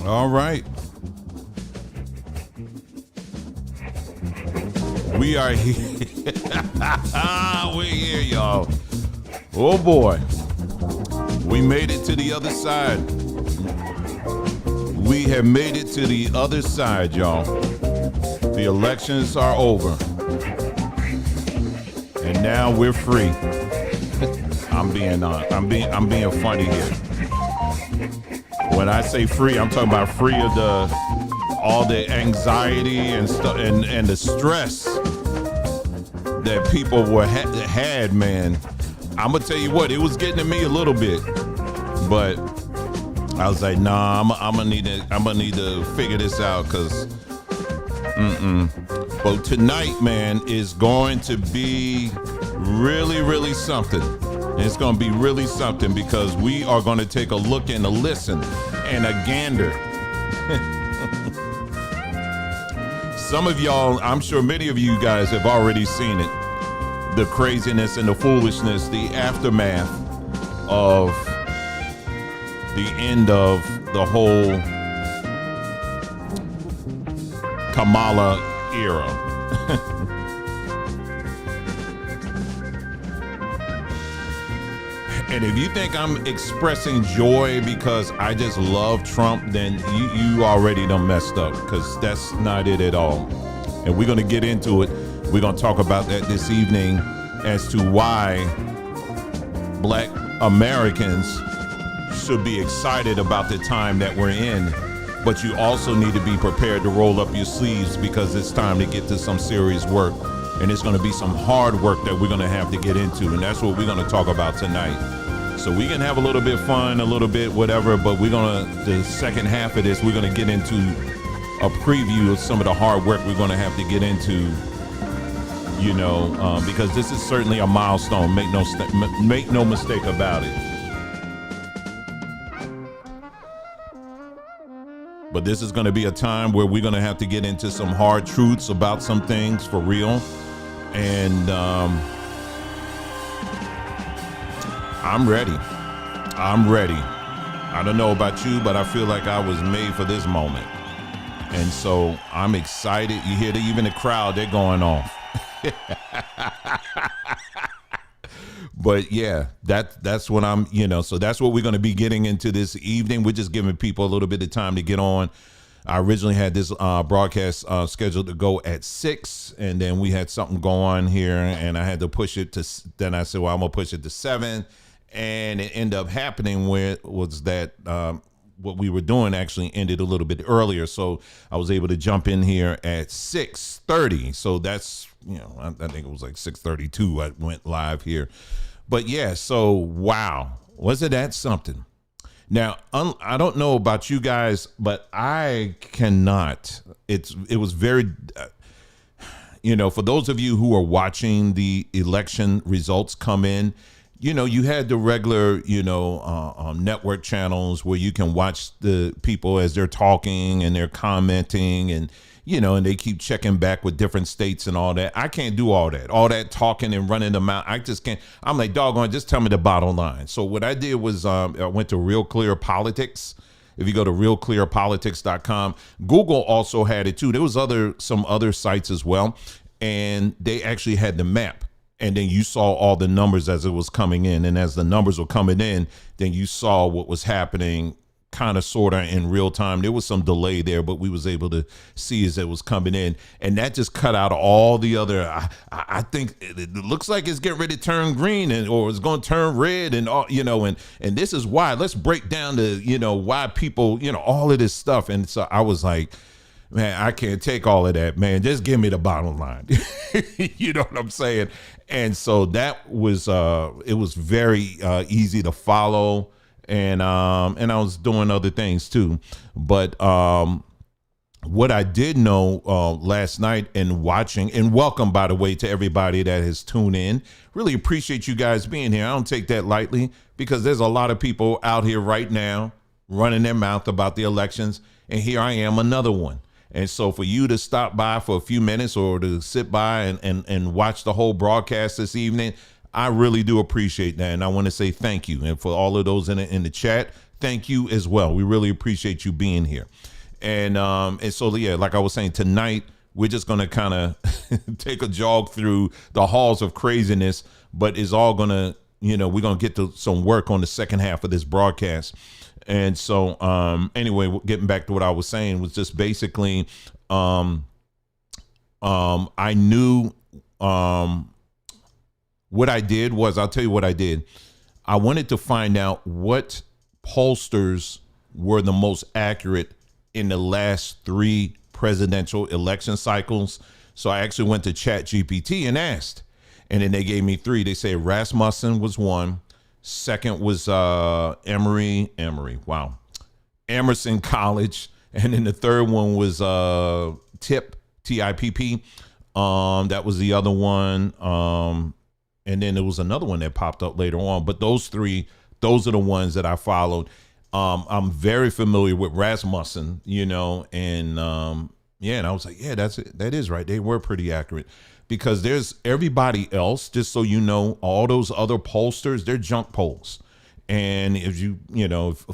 All right. We are here. We're here, y'all. Oh boy. We made it to the other side. We have made it to the other side, y'all. The elections are over. And now we're free. I'm being funny here. When I say free, I'm talking about free of all the anxiety and stuff and the stress that people had, man. I'm gonna tell you what, it was getting to me a little bit, but I was like, nah, I'm gonna need to figure this out, cause But tonight, man, is going to be really, really something. It's going to be really something because we are going to take a look and a listen and a gander. Some of y'all, I'm sure many of you guys have already seen it. The craziness and the foolishness, the aftermath of the end of the whole Kamala era. And if you think I'm expressing joy because I just love Trump, then you already done messed up, because that's not it at all. And we're going to get into it. We're going to talk about that this evening as to why Black Americans should be excited about the time that we're in. But you also need to be prepared to roll up your sleeves, because it's time to get to some serious work. And it's going to be some hard work that we're going to have to get into. And that's what we're going to talk about tonight. So we can have a little bit fun, a little bit whatever, but the second half of this, we're going to get into a preview of some of the hard work we're going to have to get into, because this is certainly a milestone. Make no mistake about it. But this is going to be a time where we're going to have to get into some hard truths about some things for real. And I'm ready. I don't know about you, but I feel like I was made for this moment. And so I'm excited. You hear even the crowd, they're going off. But yeah, that's what so that's what we're going to be getting into this evening. We're just giving people a little bit of time to get on. I originally had this broadcast scheduled to go at 6, and then we had something go on here, and I had to push it to. Then I said, well, I'm gonna push it to 7, and it ended up happening was that what we were doing actually ended a little bit earlier, so I was able to jump in here at 6:30. So that's I think it was like 6:32. I went live here, but yeah. So wow, wasn't that something? Now, I don't know about you guys, but I cannot. It was very, for those of you who are watching the election results come in, you had the regular, network channels where you can watch the people as they're talking and they're commenting and, and they keep checking back with different states and all that. I can't do all that talking and running them out. I just can't. I'm like, doggone, just tell me the bottom line. So what I did was I went to Real Clear Politics. If you go to realclearpolitics.com, Google also had it too. There was some other sites as well. And they actually had the map. And then you saw all the numbers as it was coming in. And as the numbers were coming in, then you saw what was happening kind of sort of in real time. There was some delay there, but we was able to see as it was coming in, and that just cut out all the other. I think it looks like it's getting ready to turn green or it's going to turn red, and all and this is why. Let's break down the why people all of this stuff. And so I was like, man, I can't take all of that, man. Just give me the bottom line. You know what I'm saying? And so that was it was very easy to follow. And I was doing other things too. But what I did know last night and watching, and welcome, by the way, to everybody that has tuned in. Really appreciate you guys being here. I don't take that lightly, because there's a lot of people out here right now running their mouth about the elections. And here I am, another one. And so for you to stop by for a few minutes or to sit by and watch the whole broadcast this evening, I really do appreciate that, and I want to say thank you. And for all of those in the chat, thank you as well. We really appreciate you being here. And so yeah, like I was saying, tonight we're just gonna kind of take a jog through the halls of craziness, but it's all gonna, we're gonna get to some work on the second half of this broadcast. And so anyway, getting back to what I was saying was just basically I knew what I did was, I'll tell you what I did. I wanted to find out what pollsters were the most accurate in the last 3 presidential election cycles. So I actually went to ChatGPT and asked, and then they gave me 3. They say Rasmussen was 1. Second was Emerson College. And then the third one was TIPP. That was the other one. And then there was another one that popped up later on. But those 3, those are the ones that I followed. I'm very familiar with Rasmussen, and and I was like, yeah, that's it. That is right. They were pretty accurate, because there's everybody else, just so you know, all those other pollsters, they're junk polls. And if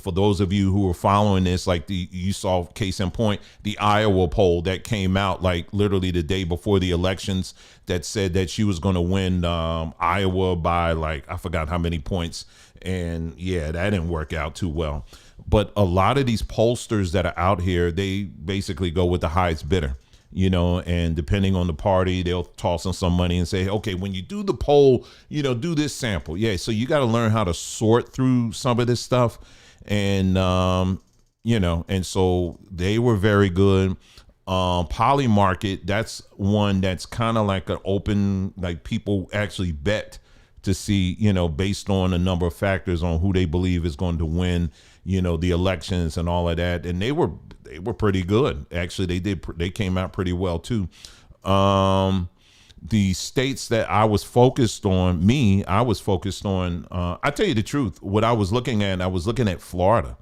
for those of you who are following this, like you saw, case in point, the Iowa poll that came out like literally the day before the elections that said that she was going to win Iowa by like, I forgot how many points. And yeah, that didn't work out too well. But a lot of these pollsters that are out here, they basically go with the highest bidder. And depending on the party, they'll toss them some money and say, okay, when you do the poll, do this sample. Yeah. So you got to learn how to sort through some of this stuff. And, and so they were very good. Poly Market, that's one that's kind of like an open, like people actually bet to see, based on a number of factors on who they believe is going to win, the elections and all of that. And they were pretty good. Actually, they came out pretty well too. The states that I was focused on, I tell you the truth, what I was looking at Florida.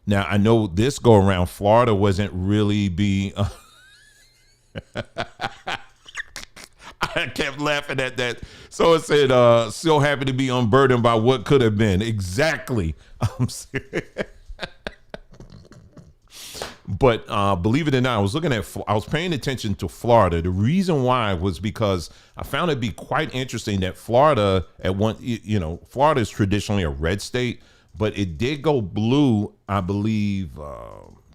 Now I know this go around, Florida wasn't really I kept laughing at that. So it said, so happy to be unburdened by what could have been. Exactly. I'm serious. But believe it or not, I was paying attention to Florida. The reason why was because I found it to be quite interesting that Florida Florida is traditionally a red state, but it did go blue, I believe.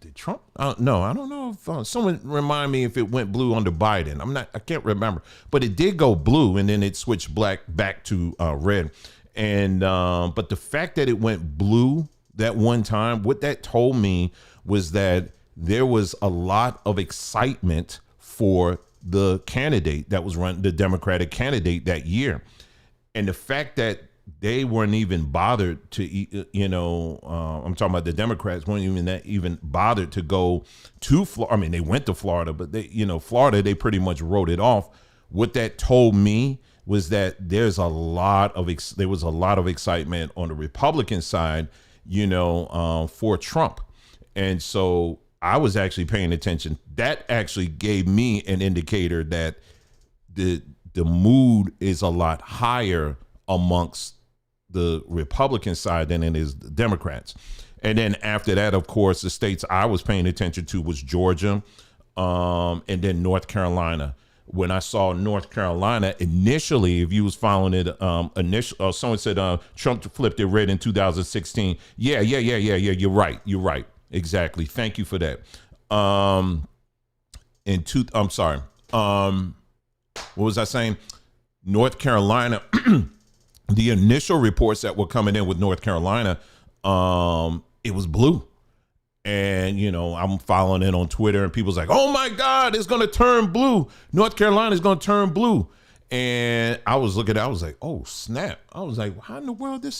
Did Trump? No, I don't know if someone remind me if it went blue under Biden. I can't remember, but it did go blue and then it switched back to red. And but the fact that it went blue that one time, what that told me was that there was a lot of excitement for the candidate that was running, the Democratic candidate that year. And the fact that they weren't even bothered to, I'm talking about the Democrats weren't even bothered to go to Florida. I mean, they went to Florida, but Florida, they pretty much wrote it off. What that told me was that there was a lot of excitement on the Republican side, for Trump. And so I was actually paying attention. That actually gave me an indicator that the mood is a lot higher amongst the Republican side than it is the Democrats. And then after that, of course, the states I was paying attention to was Georgia, and then North Carolina. When I saw North Carolina initially, if you was following it, someone said Trump flipped it red in 2016. Yeah. You're right. Exactly. Thank you for that. I'm sorry. What was I saying? North Carolina. The initial reports that were coming in with North Carolina, it was blue. And, I'm following it on Twitter and people's like, oh my God, it's going to turn blue. North Carolina is going to turn blue. And I was looking at it, I was like, oh snap. I was like, how in the world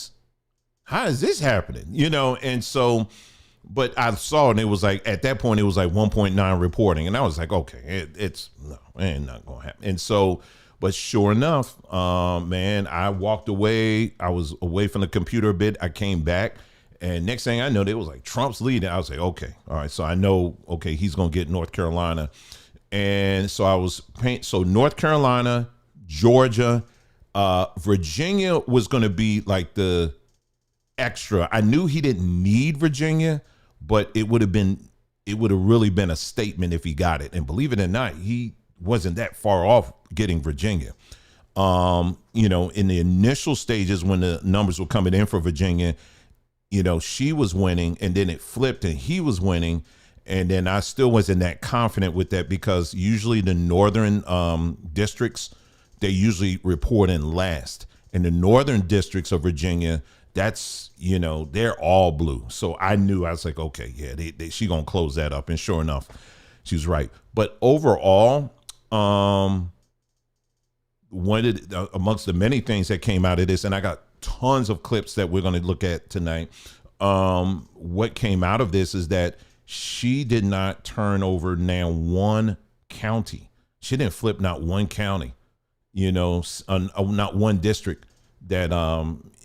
how is this happening? And so, but I saw, and it was like, at that point, it was like 1.9 reporting. And I was like, okay, it ain't not going to happen. And so, but sure enough, man, I walked away. I was away from the computer a bit. I came back. And next thing I know, they was like, Trump's leading. I was like, okay, all right. So I know, okay, he's going to get North Carolina. And so so North Carolina, Georgia, Virginia was going to be like the extra. I knew he didn't need Virginia, but it would have really been a statement if he got it. And believe it or not, he wasn't that far off getting Virginia. In the initial stages when the numbers were coming in for Virginia, she was winning, and then it flipped and he was winning. And then I still wasn't that confident with that, because usually the northern districts, they usually report in last. And the northern districts of Virginia, that's, they're all blue. So I knew, I was like, okay, yeah, she gonna close that up. And sure enough, she was right. But overall, amongst the many things that came out of this, and I got tons of clips that we're going to look at tonight. What came out of this is that she did not turn over now one county. She didn't flip not one county, not one district that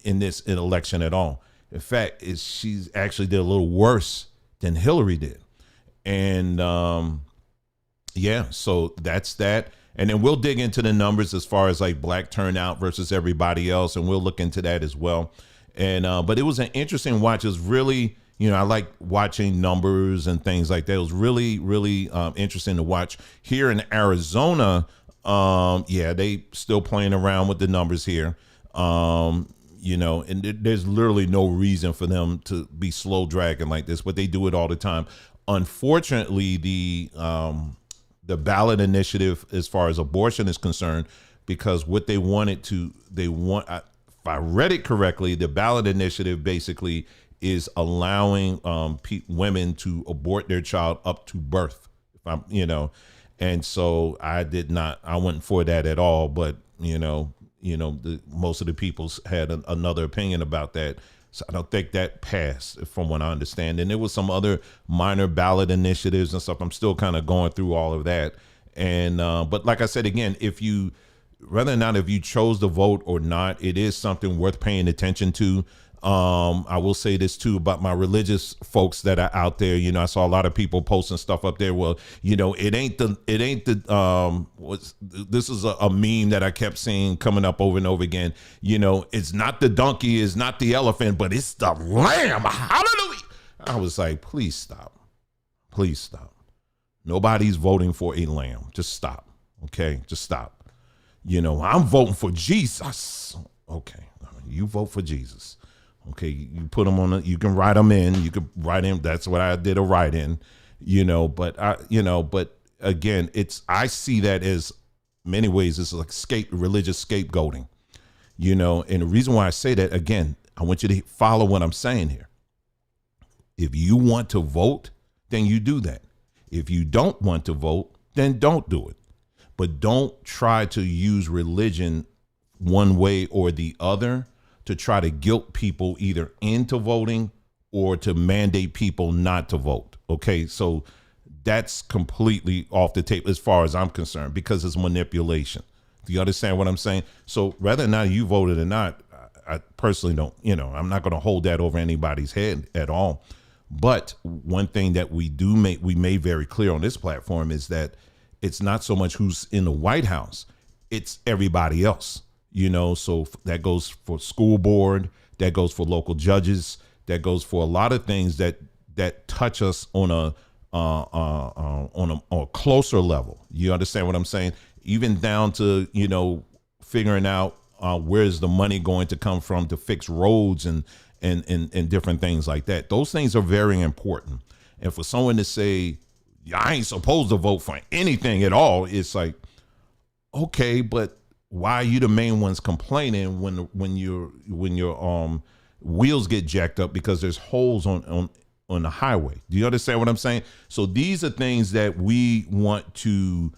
in this election at all. In fact, she's actually did a little worse than Hillary did. And so that's that. And then we'll dig into the numbers as far as like black turnout versus everybody else, and we'll look into that as well. And but it was an interesting watch. It was really, I like watching numbers and things like that. It was really, really interesting to watch. Here in Arizona, they still playing around with the numbers here. And there's literally no reason for them to be slow dragging like this, but they do it all the time. Unfortunately, the ballot initiative as far as abortion is concerned, because what if I read it correctly, the ballot initiative basically is allowing women to abort their child up to birth. And so I wasn't for that at all. But most of the people had another opinion about that. So I don't think that passed, from what I understand. And there was some other minor ballot initiatives and stuff. I'm still kind of going through all of that. And but like I said, again, if you chose to vote or not, it is something worth paying attention to. I will say this too about my religious folks that are out there. I saw a lot of people posting stuff up there. Well, it ain't the this is a meme that I kept seeing coming up over and over again. It's not the donkey, it's not the elephant, but it's the lamb. Hallelujah. I was like, please stop. Please stop. Nobody's voting for a lamb. Just stop. Okay. Just stop. I'm voting for Jesus. Okay. You vote for Jesus. Okay, you put them on. You can write them in. You can write in. That's what I did, a write in. But again, I see that as many ways it's like religious scapegoating. And the reason why I say that, again, I want you to follow what I'm saying here. If you want to vote, then you do that. If you don't want to vote, then don't do it. But don't try to use religion one way or the other to try to guilt people either into voting or to mandate people not to vote. Okay, so that's completely off the table as far as I'm concerned, because it's manipulation. Do you understand what I'm saying? So whether or not you voted or not, I personally don't, I'm not going to hold that over anybody's head at all. But one thing that we made very clear on this platform is that it's not so much who's in the White House, it's everybody else. So that goes for school board, that goes for local judges, that goes for a lot of things that touch us on a closer level. You understand what I'm saying? Even down to, figuring out where's the money going to come from to fix roads and different things like that. Those things are very important. And for someone to say, I ain't supposed to vote for anything at all, it's like, okay, but why are you the main ones complaining when your wheels get jacked up because there's holes on the highway? Do you understand what I'm saying? So these are things that we want to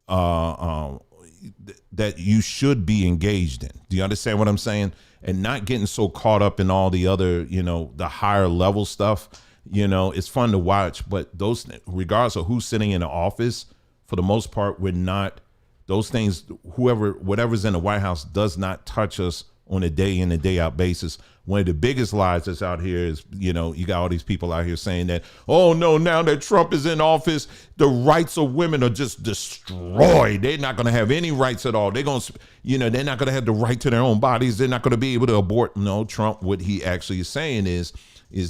that you should be engaged in. Do you understand what I'm saying? And not getting so caught up in all the other, the higher level stuff. It's fun to watch, but those, regardless of who's sitting in the office, for the most part, we're not. Those things, whatever's in the White House does not touch us on a day in and day out basis. One of the biggest lies that's out here is, you got all these people out here saying that, oh no, now that Trump is in office, the rights of women are just destroyed. They're not going to have any rights at all. They're going to, they're not going to have the right to their own bodies. They're not going to be able to abort. No, Trump, what he actually is saying is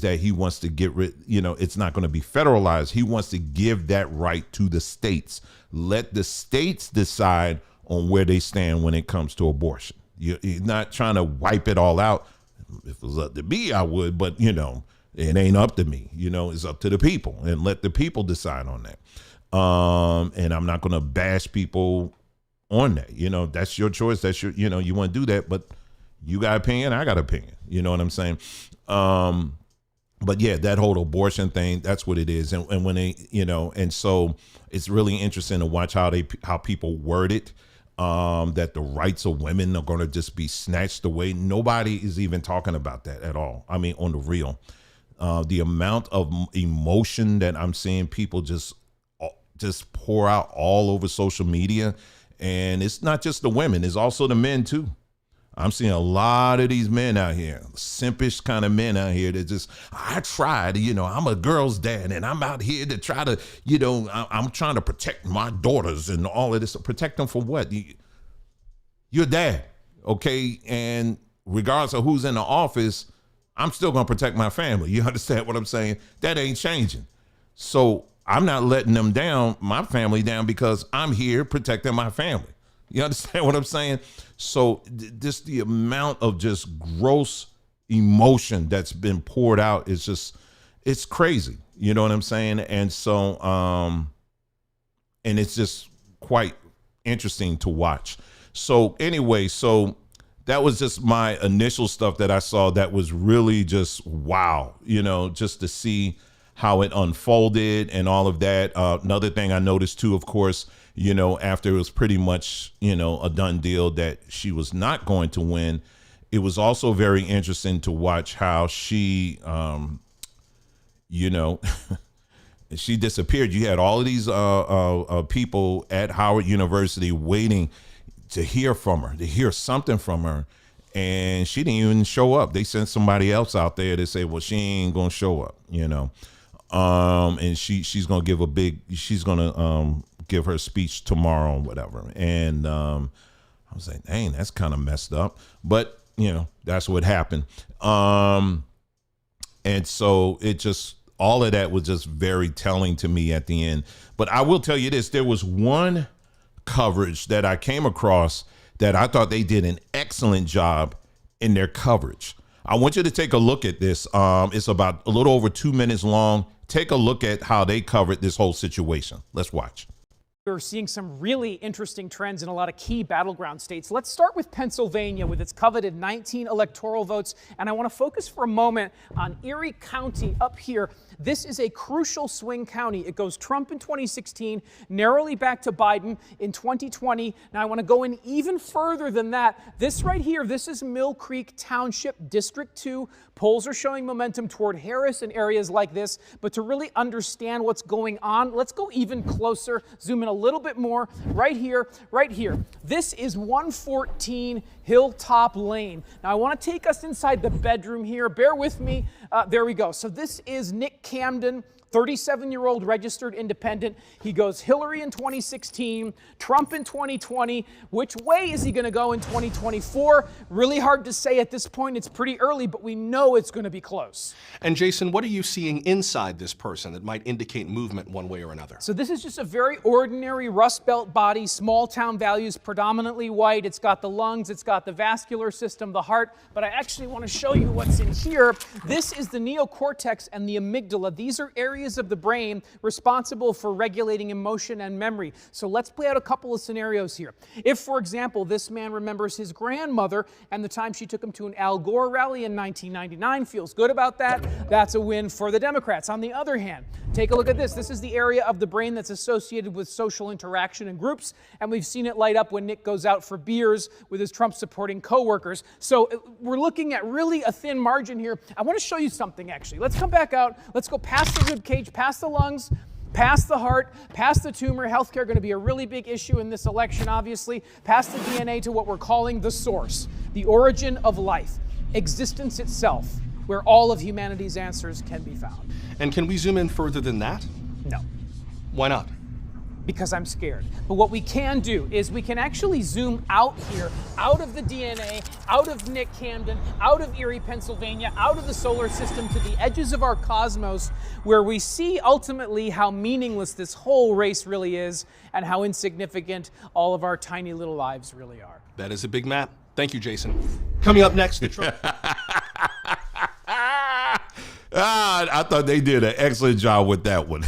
that he wants to get rid, it's not going to be federalized. He wants to give that right to the states. Let the states decide on where they stand when it comes to abortion. He's not trying to wipe it all out. If it was up to me, I would, but it ain't up to me. It's up to the people, and let the people decide on that. And I'm not going to bash people on that. That's your choice. That's your, you want to do that, but you got opinion, I got opinion. You know what I'm saying? But yeah, that whole abortion thing, that's what it is. And when they, and so it's really interesting to watch how people word it. That the rights of women are going to just be snatched away. Nobody is even talking about that at all. I mean, on the real, the amount of emotion that I'm seeing people just pour out all over social media. And it's not just the women, it's also the men too. I'm seeing a lot of these men out here, simpish kind of men out here that just, I tried, I'm a girl's dad and I'm out here to try to, I'm trying to protect my daughters and all of this. Protect them from what? You're dad, okay? And regardless of who's in the office, I'm still going to protect my family. You understand what I'm saying? That ain't changing. So I'm not letting them down, my family down, because I'm here protecting my family. You understand what I'm saying? So just the amount of just gross emotion that's been poured out is just, it's crazy. You know what I'm saying? And so, and it's just quite interesting to watch. So anyway, so that was just my initial stuff that I saw that was really just wow, just to see how it unfolded and all of that. Another thing I noticed too, of course, after it was pretty much, a done deal that she was not going to win, it was also very interesting to watch how she, she disappeared. You had all of these people at Howard University waiting to hear from her, to hear something from her. And she didn't even show up. They sent somebody else out there to say, well, she ain't going to show up, and she's going to give her speech tomorrow or whatever. And I was like, dang, that's kind of messed up. But, that's what happened. And so it just, all of that was just very telling to me at the end. But I will tell you this, there was one coverage that I came across that I thought they did an excellent job in their coverage. I want you to take a look at this. It's about a little over 2 minutes long. Take a look at how they covered this whole situation. Let's watch. We're seeing some really interesting trends in a lot of key battleground states. Let's start with Pennsylvania with its coveted 19 electoral votes. And I want to focus for a moment on Erie County up here. This is a crucial swing county. It goes Trump in 2016, narrowly back to Biden in 2020. Now I want to go in even further than that. This right here, this is Mill Creek Township, District 2. Polls are showing momentum toward Harris in areas like this. But to really understand what's going on, let's go even closer, zoom in a little bit more, right here, right here. This is 114 Hilltop Lane. Now I want to take us inside the bedroom here. Bear with me. There we go. So this is Nick Camden, 37-year-old registered independent. He goes Hillary in 2016, Trump in 2020. Which way is he going to go in 2024? Really hard to say at this point. It's pretty early, but we know it's going to be close. And Jason, what are you seeing inside this person that might indicate movement one way or another? So this is just a very ordinary Rust Belt body, small town values, predominantly white. It's got the lungs, it's got the vascular system, the heart, but I actually want to show you what's in here. This is the neocortex and the amygdala. These are areas of the brain responsible for regulating emotion and memory. So let's play out a couple of scenarios here. If, for example, this man remembers his grandmother and the time she took him to an Al Gore rally in 1999, feels good about that, that's a win for the Democrats. On the other hand, take a look at this. This is the area of the brain that's associated with social interaction and groups, and we've seen it light up when Nick goes out for beers with his Trump-supporting coworkers. So we're looking at really a thin margin here. I want to show you something, actually. Let's come back out. Let's go past the rib cage, past the lungs. Past the heart, past the tumor, healthcare going to be a really big issue in this election, obviously. Past the DNA to what we're calling the source, the origin of life, existence itself, where all of humanity's answers can be found. And can we zoom in further than that? No, Why not? because I'm scared. But what we can do is we can actually zoom out here, out of the DNA, out of Nick Camden, out of Erie, Pennsylvania, out of the solar system to the edges of our cosmos, where we see ultimately how meaningless this whole race really is and how insignificant all of our tiny little lives really are. That is a big map. Thank you, Jason. Coming up next, the Trump. I thought they did an excellent job with that one.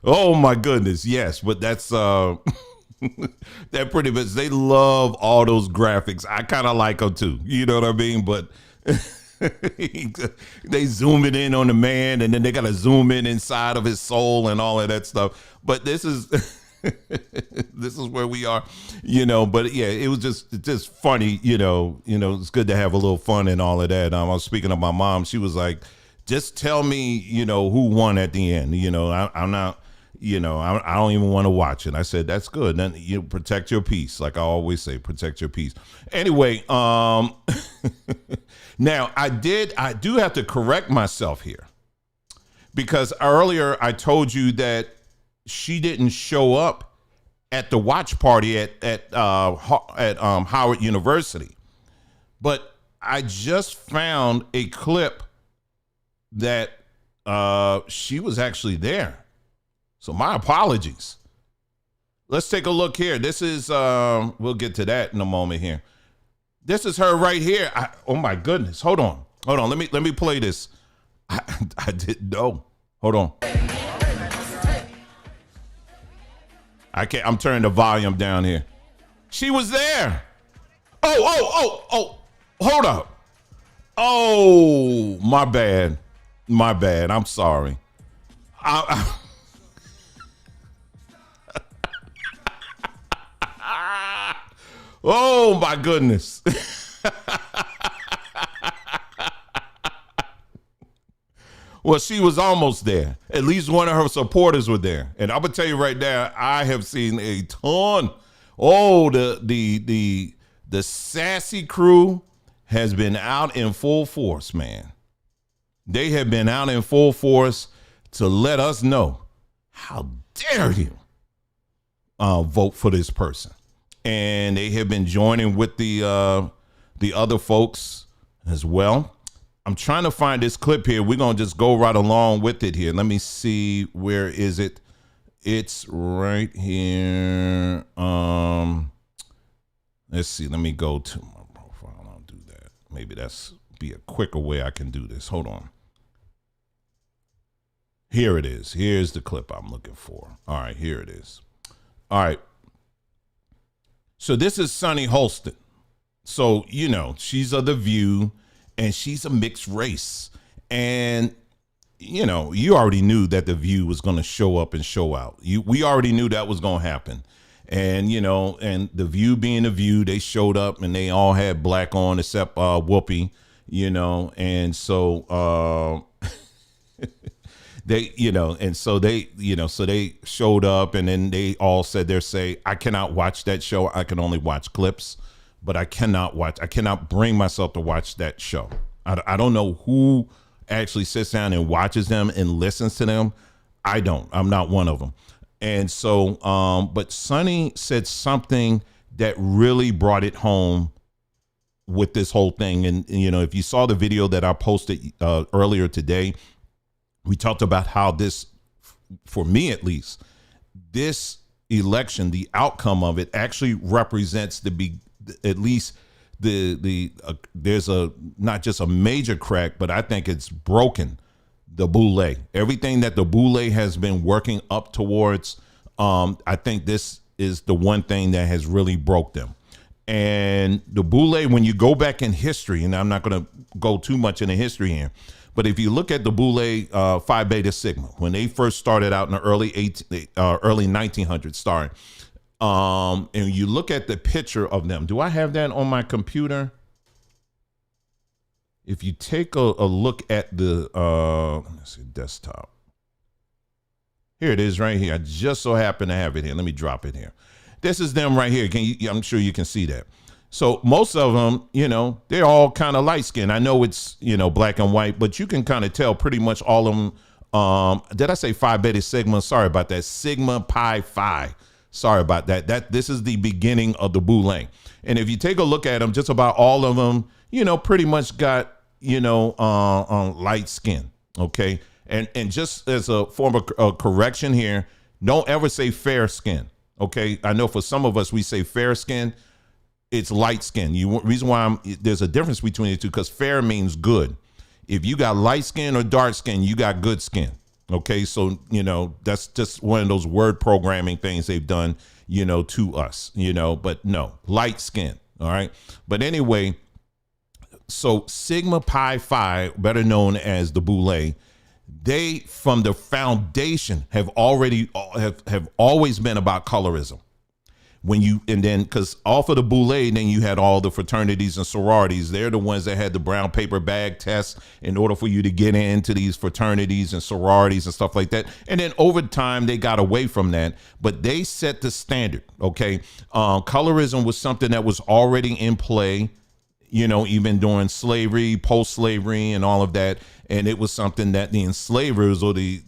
Oh my goodness, yes, but that's that pretty much. They love all those graphics. I kind of like them too. You know what I mean? But they zoom it in on the man, and then they got to zoom in inside of his soul and all of that stuff. But this is this is where we are, you know. But yeah, it was just funny, you know. It's good to have a little fun and all of that. I was speaking of my mom. She was like, "Just tell me, you know, who won at the end." You know, I'm not. You know, I don't even want to watch it. I said, that's good. Then you protect your peace. Like I always say, protect your peace. Anyway, now I do have to correct myself here, because earlier I told you that she didn't show up at the watch party at Howard University. But I just found a clip that she was actually there. So my apologies. Let's take a look here. This is, we'll get to that in a moment here. This is her right here. Oh my goodness. Hold on. Let me play this. I didn't know. Hold on. I'm turning the volume down here. She was there. Oh, hold up. Oh, my bad. I'm sorry. Oh my goodness. Well, she was almost there. At least one of her supporters were there. And I'm gonna tell you right now, I have seen a ton. Oh, the sassy crew has been out in full force, man. They have been out in full force to let us know, how dare you vote for this person. And they have been joining with the other folks as well. I'm trying to find this clip here. We're going to just go right along with it here. Let me see. Where is it? It's right here. Let's see. Let me go to my profile. I'll do that. Maybe that's be a quicker way I can do this. Hold on. Here it is. Here's the clip I'm looking for. All right, here it is. All right. So this is Sunny Holston. So, you know, she's of The View, and she's a mixed race. And, you know, you already knew that The View was going to show up and show out. We already knew that was going to happen. And, you know, and The View being The View, they showed up and they all had black on except Whoopi, you know. And so they, you know, and so they, you know, so they showed up, and then they all said their say. I cannot watch that show. I can only watch clips, but I cannot bring myself to watch that show. I don't know who actually sits down and watches them and listens to them. I don't. I'm not one of them. And so, but Sunny said something that really brought it home with this whole thing. And, you know, if you saw the video that I posted earlier today, we talked about how this, for me at least, this election, the outcome of it actually represents at least there's a not just a major crack, but I think it's broken the boule. Everything that the boule has been working up towards, I think this is the one thing that has really broke them. And the boule, when you go back in history, and I'm not going to go too much into history here, but if you look at the boule Phi Beta Sigma, when they first started out in the early 1900s, and you look at the picture of them. Do I have that on my computer? if you take a look at the let's see, desktop. Here it is right here. I just so happen to have it here. Let me drop it here. This is them right here. I'm sure you can see that. So most of them, they're all kind of light skinned. I know it's, black and white, but you can kind of tell pretty much all of them. Did I say Phi Beta Sigma? Sorry about that. Sigma Pi Phi. Sorry about that. This is the beginning of the Boule. And if you take a look at them, just about all of them, pretty much got, light skin. Okay. And just as a form of correction here, don't ever say fair skin. Okay. I know for some of us, we say fair skin. It's light skin. Reason why there's a difference between the two, because fair means good. If you got light skin or dark skin, you got good skin. Okay. So, that's just one of those word programming things they've done, to us, but no, light skin. All right. But anyway, so Sigma Pi Phi, better known as the Boule, they from the foundation have always been about colorism. Because off of the Boule, then you had all the fraternities and sororities. They're the ones that had the brown paper bag test in order for you to get into these fraternities and sororities and stuff like that. And then over time, they got away from that, but they set the standard. Okay. Colorism was something that was already in play, even during slavery, post-slavery and all of that. And it was something that the enslavers or the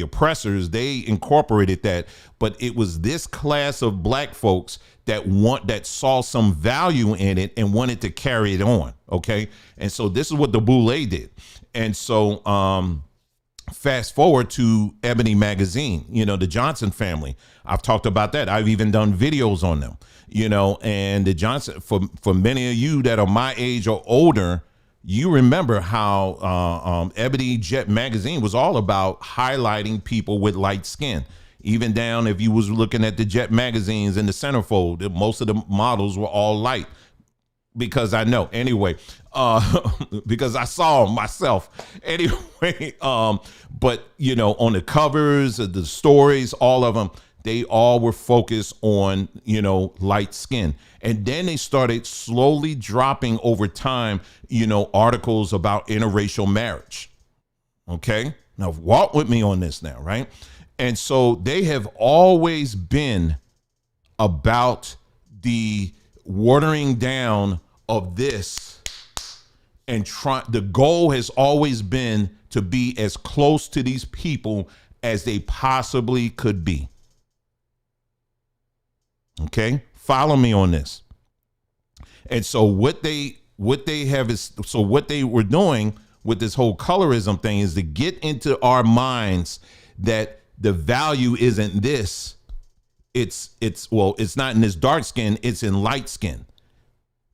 oppressors, they incorporated that. But it was this class of black folks that saw some value in it and wanted to carry it on. Okay. And so this is what the Boule did. And so fast forward to Ebony Magazine, the Johnson family. I've talked about that. I've even done videos on them, and the Johnson, for many of you that are my age or older, you remember how Ebony Jet Magazine was all about highlighting people with light skin. Even down, if you was looking at the Jet magazines in the centerfold, most of the models were all light. Because I know anyway, because I saw them myself anyway. But on the covers, the stories, all of them, they all were focused on, light skin. And then they started slowly dropping over time, articles about interracial marriage. Okay. Now walk with me on this now. Right. And so they have always been about the watering down of this, and the goal has always been to be as close to these people as they possibly could be. Okay, follow me on this. And so what they were doing with this whole colorism thing is to get into our minds that the value isn't this. It's not in this dark skin, it's in light skin.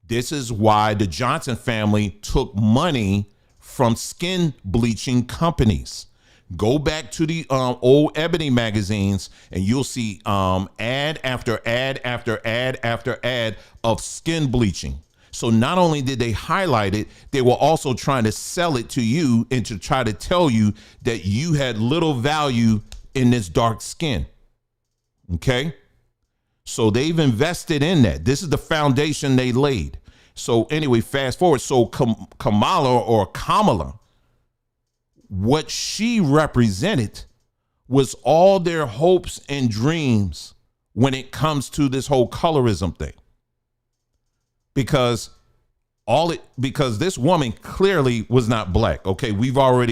This is why the Johnson family took money from skin bleaching companies. Go back to the old Ebony magazines and you'll see ad after ad after ad after ad of skin bleaching. So not only did they highlight it, they were also trying to sell it to you and to try to tell you that you had little value in this dark skin. Okay? So they've invested in that. This is the foundation they laid. So anyway, fast forward. So Kamala, what she represented was all their hopes and dreams when it comes to this whole colorism thing. Because this woman clearly was not black. Okay,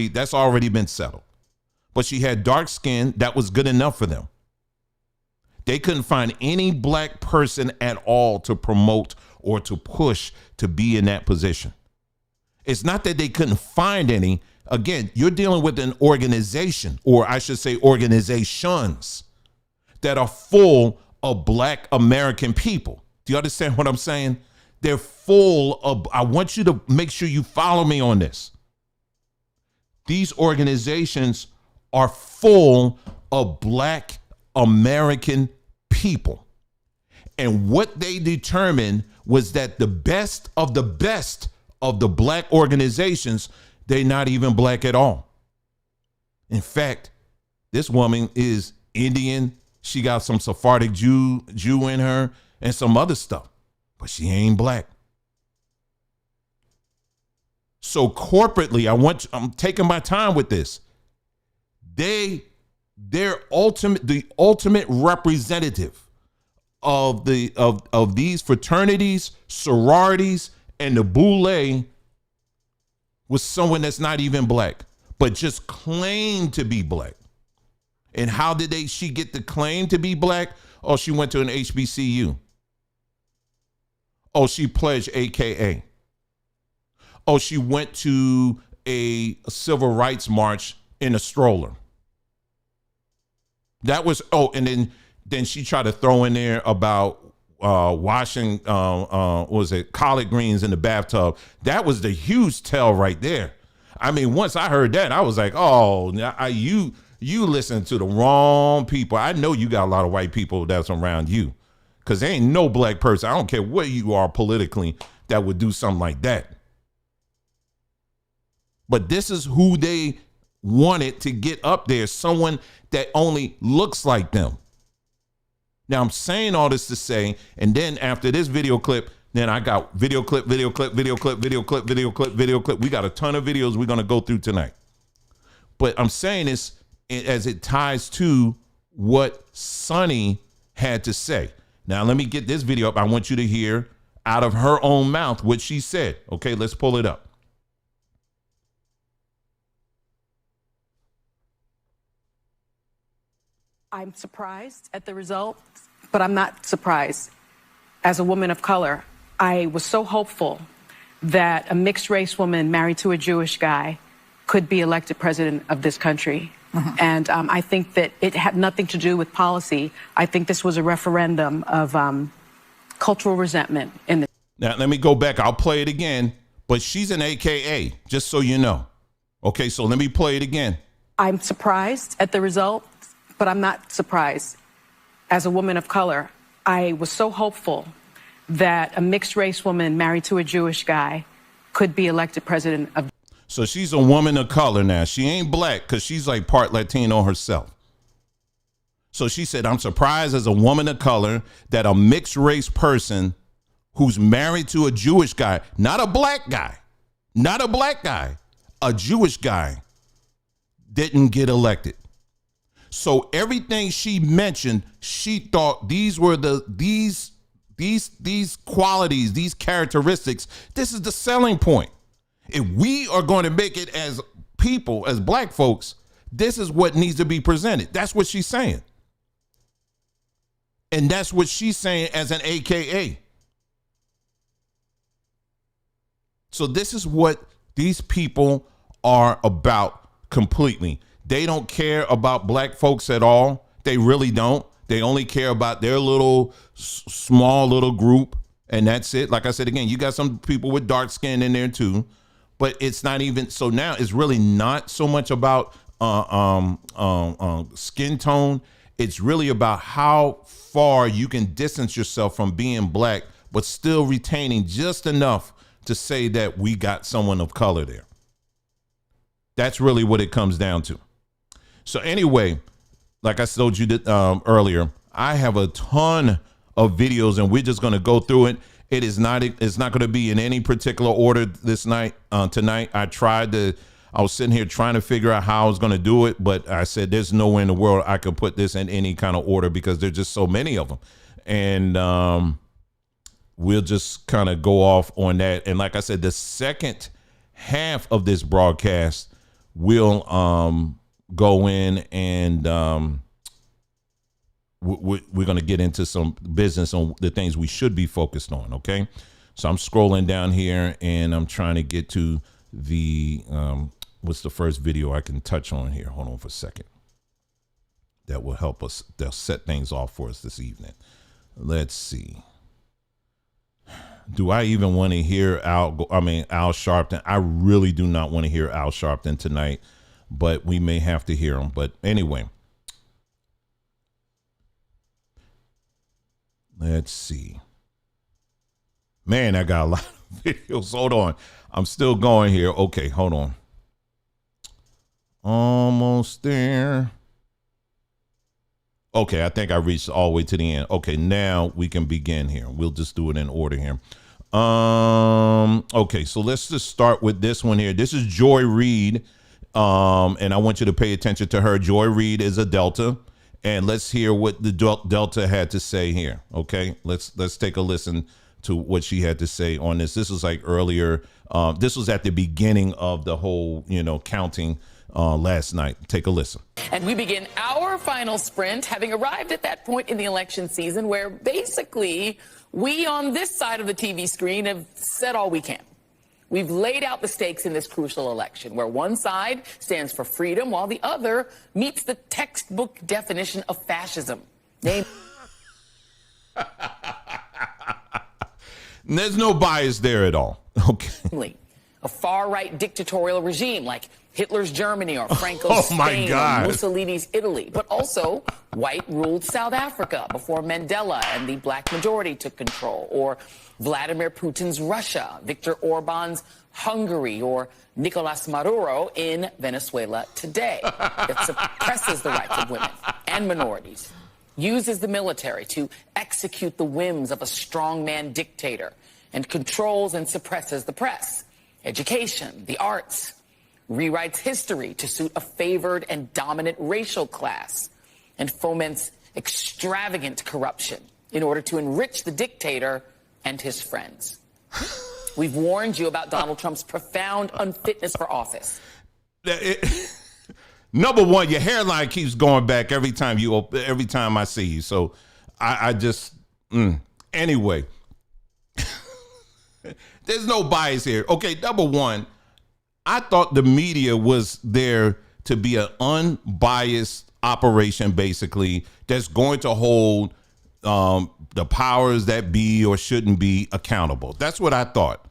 that's already been settled. But she had dark skin. That was good enough for them. They couldn't find any black person at all to promote or to push to be in that position. It's not that they couldn't find any. Again, you're dealing with an organization, or I should say organizations, that are full of black American people. Do you understand what I'm saying? They're full of, I want you to make sure you follow me on this. These organizations are full of black American people. And what they determined was that the best of the black organizations, they're not even black at all. In fact, this woman is Indian. She got some Sephardic Jew in her and some other stuff, but she ain't black. So corporately, I'm taking my time with this. The ultimate representative of these fraternities, sororities, and the boule was someone that's not even black, but just claimed to be black. And how did she get the claim to be black? Oh, she went to an HBCU. Oh, she pledged AKA. Oh, she went to a civil rights march in a stroller. That was, and then she tried to throw in there about washing, what was it, collard greens in the bathtub. That was the huge tell right there. I mean, once I heard that, I was like, oh, you listen to the wrong people. I know you got a lot of white people that's around you, because there ain't no black person, I don't care where you are politically, that would do something like that. But this is who they wanted to get up there, someone that only looks like them. Now, I'm saying all this to say, and then after this video clip, then I got video clip. We got a ton of videos we're going to go through tonight. But I'm saying this as it ties to what Sonny had to say. Now, let me get this video up. I want you to hear out of her own mouth what she said. Okay, let's pull it up. I'm surprised at the result, but I'm not surprised. As a woman of color, I was so hopeful that a mixed race woman married to a Jewish guy could be elected president of this country. Mm-hmm. And I think that it had nothing to do with policy. I think this was a referendum of cultural resentment. Now, let me go back. I'll play it again, but she's an AKA, just so you know. Okay, so let me play it again. I'm surprised at the result, but I'm not surprised. As a woman of color, I was so hopeful that a mixed race woman married to a Jewish guy could be elected president of. So she's a woman of color now. She ain't black because she's like part Latino herself. So she said, I'm surprised as a woman of color that a mixed race person who's married to a Jewish guy, not a black guy, a Jewish guy, didn't get elected. So everything she mentioned, she thought these were these qualities, these characteristics. This is the selling point. If we are going to make it as people, as black folks, this is what needs to be presented. That's what she's saying. And that's what she's saying as an AKA. So this is what these people are about completely. They don't care about black folks at all. They really don't. They only care about their little small little group, and that's it. Like I said, again, you got some people with dark skin in there too, but it's not even, so now it's really not so much about skin tone. It's really about how far you can distance yourself from being black, but still retaining just enough to say that we got someone of color there. That's really what it comes down to. So anyway, like I told you earlier, I have a ton of videos and we're just going to go through it. It's not going to be in any particular order tonight. I was sitting here trying to figure out how I was going to do it, but I said, there's no way in the world I could put this in any kind of order because there's just so many of them. And we'll just kind of go off on that. And like I said, the second half of this broadcast will go in and we're going to get into some business on the things we should be focused on. Okay. So I'm scrolling down here and I'm trying to get to the, what's the first video I can touch on here? Hold on for a second. That will help us. They'll set things off for us this evening. Let's see. Do I even want to hear Al Sharpton? I really do not want to hear Al Sharpton tonight, but we may have to hear him. But anyway, let's see. Man, I got a lot of videos. Hold on. I'm still going here. Okay, hold on. Almost there. Okay, I think I reached all the way to the end. Okay, now we can begin here. We'll just do it in order here. Okay, so let's just start with this one here. This is Joy Reid. And I want you to pay attention to her. Joy Reid is a Delta. And let's hear what the Delta had to say here. Okay, let's take a listen to what she had to say on this. This was like earlier. This was at the beginning of the whole, counting last night. Take a listen. And we begin our final sprint, having arrived at that point in the election season where basically we on this side of the TV screen have said all we can. We've laid out the stakes in this crucial election, where one side stands for freedom while the other meets the textbook definition of fascism. There's no bias there at all. Okay. A far-right dictatorial regime like Hitler's Germany or Franco's Spain or Mussolini's Italy, but also white-ruled South Africa before Mandela and the black majority took control, or Vladimir Putin's Russia, Viktor Orban's Hungary, or Nicolas Maduro in Venezuela today. It suppresses the rights of women and minorities, uses the military to execute the whims of a strongman dictator, and controls and suppresses the press, education, the arts, rewrites history to suit a favored and dominant racial class, and foments extravagant corruption in order to enrich the dictator and his friends. We've warned you about Donald Trump's profound unfitness for office. Number one, your hairline keeps going back every time I see you. So I just anyway. There's no bias here. Okay, number one, I thought the media was there to be an unbiased operation, basically, that's going to hold the powers that be or shouldn't be accountable. That's what I thought.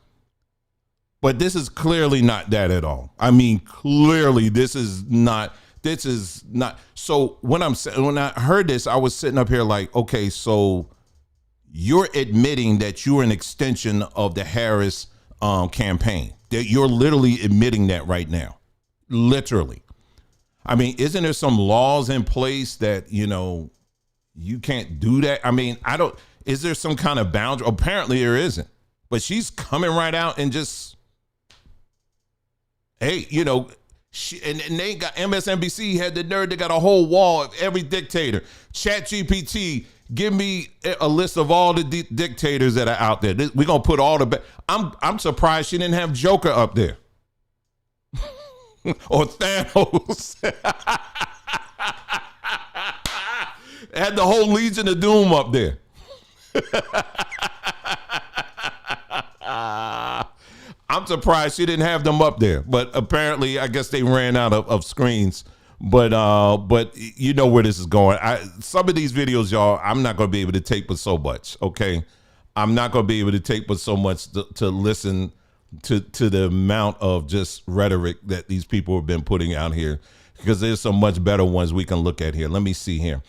But this is clearly not that at all. I mean, clearly this is not. So when I heard this, I was sitting up here like, okay, so you're admitting that you're an extension of the Harris campaign. That you're literally admitting that right now. Literally. I mean, isn't there some laws in place that, you can't do that? I mean, is there some kind of boundary? Apparently there isn't. But she's coming right out and just, hey, and they got MSNBC had the nerve. They got a whole wall of every dictator. ChatGPT, give me a list of all the dictators that are out there. We're gonna put all the. I'm surprised she didn't have Joker up there or Thanos. Had the whole Legion of Doom up there. I'm surprised she didn't have them up there, but apparently, I guess they ran out of screens. But you know where this is going. Some of these videos, y'all, I'm not going to be able to take but so much. Okay, I'm not going to be able to take but so much to listen to the amount of just rhetoric that these people have been putting out here, because there's some much better ones we can look at here. Let me see here.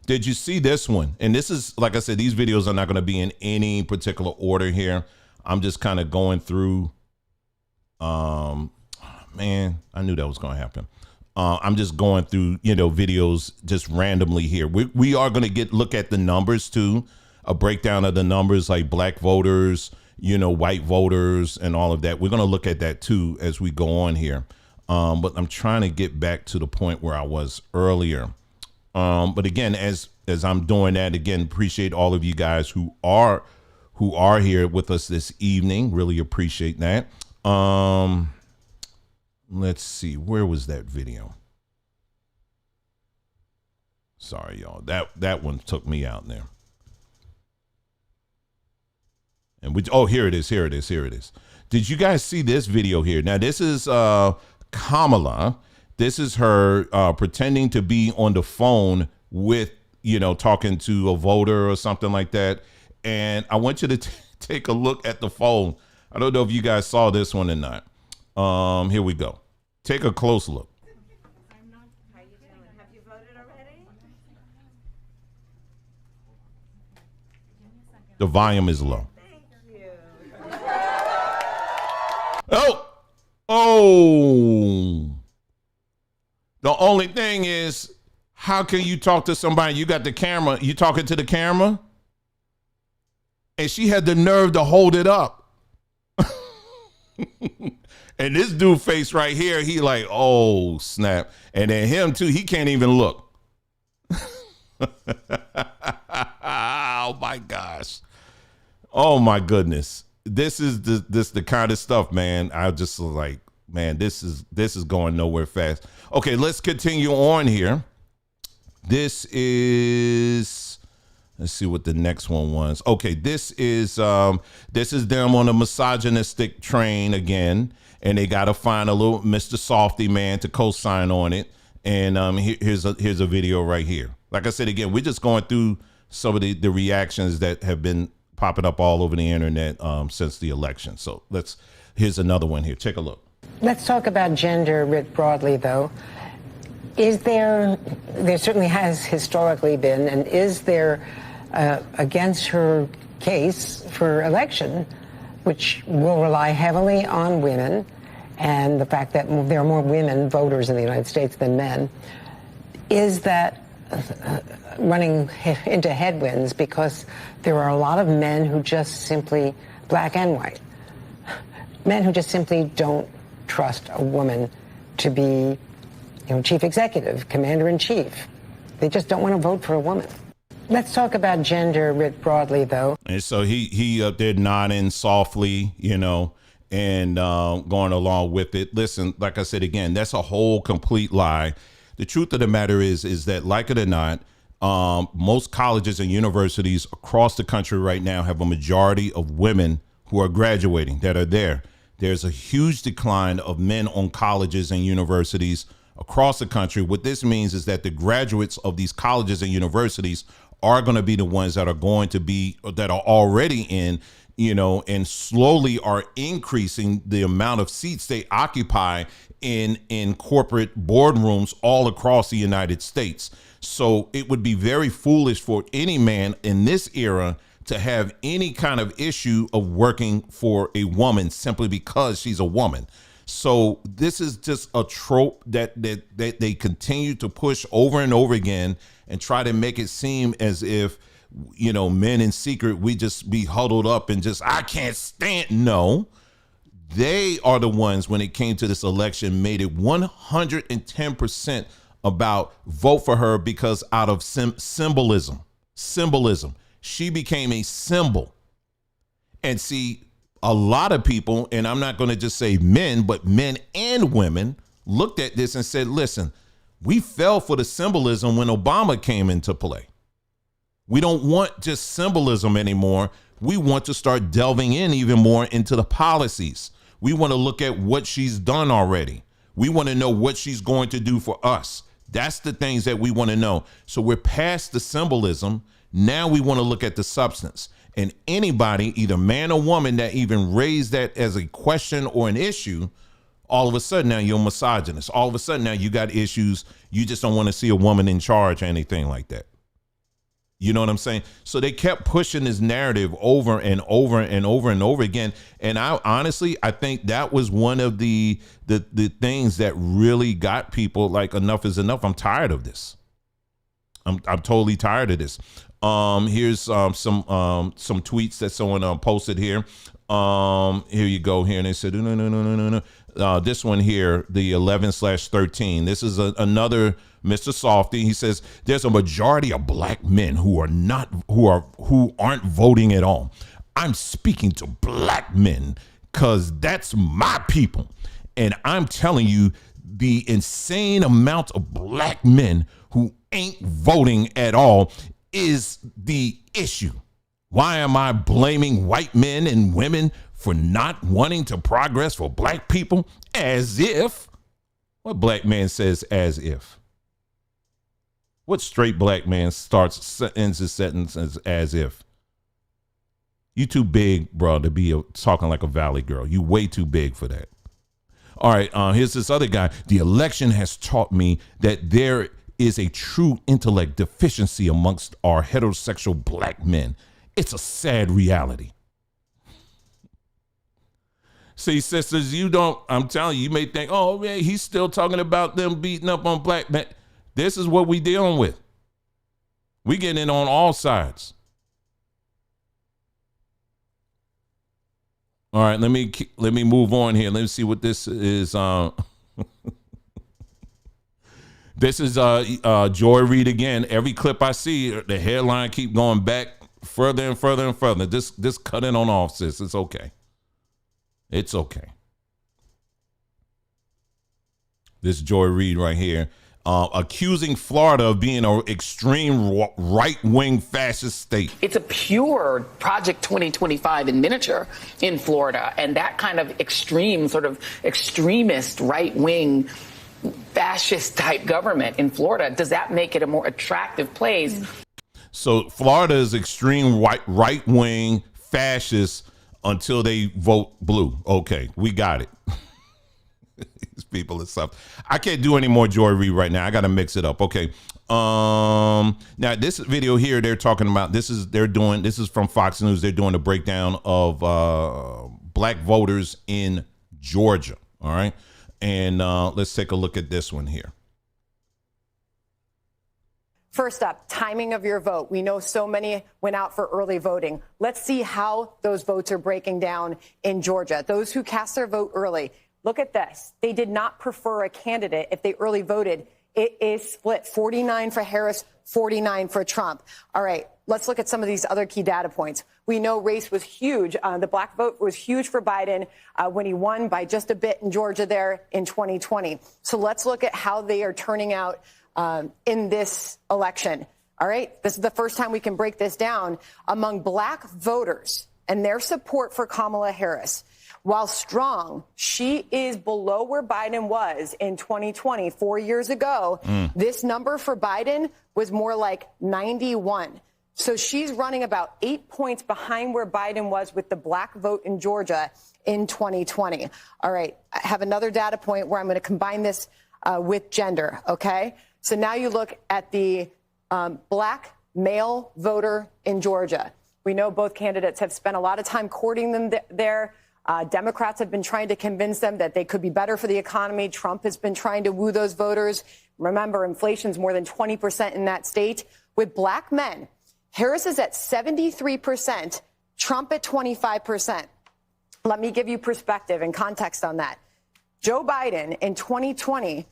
Did you see this one? And this is, like I said, these videos are not going to be in any particular order here. I'm just kind of going through. Man, I knew that was going to happen. I'm just going through, videos just randomly here. We are going to look at the numbers too, a breakdown of the numbers, like black voters, white voters and all of that. We're going to look at that too as we go on here. But I'm trying to get back to the point where I was earlier. But again, as I'm doing that, again, appreciate all of you guys who are here with us this evening. Really appreciate that. Let's see, where was that video? Sorry, y'all. That one took me out there. And here it is. Did you guys see this video here? Now, this is Kamala. This is her pretending to be on the phone with, talking to a voter or something like that. And I want you to take a look at the phone. I don't know if you guys saw this one or not. Here we go. Take a close look. I'm not. How you doing? Have you voted already? The volume is low. Thank you. Oh. The only thing is, how can you talk to somebody? You got the camera. You talking to the camera? And she had the nerve to hold it up. And this dude face right here, he like, oh, snap. And then him too, he can't even look. Oh my gosh. Oh my goodness. This is the kind of stuff, man. I just like, man, this is going nowhere fast. Okay, let's continue on here. This is, let's see what the next one was. Okay, this is them on a misogynistic train again, and they got to find a little Mr. Softy man to co-sign on it. And here's a video right here. Like I said again, we're just going through some of the reactions that have been popping up all over the internet since the election. So here's another one here. Take a look. Let's talk about gender writ broadly, though. Is there certainly has historically been, and is there against her case for election, which will rely heavily on women and the fact that there are more women voters in the United States than men, is that running into headwinds because there are a lot of men who just simply, black and white, men who just simply don't trust a woman to be, chief executive, commander-in-chief. They just don't want to vote for a woman. Let's talk about gender writ broadly, though. And so he up there nodding softly, and going along with it. Listen, like I said, again, that's a whole complete lie. The truth of the matter is that, like it or not, most colleges and universities across the country right now have a majority of women who are graduating that are there. There's a huge decline of men on colleges and universities across the country. What this means is that the graduates of these colleges and universities are going to be the ones that are already in, and slowly are increasing the amount of seats they occupy in corporate boardrooms all across the United States. So it would be very foolish for any man in this era to have any kind of issue of working for a woman simply because she's a woman. So this is just a trope that they continue to push over and over again and try to make it seem as if, men in secret, we just be huddled up and just, I can't stand. No, they are the ones, when it came to this election, made it 110% about vote for her because out of symbolism. She became a symbol. And see, a lot of people, and I'm not going to just say men, but men and women looked at this and said, listen, we fell for the symbolism when Obama came into play. We don't want just symbolism anymore. We want to start delving in even more into the policies. We want to look at what she's done already. We want to know what she's going to do for us. That's the things that we want to know. So we're past the symbolism. Now we want to look at the substance. And anybody, either man or woman, that even raised that as a question or an issue, all of a sudden now you're misogynist. All of a sudden now you got issues. You just don't want to see a woman in charge or anything like that. You know what I'm saying? So they kept pushing this narrative over and over and over and over again. And I think that was one of the things that really got people like, enough is enough. I'm tired of this. I'm totally tired of this. Here's some tweets that someone posted here. Here you go here. And they said, no. This one here, the 11/13. This is another Mr. Softy. He says there's a majority of black men who aren't voting at all. I'm speaking to black men because that's my people. And I'm telling you, the insane amount of black men who ain't voting at all is the issue. Why am I blaming white men and women for not wanting to progress for black people? As if. What black man says as if? What straight black man ends his sentence as if? You too big, bro, to be talking like a valley girl. You way too big for that. All right, here's this other guy. The election has taught me that there is a true intellect deficiency amongst our heterosexual black men. It's a sad reality. See, sisters, I'm telling you, you may think, oh, man, he's still talking about them beating up on black men. This is what we dealing with. We getting in on all sides. All right, let me move on here. Let me see what this is. This is Joy Reid again. Every clip I see, the headline keep going back further and further and further. This cut in on off, sis. It's okay. It's okay. This Joy Reid right here, accusing Florida of being an extreme right-wing fascist state. It's a pure Project 2025 in miniature in Florida, and that kind of extreme, sort of extremist right-wing fascist type government in Florida, does that make it a more attractive place? So Florida is extreme right-wing fascist until they vote blue. Okay, we got it. These people and stuff. I can't do any more Joy Reid right now. I got to mix it up. Okay. Now this video here, they're talking about, this is from Fox News. They're doing a breakdown of black voters in Georgia. All right. And let's take a look at this one here. First up, timing of your vote. We know so many went out for early voting. Let's see how those votes are breaking down in Georgia. Those who cast their vote early, look at this. They did not prefer a candidate if they early voted. It is split 49 for Harris, 49 for Trump. All right, let's look at some of these other key data points. We know race was huge. The black vote was huge for Biden when he won by just a bit in Georgia there in 2020. So let's look at how they are turning out in this election. All right, this is the first time we can break this down among black voters and their support for Kamala Harris. While strong, she is below where Biden was in 2020, 4 years ago. This number for Biden was more like 91. So she's running about 8 points behind where Biden was with the black vote in Georgia in 2020. All right, I have another data point where I'm going to combine this with gender, okay? So now you look at the black male voter in Georgia. We know both candidates have spent a lot of time courting them there. Democrats have been trying to convince them that they could be better for the economy. Trump has been trying to woo those voters. Remember, inflation's more than 20% in that state. With black men, Harris is at 73%, Trump at 25%. Let me give you perspective and context on that. Joe Biden in 2020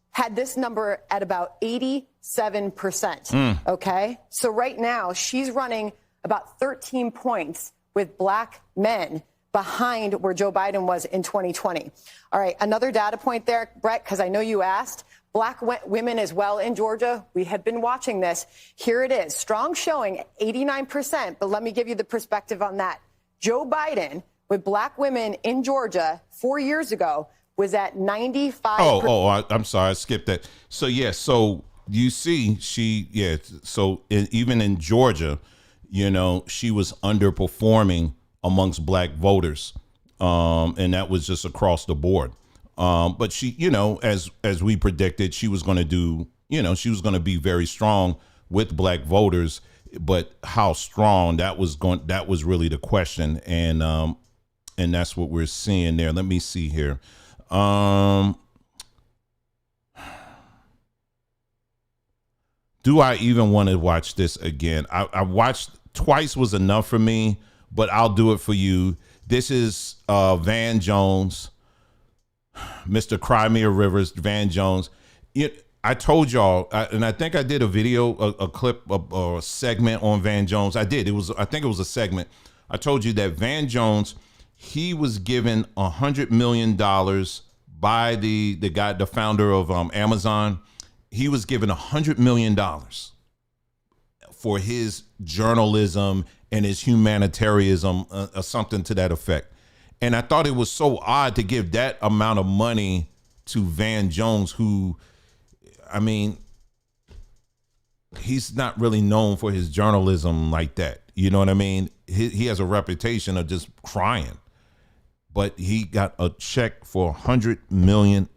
had this number at about 87%. Okay? So right now, she's running about 13 points with black men behind where Joe Biden was in 2020. All right, another data point there, Brett, because I know you asked. Black women as well in Georgia. We have been watching this. Here it is. Strong showing, 89%. But let me give you the perspective on that. Joe Biden with black women in Georgia 4 years ago was at 95%. I'm sorry. I skipped that. So, yeah. So you see, So even in Georgia, you know, she was underperforming amongst black voters. And that was just across the board. But she, you know, as we predicted, she was going to do, you know, she was going to be very strong with black voters. But how strong, that was really the question. And that's what we're seeing there. Let me see here. Do I even want to watch this again? I watched twice was enough for me, but I'll do it for you. This is Van Jones, Mr. Crimea Rivers, Van Jones. I told y'all, and I think I did a video, a clip, a segment on Van Jones. I did. I think it was a segment. I told you that Van Jones, he was given $100 million by the guy, the founder of Amazon. He was given $100 million for his journalism and his humanitarianism, or something to that effect. And I thought it was so odd to give that amount of money to Van Jones, who, I mean, he's not really known for his journalism like that. You know what I mean? He has a reputation of just crying, but he got a check for $100 million.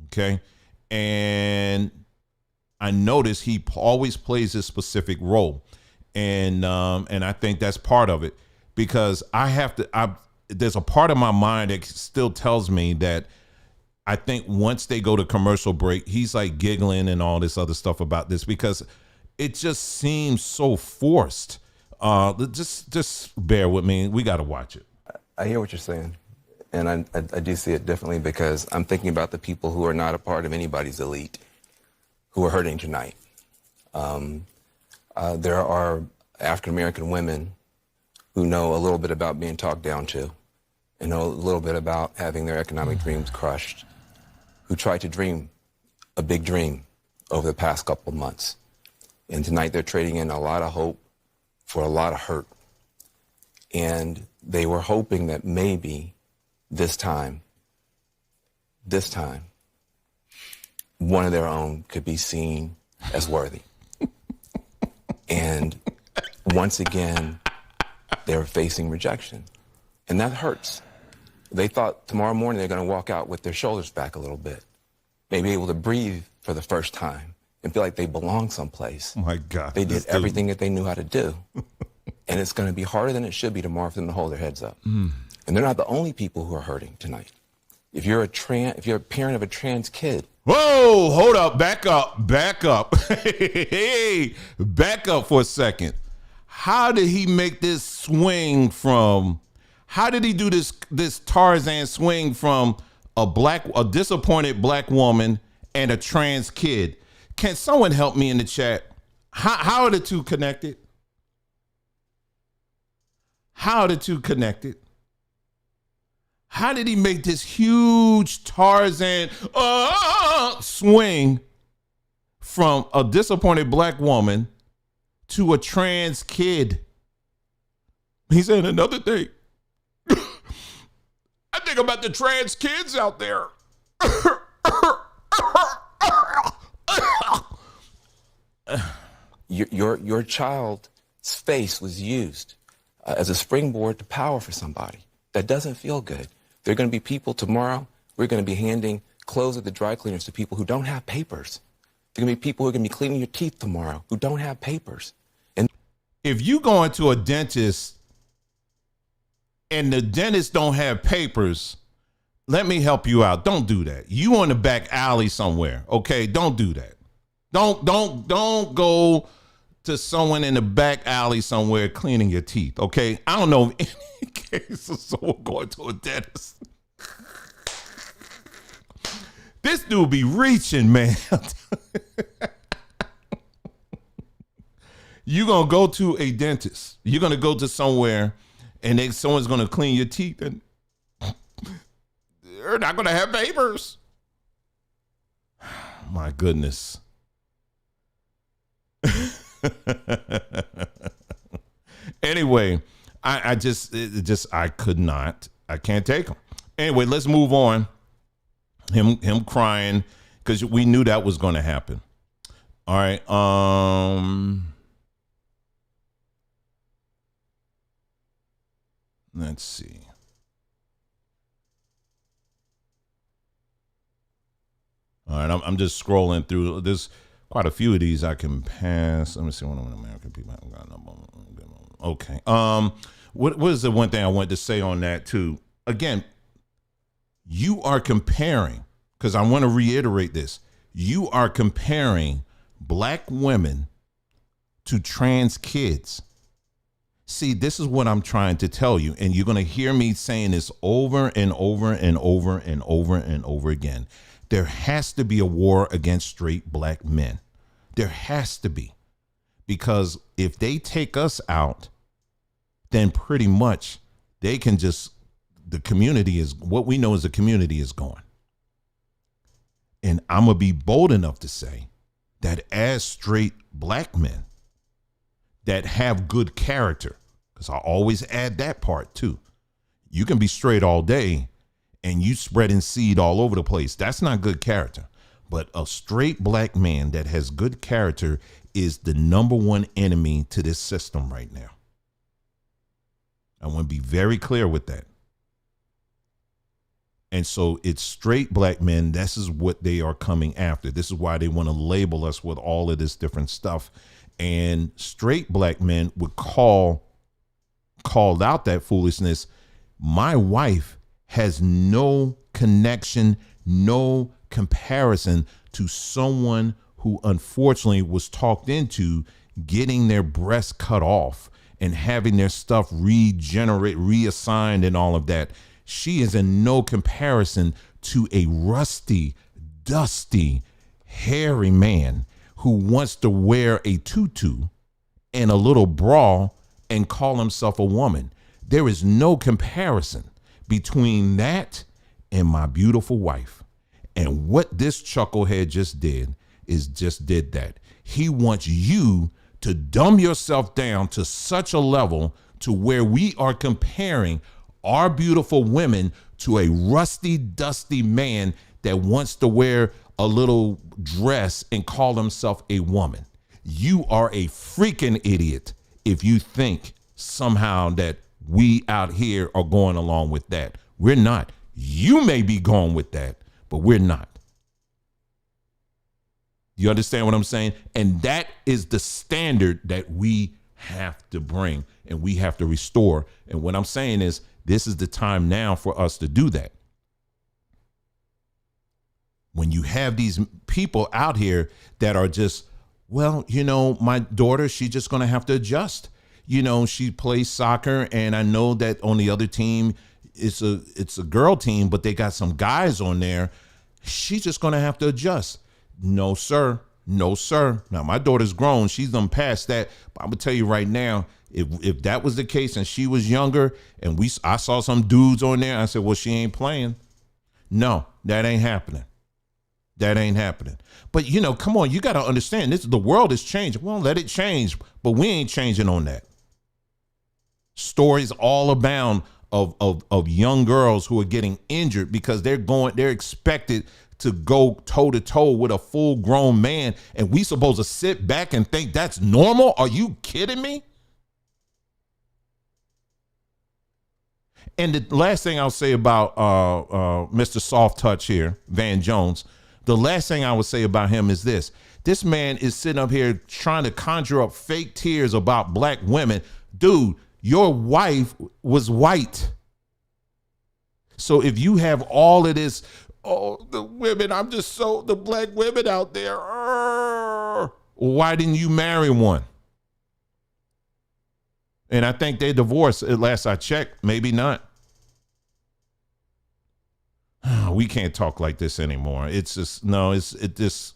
Okay. And I noticed he always plays a specific role. And I think that's part of it, because there's a part of my mind that still tells me that I think once they go to commercial break, he's like giggling and all this other stuff about this, because it just seems so forced. Just bear with me. We got to watch it. I hear what you're saying, and I do see it differently because I'm thinking about the people who are not a part of anybody's elite who are hurting tonight. There are African-American women who know a little bit about being talked down to and know a little bit about having their economic dreams crushed, who tried to dream a big dream over the past couple of months. And tonight they're trading in a lot of hope for a lot of hurt. And they were hoping that maybe this time, one of their own could be seen as worthy. And once again, they were facing rejection. And that hurts. They thought tomorrow morning they're going to walk out with their shoulders back a little bit, maybe able to breathe for the first time and feel like they belong someplace. Oh my God. They did everything that they knew how to do. And it's going to be harder than it should be tomorrow for them to hold their heads up. And they're not the only people who are hurting tonight. If you're a parent of a trans kid. Whoa, hold up, back up. Hey, back up for a second. How did he make this swing from, how did he do this Tarzan swing from a disappointed black woman and a trans kid? Can someone help me in the chat? How are the two connected? How are the two connected? How did he make this huge Tarzan swing from a disappointed black woman to a trans kid? He said another thing. I think about the trans kids out there. Your child's face was used as a springboard to power for somebody. That doesn't feel good. There are going to be people tomorrow, we're going to be handing clothes at the dry cleaners to people who don't have papers. There are going to be people who are going to be cleaning your teeth tomorrow who don't have papers. And if you go into a dentist and the dentist don't have papers, let me help you out. Don't do that. You on the back alley somewhere, okay? Don't do that. Don't go to someone in the back alley somewhere cleaning your teeth, okay? I don't know of any case of someone going to a dentist. This dude be reaching, man. You're going to go to a dentist. You're going to go to somewhere and someone's going to clean your teeth and they're not going to have papers. My goodness. Anyway, I could not. I can't take him. Anyway, let's move on. Him crying because we knew that was going to happen. All right. Let's see. All right, I'm just scrolling through. There's quite a few of these I can pass. Let me see one of the American people haven't gotten up on. Okay. What is the one thing I wanted to say on that too? Again, you are comparing, because I want to reiterate this. You are comparing black women to trans kids. See, this is what I'm trying to tell you, and you're going to hear me saying this over and over and over and over and over again. There has to be a war against straight black men. There has to be. Because if they take us out, then pretty much they can just, the community is, what we know is the community is gone. And I'm going to be bold enough to say that as straight black men that have good character, because I always add that part too. You can be straight all day and you spreading seed all over the place. That's not good character. But a straight black man that has good character is the number one enemy to this system right now. I want to be very clear with that. And so it's straight black men. This is what they are coming after. This is why they want to label us with all of this different stuff. And straight black men would called out that foolishness. My wife has no connection, no comparison to someone who unfortunately was talked into getting their breast cut off and having their stuff reassigned and all of that. She is in no comparison to a rusty, dusty, hairy man who wants to wear a tutu and a little bra and call himself a woman. There is no comparison between that and my beautiful wife. And what this chucklehead just did is just did that. He wants you to dumb yourself down to such a level to where we are comparing our beautiful women to a rusty, dusty man that wants to wear a little dress and call himself a woman. You are a freaking idiot if you think somehow that we out here are going along with that. We're not. You may be going with that, but we're not. You understand what I'm saying? And that is the standard that we have to bring and we have to restore. And what I'm saying is, this is the time now for us to do that. When you have these people out here that are just, well, you know, my daughter, she's just going to have to adjust. You know, she plays soccer, and I know that on the other team, it's a girl team, but they got some guys on there. She's just going to have to adjust. No, sir. No, sir. Now, my daughter's grown. She's done past that. But I'm going to tell you right now, if that was the case and she was younger and I saw some dudes on there, I said, well, she ain't playing. No, that ain't happening. That ain't happening. But, you know, come on, you got to understand the world is changing. Well, let it change, but we ain't changing on that. Stories all abound of young girls who are getting injured because they're expected to go toe to toe with a full grown man. And we supposed to sit back and think that's normal? Are you kidding me? And the last thing I'll say about Mr. Soft Touch here, Van Jones, the last thing I would say about him is this. This man is sitting up here trying to conjure up fake tears about black women. Dude, your wife was white. So if you have all of this, oh, the women, the black women out there, why didn't you marry one? And I think they divorced at last I checked, maybe not. We can't talk like this anymore. It's just, no,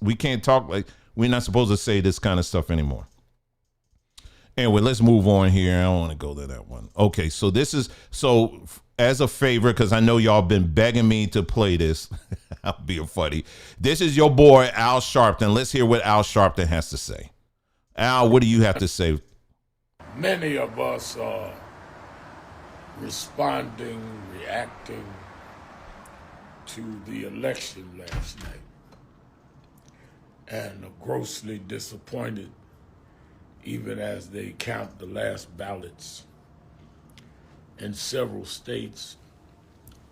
we can't talk like, we're not supposed to say this kind of stuff anymore. Anyway, let's move on here. I don't want to go to that one. Okay, so as a favor, because I know y'all been begging me to play this, I'll be funny. This is your boy, Al Sharpton. Let's hear what Al Sharpton has to say. Al, what do you have to say? Many of us are responding, reacting to the election last night and are grossly disappointed even as they count the last ballots. In several states,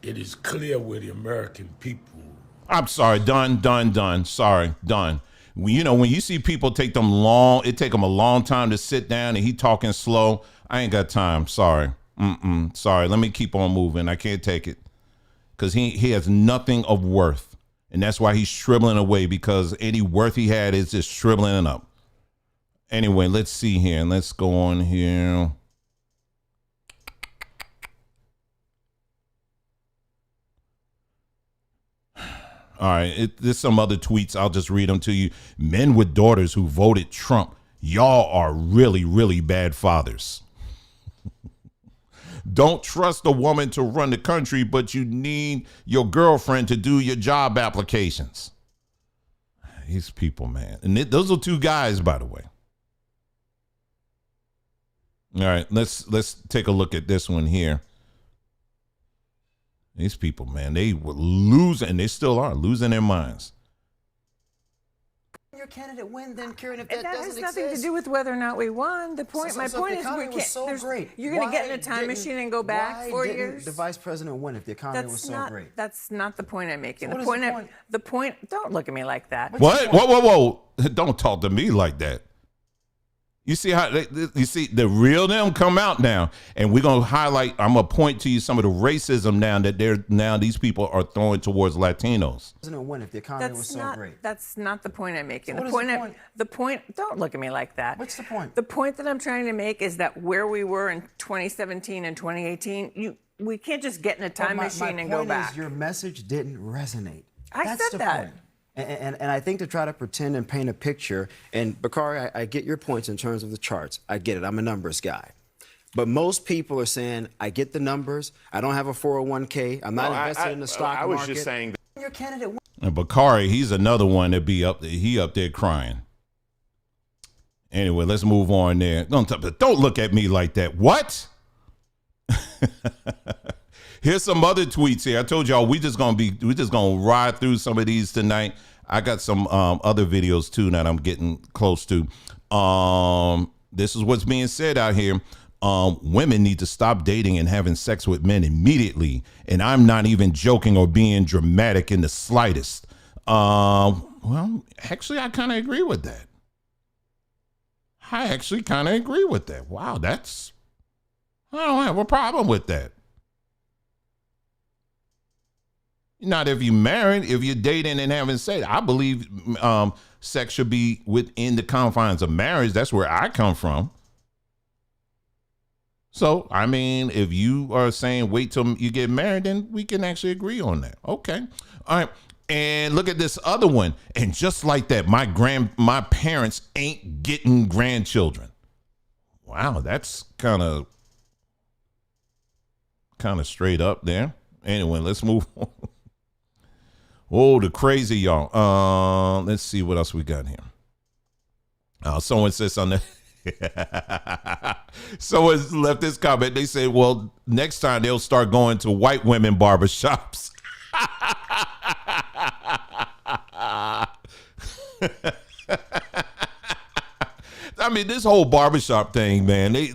it is clear where the American people... I'm sorry, done. Sorry, done. You know, when you see people it take them a long time to sit down and he talking slow, I ain't got time. Sorry. Sorry. Let me keep on moving. I can't take it. Because he has nothing of worth. And that's why he's shriveling away, because any worth he had is just shriveling up. Anyway, let's see here. Let's go on here. All right, there's some other tweets. I'll just read them to you. Men with daughters who voted Trump. Y'all are really, really bad fathers. Don't trust a woman to run the country, but you need your girlfriend to do your job applications. These people, man. And those are two guys, by the way. All right, let's take a look at this one here. These people, man, they were losing, and they still are losing their minds. Your candidate win, then Karen, if that doesn't has nothing exist, to do with whether or not we won. The point, my point is, we can't. So great. You're going to get in a time machine and go back 4 years. The vice president win if the economy was so great? That's not the point I'm making. So the point. Don't look at me like that. What? Whoa! Don't talk to me like that. You see how you see the real them come out now, and we're gonna highlight. I'm gonna point to you some of the racism now that these people are throwing towards Latinos. Doesn't win if the economy was so great. That's not the point I'm making. So The point. Don't look at me like that. What's the point? The point that I'm trying to make is that where we were in 2017 and 2018, we can't just get in a time machine and go back. My point is your message didn't resonate. That's said the that. Point. And I think to try to pretend and paint a picture, and Bakari, I get your points in terms of the charts. I get it. I'm a numbers guy. But most people are saying, I get the numbers. I don't have a 401k. I'm not invested in the stock market. I was just saying that. Your candidate. And Bakari, he's another one that be up there. He up there crying. Anyway, let's move on there. Don't look at me like that. What? Here's some other tweets here. I told y'all we just gonna ride through some of these tonight. I got some other videos too that I'm getting close to. This is what's being said out here. Women need to stop dating and having sex with men immediately. And I'm not even joking or being dramatic in the slightest. Well, actually, I kind of agree with that. I actually kind of agree with that. Wow, I don't have a problem with that. Not if you're married, if you're dating and having sex. I believe sex should be within the confines of marriage. That's where I come from. So, I mean, if you are saying wait till you get married, then we can actually agree on that. Okay. All right. And look at this other one. And just like that, my parents ain't getting grandchildren. Wow, that's kind of straight up there. Anyway, let's move on. Oh, the crazy y'all. Let's see what else we got here. Someone says something. Someone left this comment. They said, well, next time they'll start going to white women barbershops. I mean, this whole barbershop thing, man, they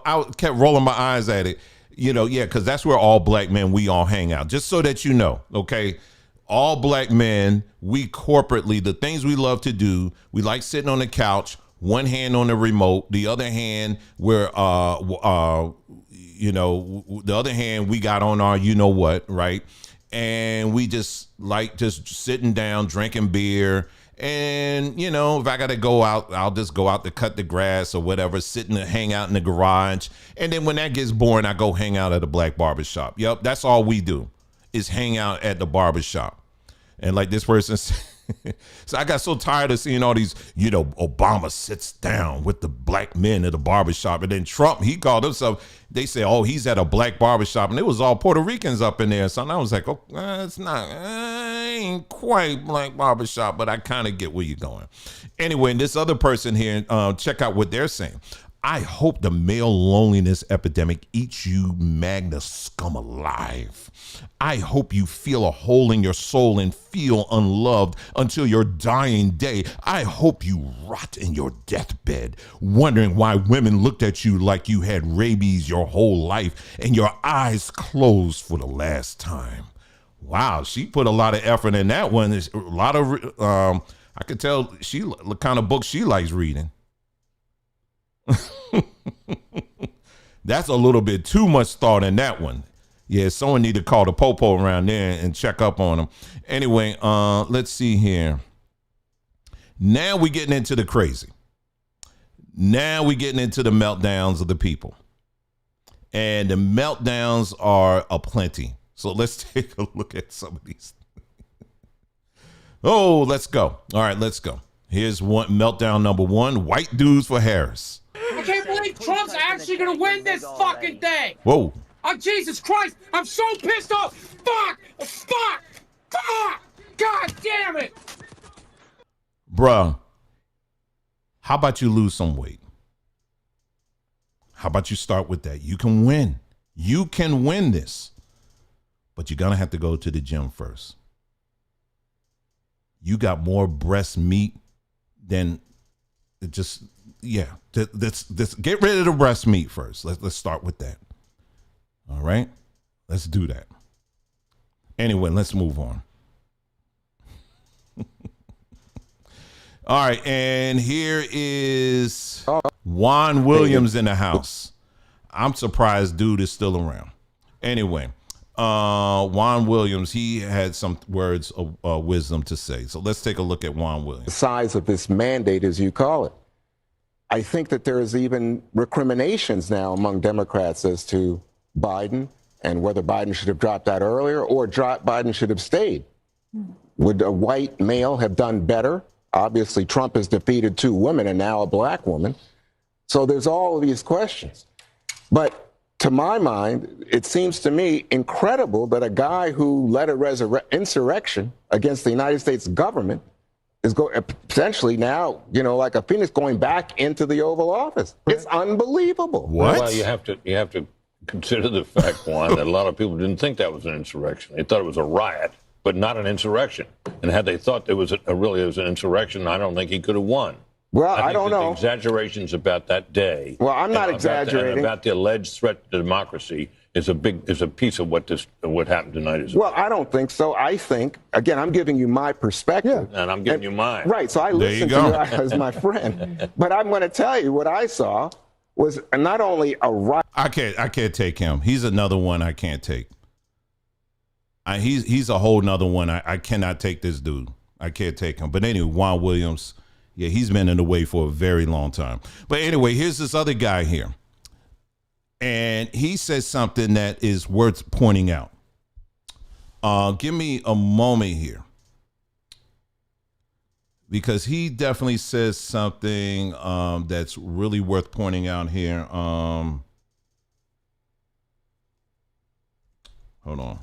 I kept rolling my eyes at it. Because that's where all black men, we all hang out. Just so that you know, okay? All black men, we corporately, the things we love to do, we like sitting on the couch, one hand on the remote, the other hand, the other hand we got on our you-know-what, right? And we just like just sitting down, drinking beer. And, if I got to go out, I'll just go out to cut the grass or whatever, sitting and hang out in the garage. And then when that gets boring, I go hang out at a black barbershop. Yep, that's all we do is hang out at the barbershop. And like this person said, so I got so tired of seeing all these, Obama sits down with the black men at the barbershop. And then Trump, he called himself, they said, oh, he's at a black barbershop. And it was all Puerto Ricans up in there. So I was like, oh, it's not, ain't quite black barbershop, but I kind of get where you're going. Anyway, and this other person here, check out what they're saying. I hope the male loneliness epidemic eats you magna scum alive. I hope you feel a hole in your soul and feel unloved until your dying day. I hope you rot in your deathbed, wondering why women looked at you like you had rabies your whole life and your eyes closed for the last time. Wow, she put a lot of effort in that one. There's a lot of, I could tell the kind of book she likes reading. That's a little bit too much thought in that one. Yeah, someone need to call the popo around there and check up on them. Anyway, let's see here. Now we're getting into the crazy. Now we're getting into the meltdowns of the people. And the meltdowns are aplenty. So let's take a look at some of these. Oh, let's go. All right, let's go. Here's one meltdown number one. White dudes for Harris. I can't believe Trump's actually going to win this fucking thing. Whoa. Oh, Jesus Christ. I'm so pissed off. Fuck. God damn it. Bruh, how about you lose some weight? How about you start with that? You can win. You can win this. But you're going to have to go to the gym first. You got more breast meat than just, yeah. Let's get rid of the breast meat first. Let's start with that. All right, let's do that. Anyway, let's move on. All right, and here is Juan Williams in the house. I'm surprised dude is still around. Anyway, Juan Williams, he had some words of wisdom to say. So let's take a look at Juan Williams. The size of this mandate, as you call it. I think that there is even recriminations now among Democrats as to Biden and whether Biden should have dropped out earlier or Biden should have stayed. Would a white male have done better? Obviously, Trump has defeated 2 women and now a black woman. So there's all of these questions. But to my mind, it seems to me incredible that a guy who led a insurrection against the United States government is potentially now, like a phoenix going back into the Oval Office. It's unbelievable. What? Well, you have to consider the fact, Juan, that a lot of people didn't think that was an insurrection. They thought it was a riot, but not an insurrection. And had they thought it was really an insurrection, I don't think he could have won. Well, I don't know. The exaggerations about that day. Well, I'm not exaggerating. About the alleged threat to democracy is a piece of what happened tonight is. Well, I don't think so. I think, again, I'm giving you my perspective. And I'm giving you mine. Right. So I listen to you as my friend. But I'm going to tell you what I saw was not only a riot. I can't take him. He's another one I can't take. He's a whole nother one. I cannot take this dude. I can't take him. But anyway, Juan Williams, yeah, he's been in the way for a very long time. But anyway, here's this other guy here. And he says something that is worth pointing out. Give me a moment here. Because he definitely says something that's really worth pointing out here. Hold on.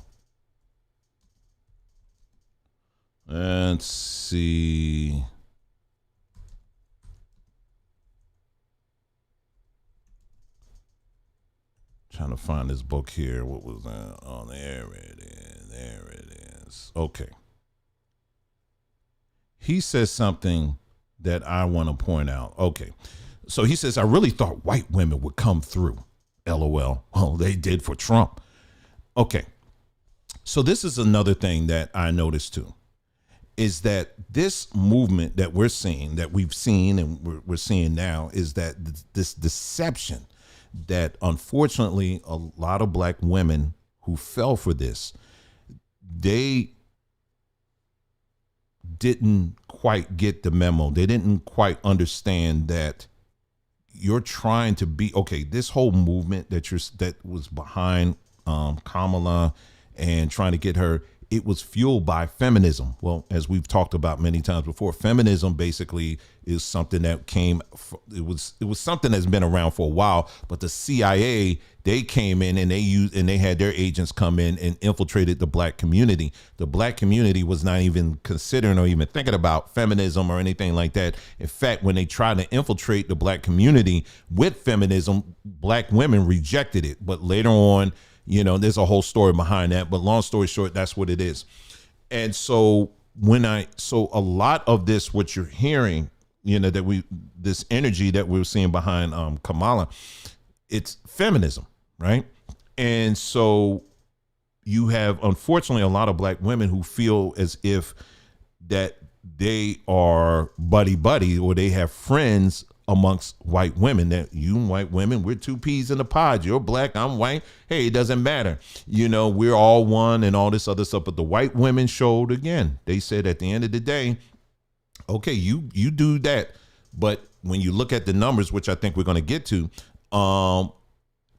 Let's see. Trying to find this book here. What was that? Oh, there it is. There it is. Okay. He says something that I want to point out. Okay. So he says, I really thought white women would come through. LOL. Oh, they did for Trump. Okay. So this is another thing that I noticed too, is that this movement that we're seeing, that we've seen and we're seeing now, is that this deception that unfortunately a lot of black women who fell for this, they didn't quite get the memo. They didn't quite understand that you're trying to be, okay, this whole movement that was behind Kamala and trying to get her, it was fueled by feminism. Well, as we've talked about many times before, feminism basically is something that it was something that's been around for a while, but the CIA, they came in and they had their agents come in and infiltrated the black community. The black community was not even considering or even thinking about feminism or anything like that. In fact, when they tried to infiltrate the black community with feminism, black women rejected it. But later on, there's a whole story behind that, but long story short, that's what it is. And so a lot of this, what you're hearing, this energy that we're seeing behind Kamala, it's feminism, right? And so you have, unfortunately, a lot of black women who feel as if that they are buddy, or they have friends amongst white women, that you white women, we're two peas in a pod. You're black, I'm white. Hey, it doesn't matter. We're all one and all this other stuff. But the white women showed again. They said at the end of the day, okay, you do that. But when you look at the numbers, which I think we're going to get to,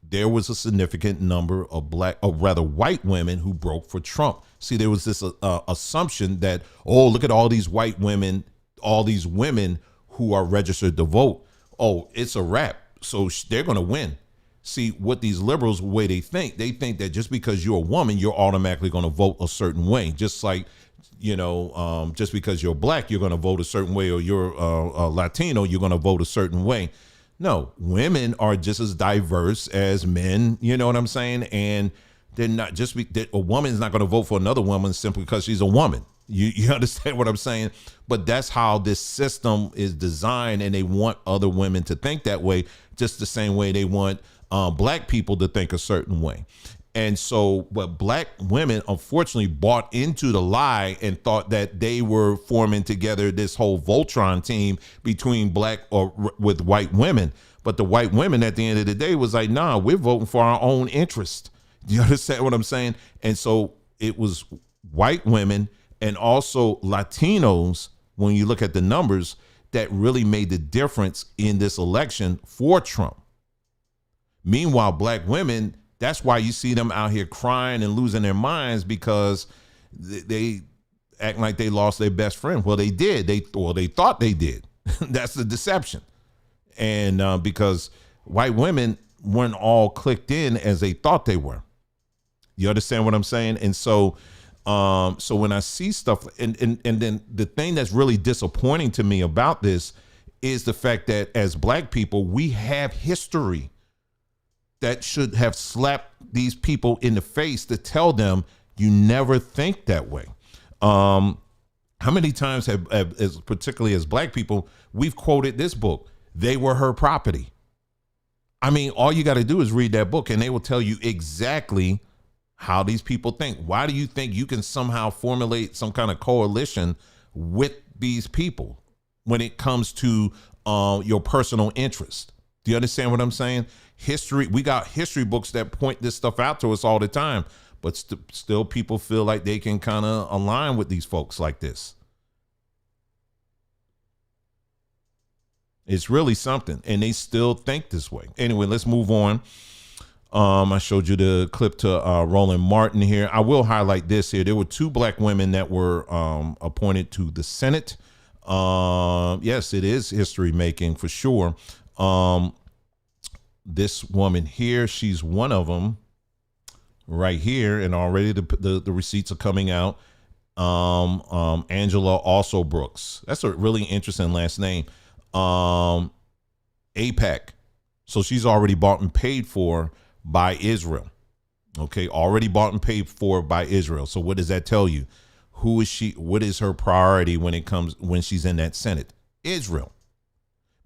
there was a significant number of white women who broke for Trump. See, there was this assumption that, oh, look at all these white women, all these women who are registered to vote. Oh, it's a wrap. So they're going to win. See, what these liberals, the way they think that just because you're a woman, you're automatically going to vote a certain way. Just like, just because you're black, you're going to vote a certain way, or you're a Latino, you're going to vote a certain way. No, women are just as diverse as men. You know what I'm saying? And they're not a woman is not going to vote for another woman simply because she's a woman. You understand what I'm saying? But that's how this system is designed, and they want other women to think that way, just the same way they want black people to think a certain way. And so, but black women unfortunately bought into the lie and thought that they were forming together this whole Voltron team between black or with white women. But the white women at the end of the day was like, nah, we're voting for our own interest. Do you understand what I'm saying? And so it was white women and also Latinos, when you look at the numbers, that really made the difference in this election for Trump. Meanwhile, black women, that's why you see them out here crying and losing their minds, because they act like they lost their best friend. Well, they did. They thought they did. That's the deception. And because white women weren't all clicked in as they thought they were. You understand what I'm saying? And so when I see stuff, and then the thing that's really disappointing to me about this is the fact that as black people, we have history that should have slapped these people in the face to tell them you never think that way. How many times have particularly as black people, we've quoted this book, They Were Her Property. I mean, all you got to do is read that book and they will tell you exactly how these people think. Why do you think you can somehow formulate some kind of coalition with these people when it comes to your personal interest? Do you understand what I'm saying? History, we got history books that point this stuff out to us all the time, but still people feel like they can kind of align with these folks like this. It's really something, and they still think this way. Anyway, let's move on. I showed you the clip to Roland Martin here. I will highlight this here. There were 2 black women that were appointed to the Senate. Yes, it is history making for sure. This woman here, she's one of them right here, and already the receipts are coming out. Angela also Brooks. That's a really interesting last name. AIPAC. So she's already bought and paid for by Israel. Okay, already bought and paid for by Israel. So what does that tell you? Who is she? What is her priority when she's in that Senate? Israel.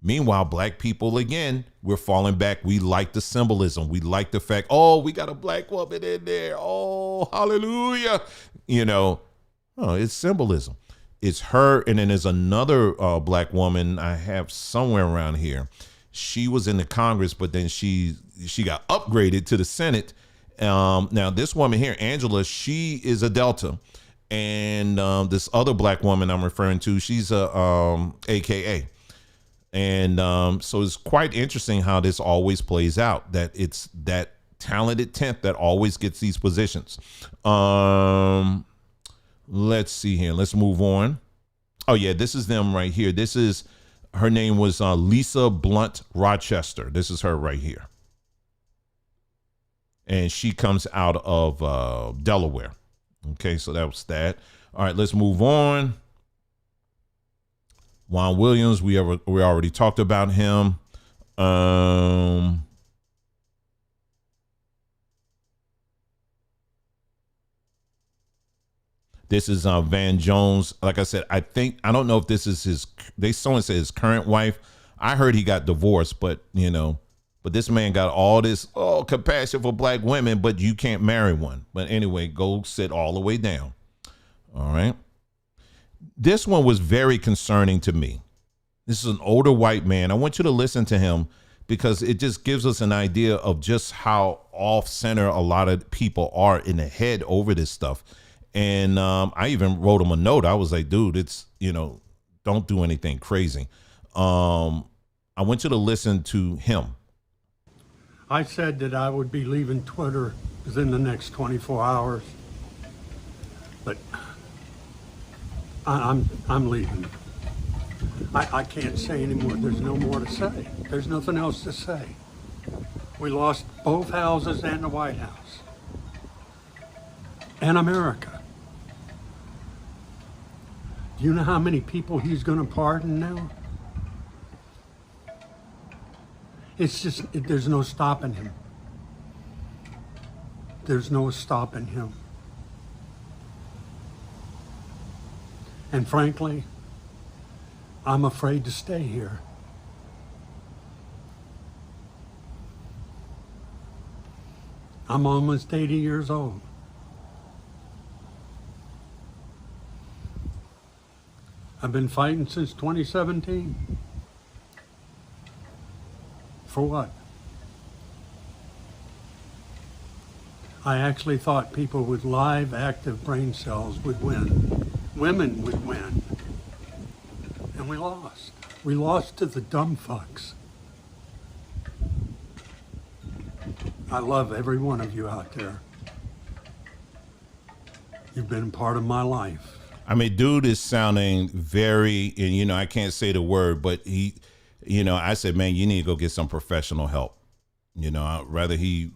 Meanwhile, black people, again, we're falling back. We like the symbolism. We like the fact, oh, we got a black woman in there. Oh, hallelujah. It's symbolism. It's her. And then there's another black woman I have somewhere around here. She was in the Congress, but then she got upgraded to the Senate. Now, this woman here, Angela, she is a Delta. And this other black woman I'm referring to, she's a AKA. And so it's quite interesting how this always plays out, that it's that talented 10th that always gets these positions. Let's see here. Let's move on. Oh, yeah, this is them right here. Her name was Lisa Blunt Rochester. This is her right here. And she comes out of Delaware. Okay, so that was that. All right, let's move on. Juan Williams, we already talked about him. This is Van Jones. Like I said, I don't know if this is someone said his current wife. I heard he got divorced, but this man got all this compassion for black women, but you can't marry one. But anyway, go sit all the way down. All right. This one was very concerning to me. This is an older white man. I want you to listen to him because it just gives us an idea of just how off center a lot of people are in the head over this stuff. And I even wrote him a note. I was like, dude, it's, don't do anything crazy. I want you to listen to him. I said that I would be leaving Twitter within the next 24 hours, but I'm leaving. I can't say anymore. There's no more to say. There's nothing else to say. We lost both houses and the White House and America. Do you know how many people he's going to pardon now? It's just, there's no stopping him. There's no stopping him. And frankly, I'm afraid to stay here. I'm almost 80 years old. I've been fighting since 2017. For what? I actually thought people with live, active brain cells would win. Women would win. And we lost. We lost to the dumb fucks. I love every one of you out there. You've been part of my life. I mean, dude is sounding very, and you know, I can't say the word, but he, you know, I said, man, you need to go get some professional help. You know, whether he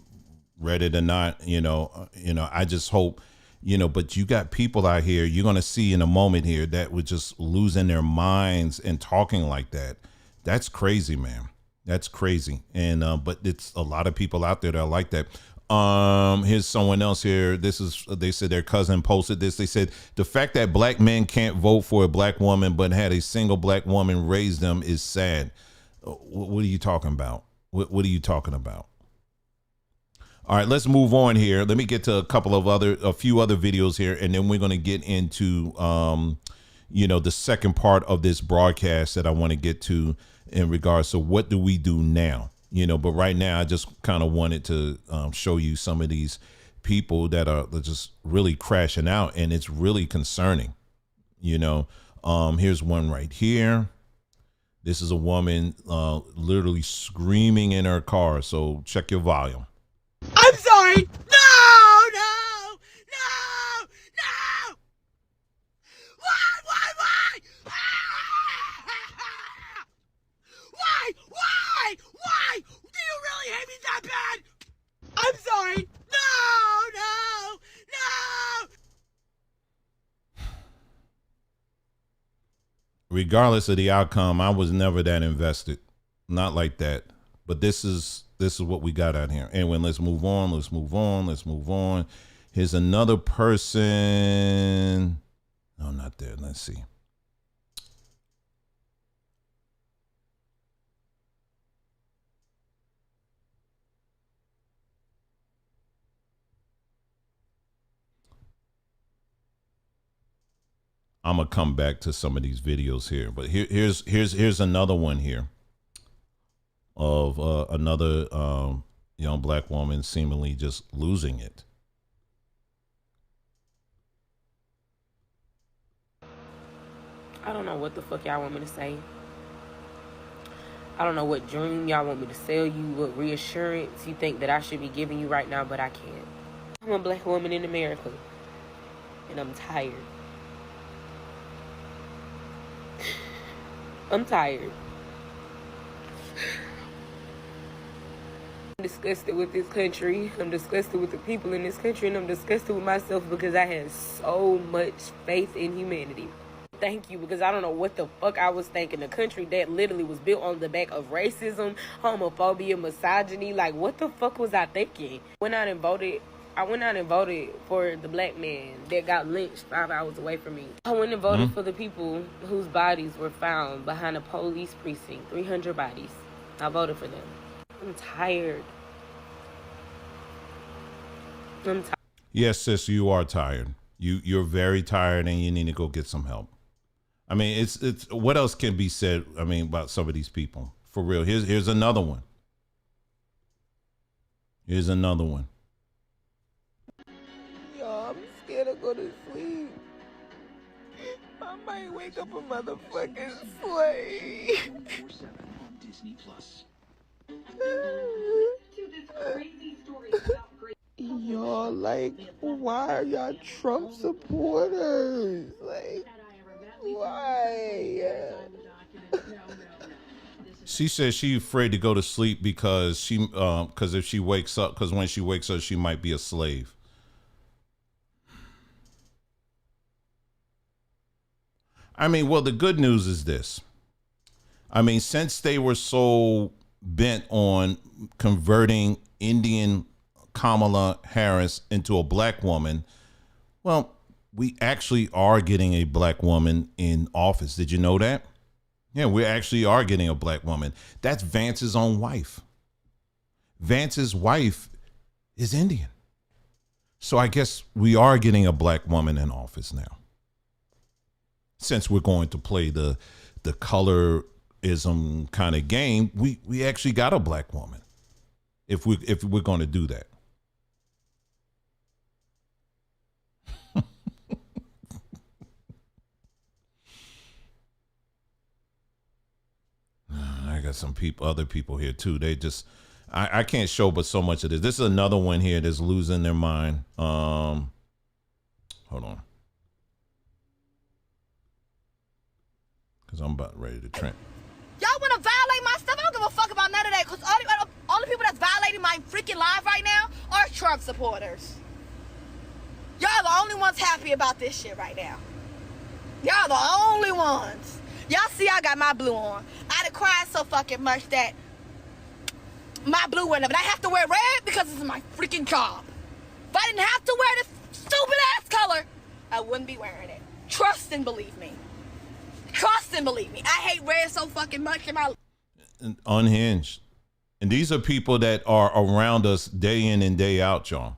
read it or not, you know, I just hope, you know, but you got people out here, you're going to see in a moment here that were just losing their minds and talking like that. That's crazy, man. That's crazy. And, but it's a lot of people out there that are like that. Here's someone else here. They said their cousin posted this. They said the fact that black men can't vote for a black woman, but had a single black woman raise them is sad. What are you talking about? What are you talking about? All right, let's move on here. Let me get to a few other videos here, and then we're going to get into, you know, the second part of this broadcast that I want to get to in regards to what do we do now, you know. But right now, I just kind of wanted to show you some of these people that are just really crashing out, and it's really concerning, you know. Here's one right here. This is a woman literally screaming in her car. So check your volume. I'm sorry. No, no, no, no. Why? Why? Do you really hate me that bad? I'm sorry. No. Regardless of the outcome, I was never that invested. Not like that. But this is what we got out here. Anyway, let's move on. Here's another person. No, not there. Let's see. I'm gonna come back to some of these videos here, but here's another one here of another young black woman seemingly just losing it. I don't know what the fuck y'all want me to say. I don't know what dream y'all want me to sell you, what reassurance you think that I should be giving you right now, but I can't. I'm a black woman in America, and I'm tired. I'm tired. I'm disgusted with this country. I'm disgusted with the people in this country, and I'm disgusted with myself because I had so much faith in humanity. Thank you, because I don't know what the fuck I was thinking. A country that literally was built on the back of racism, homophobia, misogyny. Like, what the fuck was I thinking? I went out and voted for the black man that got lynched 5 hours away from me. I went and voted for the people whose bodies were found behind a police precinct, 300 bodies. I voted for them. I'm tired. Yes, sis, you are tired. You're very tired, and you need to go get some help. I mean, it's what else can be said? I mean, about some of these people for real. Here's another one. Here's another one. Yo, I'm scared to go to sleep. I might wake up a motherfucking slave. Y'all, like, why are y'all Trump supporters? Like, why? She says she's afraid to go to sleep because if she wakes up, because when she wakes up, she might be a slave. I mean, well, the good news is this. I mean, since they were so bent on converting Indian Kamala Harris into a black woman, well, we actually are getting a black woman in office. Did you know that? Yeah, we actually are getting a black woman. That's Vance's own wife. Vance's wife is Indian. So I guess we are getting a black woman in office now. Since we're going to play the colorism kind of game, we actually got a black woman. If we're going to do that. I got some other people here too. They just, I can't show but so much of this. This is another one here that's losing their mind. Hold on. Because I'm about ready to trend. Y'all want to violate my stuff? I don't give a fuck about none of that, because all the people that's violating my freaking life right now are Trump supporters. Y'all the only ones happy about this shit right now. Y'all the only ones. Y'all see I got my blue on. I done cried so fucking much that my blue went up. And I have to wear red because this is my freaking job. If I didn't have to wear this stupid ass color, I wouldn't be wearing it. Trust and believe me. Trust and believe me. I hate red so fucking much in my life. Unhinged. And these are people that are around us day in and day out, y'all.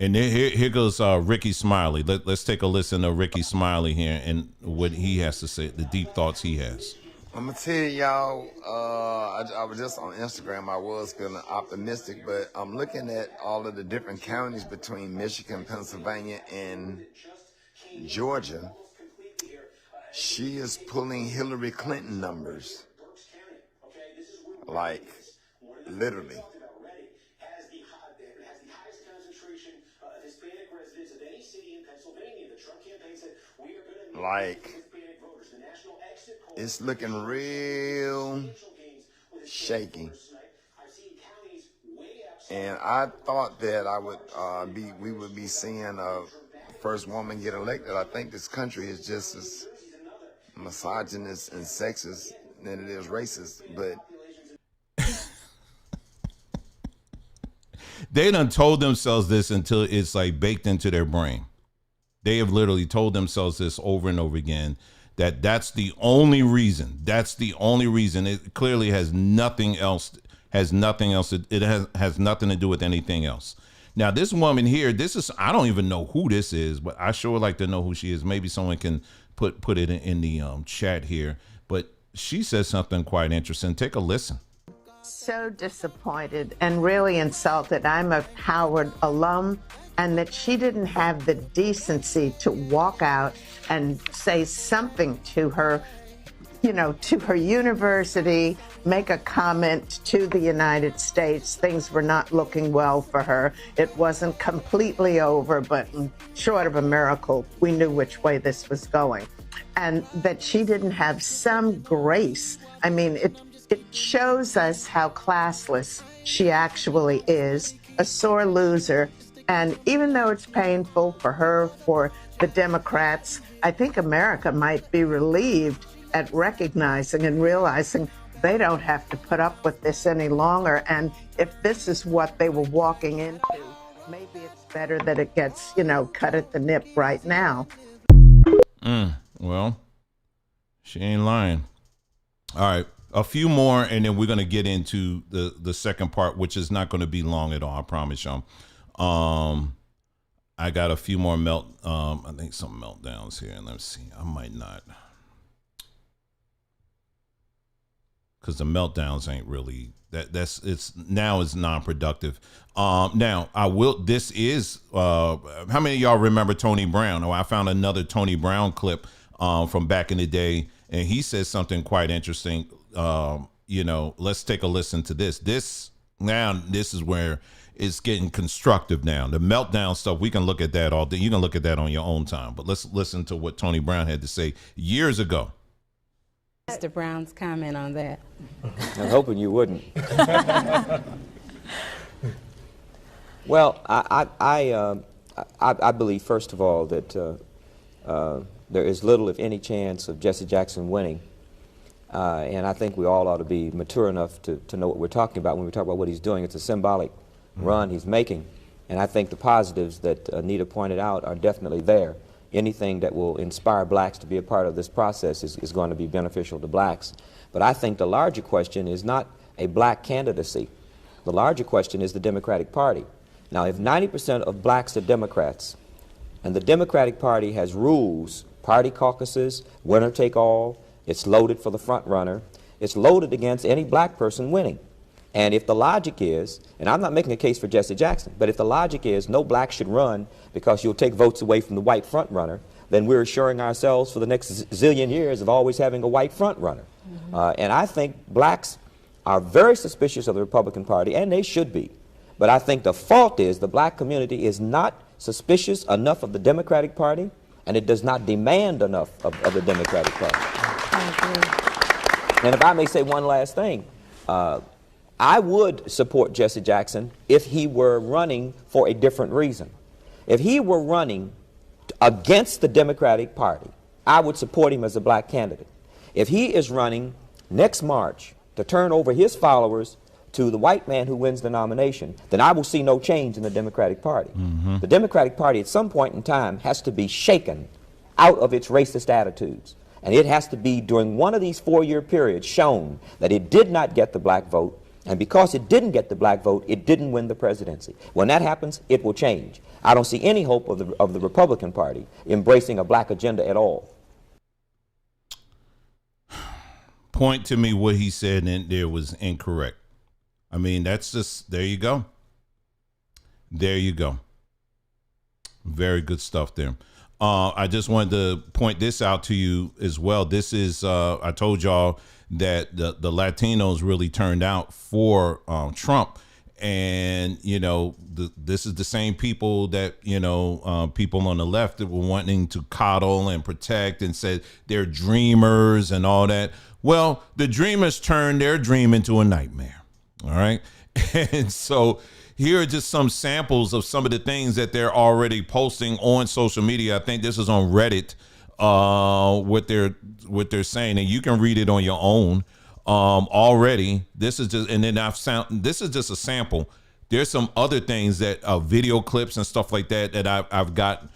And here goes Ricky Smiley. Let's take a listen to Ricky Smiley here and what he has to say, the deep thoughts he has. I'm going to tell y'all, I was just on Instagram. I was feeling optimistic, but I'm looking at all of the different counties between Michigan, Pennsylvania, and Georgia. She is pulling Hillary Clinton numbers. Like, literally. Like, it's looking real shaky. And I thought that we would be seeing a first woman get elected. I think this country is just as misogynist and sexist than it is racist, but they done told themselves this until it's like baked into their brain. They have literally told themselves this over and over again, that's the only reason. That's the only reason. It clearly has nothing else. It has nothing to do with anything else. Now, this woman here, I don't even know who this is, but I sure would like to know who she is. Maybe someone can put it in the chat here. But she says something quite interesting. Take a listen. So disappointed and really insulted. I'm a Howard alum, and that she didn't have the decency to walk out and say something to her, to her university, make a comment to the United States. Things were not looking well for her. It wasn't completely over, but short of a miracle, we knew which way this was going. And that she didn't have some grace. I mean, it shows us how classless she actually is, a sore loser. And even though it's painful for her, for the Democrats, I think America might be relieved at recognizing and realizing they don't have to put up with this any longer. And if this is what they were walking into, maybe it's better that it gets, cut at the nip right now. Well, she ain't lying. All right. A few more, and then we're going to get into the second part, which is not going to be long at all. I promise y'all. I got a few more I think some meltdowns here, and let's see. I might not, because the meltdowns ain't really it's non-productive. Now I will. This is how many of y'all remember Tony Brown? I found another Tony Brown clip from back in the day, and he says something quite interesting. Let's take a listen to this. This is where it's getting constructive now. The meltdown stuff, we can look at that all day. You can look at that on your own time. But let's listen to what Tony Brown had to say years ago. Mr. Brown's comment on that. I was hoping you wouldn't. Well, I believe, first of all, that there is little, if any, chance of Jesse Jackson winning. And I think we all ought to be mature enough to know what we're talking about when we talk about what he's doing. It's a symbolic run he's making. And I think the positives that Anita pointed out are definitely there. Anything that will inspire blacks to be a part of this process is going to be beneficial to blacks. But I think the larger question is not a black candidacy. The larger question is the Democratic Party. Now, if 90% of blacks are Democrats, and the Democratic Party has rules, party caucuses, winner take all, it's loaded for the front runner, it's loaded against any black person winning. And if the logic is, and I'm not making a case for Jesse Jackson, but if the logic is no black should run because you'll take votes away from the white front runner, then we're assuring ourselves for the next zillion years of always having a white front runner. And I think blacks are very suspicious of the Republican Party, and they should be. But I think the fault is the black community is not suspicious enough of the Democratic Party, and it does not demand enough of the Democratic Party. And if I may say one last thing, I would support Jesse Jackson if he were running for a different reason. If he were running against the Democratic Party, I would support him as a black candidate. If he is running next March to turn over his followers to the white man who wins the nomination, then I will see no change in the Democratic Party. The Democratic Party at some point in time has to be shaken out of its racist attitudes. And it has to be during one of these 4-year periods shown that it did not get the black vote, and because it didn't get the black vote, it didn't win the presidency. When that happens, it will change. I don't see any hope of the Republican Party embracing a black agenda at all. Point to me what he said and there was incorrect. I mean, that's just, there you go. There you go. Very good stuff there. I just wanted to point this out to you as well. This is, I told y'all that the Latinos really turned out for Trump. And, you know, this is the same people that, you know, people on the left that were wanting to coddle and protect and said they're dreamers and all that. Well, the dreamers turned their dream into a nightmare. All right. And so here are just some samples of some of the things that they're already posting on social media. I think this is on Reddit, what they're saying, and you can read it on your own. Already, this is just, and then this is just a sample. There's some other things that video clips and stuff like that that I've got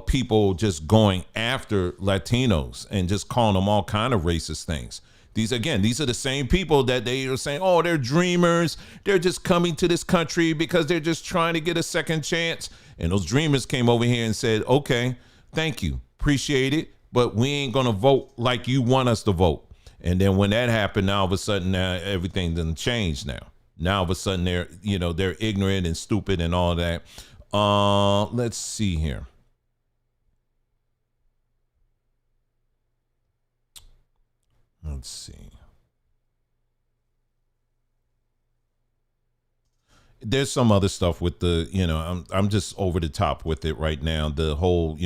people just going after Latinos and just calling them all kind of racist things. These are the same people that they are saying, oh, they're dreamers. They're just coming to this country because they're just trying to get a second chance. And those dreamers came over here and said, okay, thank you, appreciate it, but we ain't gonna vote like you want us to vote. And then when that happened, now all of a sudden everything didn't change now. Now all of a sudden they're ignorant and stupid and all that. Let's see here. Let's see. There's some other stuff with the, I'm just over the top with it right now. The whole,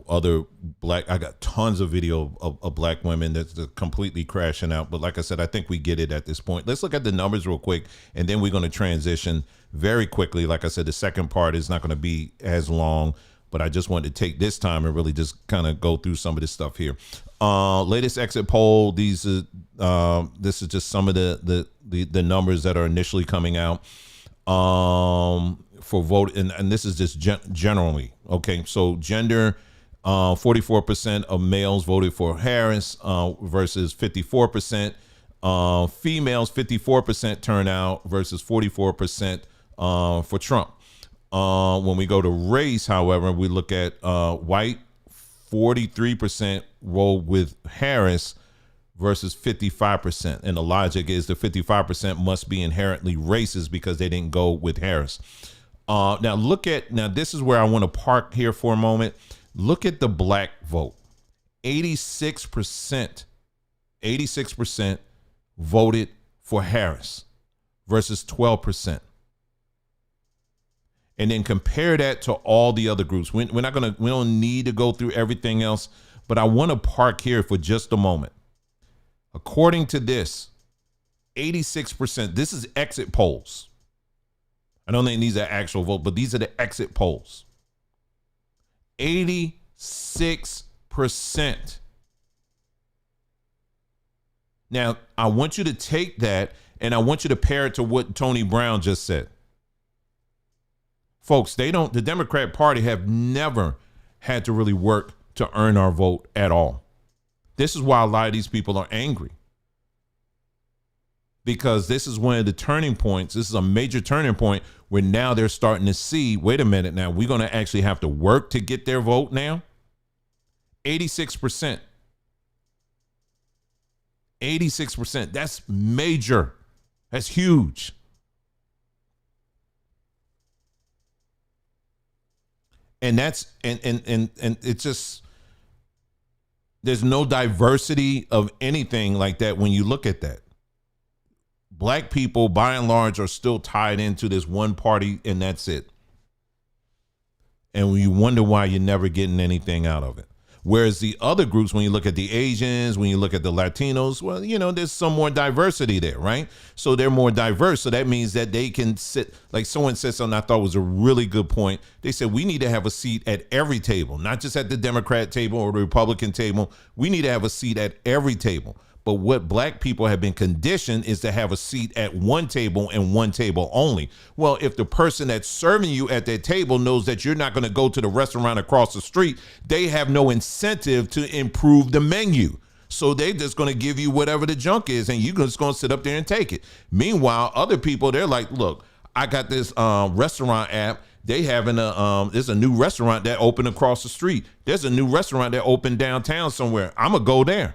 other black, I got tons of video of black women that's completely crashing out. But like I said, I think we get it at this point. Let's look at the numbers real quick, and then we're going to transition very quickly. Like I said, the second part is not going to be as long, but I just wanted to take this time and really just kind of go through some of this stuff here. Latest exit poll. This is just some of the numbers that are initially coming out for vote, and this is just generally. Okay, so gender, 44% of males voted for Harris versus 54%. Females, 54% turnout versus 44% for Trump. When we go to race, however, we look at white, 43% rolled with Harris versus 55%. And the logic is the 55% must be inherently racist because they didn't go with Harris. Now this is where I want to park here for a moment. Look at the black vote. 86% voted for Harris versus 12%. And then compare that to all the other groups. We don't need to go through everything else, but I want to park here for just a moment. According to this, 86%, this is exit polls. I don't think these are actual votes, but these are the exit polls. 86%. Now, I want you to take that and I want you to pair it to what Tony Brown just said. Folks, the Democrat Party have never had to really work to earn our vote at all. This is why a lot of these people are angry. because this is one of the turning points. This is a major turning point where now they're starting to see, wait a minute now, we're going to actually have to work to get their vote now. 86%. 86%. That's major. That's huge. And that's and it's just, there's no diversity of anything like that when you look at that. Black people, by and large, are still tied into this one party, and that's it. And you wonder why you're never getting anything out of it. Whereas the other groups, when you look at the Asians, when you look at the Latinos, well, you know, there's some more diversity there, right? So they're more diverse. So that means that they can sit, like someone said something I thought was a really good point. They said, we need to have a seat at every table, not just at the Democrat table or the Republican table. We need to have a seat at every table. But what black people have been conditioned is to have a seat at one table and one table only. Well, if the person that's serving you at that table knows that you're not going to go to the restaurant across the street, they have no incentive to improve the menu. So they're just going to give you whatever the junk is, and you're just going to sit up there and take it. Meanwhile, other people, they're like, look, I got this restaurant app. They having there's a new restaurant that opened across the street. There's a new restaurant that opened downtown somewhere. I'm going to go there.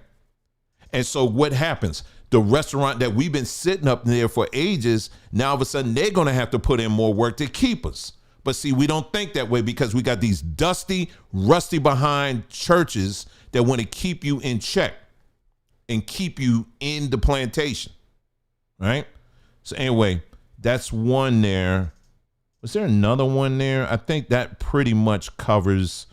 And so what happens? The restaurant that we've been sitting up there for ages, now all of a sudden they're going to have to put in more work to keep us. But see, we don't think that way because we got these dusty, rusty behind churches that want to keep you in check and keep you in the plantation, right? So anyway, that's one there. Was there another one there? I think that pretty much covers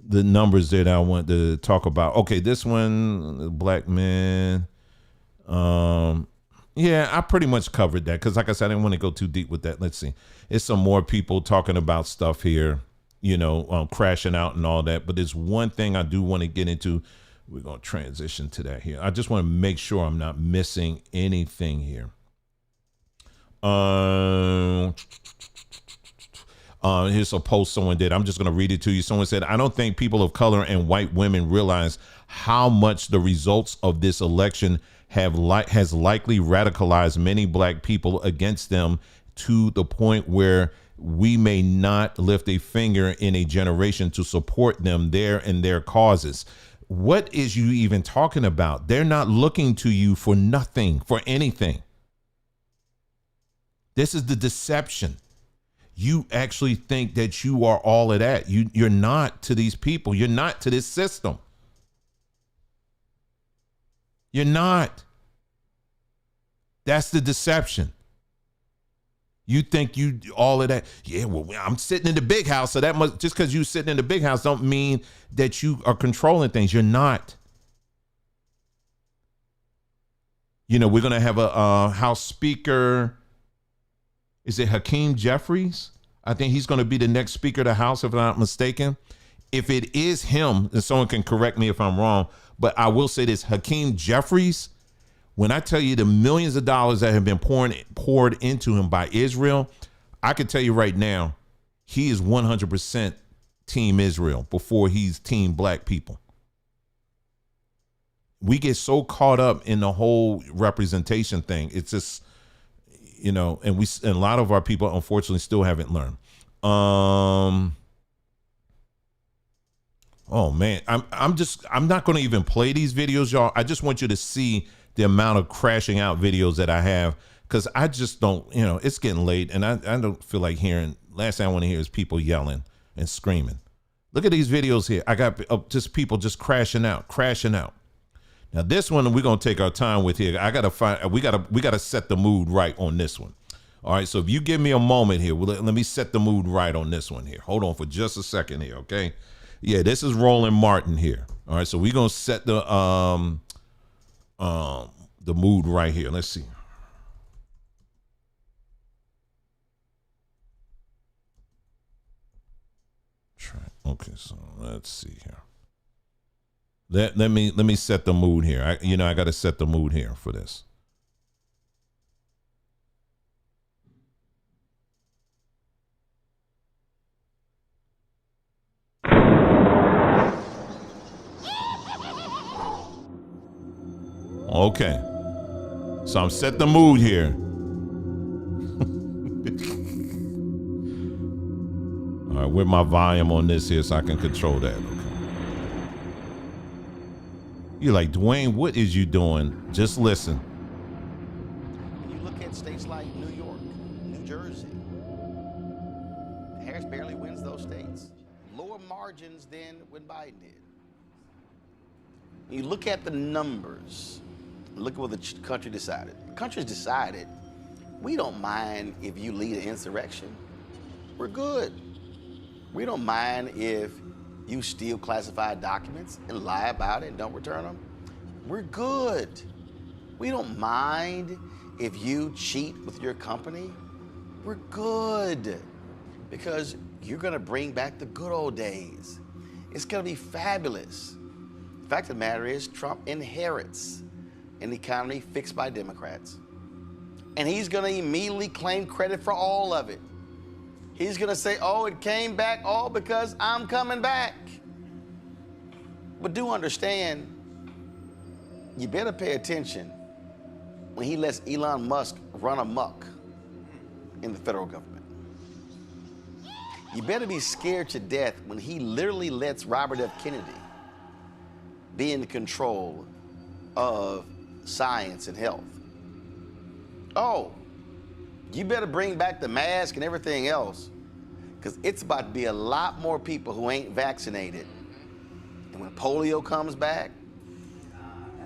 the numbers that I want to talk about. Okay, this one, black men. Yeah, I pretty much covered that because, like I said, I didn't want to go too deep with that. Let's see. It's some more people talking about stuff here, you know, crashing out and all that. But there's one thing I do want to get into. We're going to transition to that here. I just want to make sure I'm not missing anything here. Here's a post someone did. I'm just going to read it to you. Someone said, I don't think people of color and white women realize how much the results of this election has likely radicalized many black people against them to the point where we may not lift a finger in a generation to support them there and their causes. What is you even talking about? They're not looking to you for nothing, for anything. This is the deception. You actually think that you are all of that. You're not to these people. You're not to this system. You're not. That's the deception. You think you all of that. Yeah, well, I'm sitting in the big house, so that must, just because you're sitting in the big house don't mean that you are controlling things. You're not. You know, we're going to have a House Speaker. Is it Hakeem Jeffries? I think he's going to be the next Speaker of the House, if I'm not mistaken. If it is him, and someone can correct me if I'm wrong, but I will say this, Hakeem Jeffries, when I tell you the millions of dollars that have been poured into him by Israel, I can tell you right now, he is 100% Team Israel before he's Team Black people. We get so caught up in the whole representation thing. It's just, you know, and a lot of our people, unfortunately, still haven't learned. Oh man, I'm not going to even play these videos, y'all. I just want you to see the amount of crashing out videos that I have, because I just don't, you know, it's getting late and I don't feel like hearing. Last thing I want to hear is people yelling and screaming. Look at these videos here. I got just people just crashing out. Now this one we're gonna take our time with here. We gotta set the mood right on this one. All right, so if you give me a moment here, let me set the mood right on this one here. Hold on for just a second here, okay? Yeah, this is Roland Martin here. All right, so we're gonna set the mood right here. Let's see. Okay, so let's see here. Let me set the mood here. I got to set the mood here for this. Okay. So I'm set the mood here. All right, with my volume on this here so I can control that. Okay. You're like, Dwayne, what is you doing? Just listen. When you look at states like New York, New Jersey, Harris barely wins those states. Lower margins than when Biden did. When you look at the numbers, look at what the country decided. The country's decided, we don't mind if you lead an insurrection. We're good. We don't mind if you steal classified documents and lie about it and don't return them. We're good. We don't mind if you cheat with your company. We're good. Because you're gonna bring back the good old days. It's gonna be fabulous. The fact of the matter is, Trump inherits an economy fixed by Democrats. And he's gonna immediately claim credit for all of it. He's gonna say, oh, it came back all because I'm coming back. But do understand, you better pay attention when he lets Elon Musk run amok in the federal government. You better be scared to death when he literally lets Robert F. Kennedy be in control of science and health. Oh, you better bring back the mask and everything else, because it's about to be a lot more people who ain't vaccinated. And when polio comes back,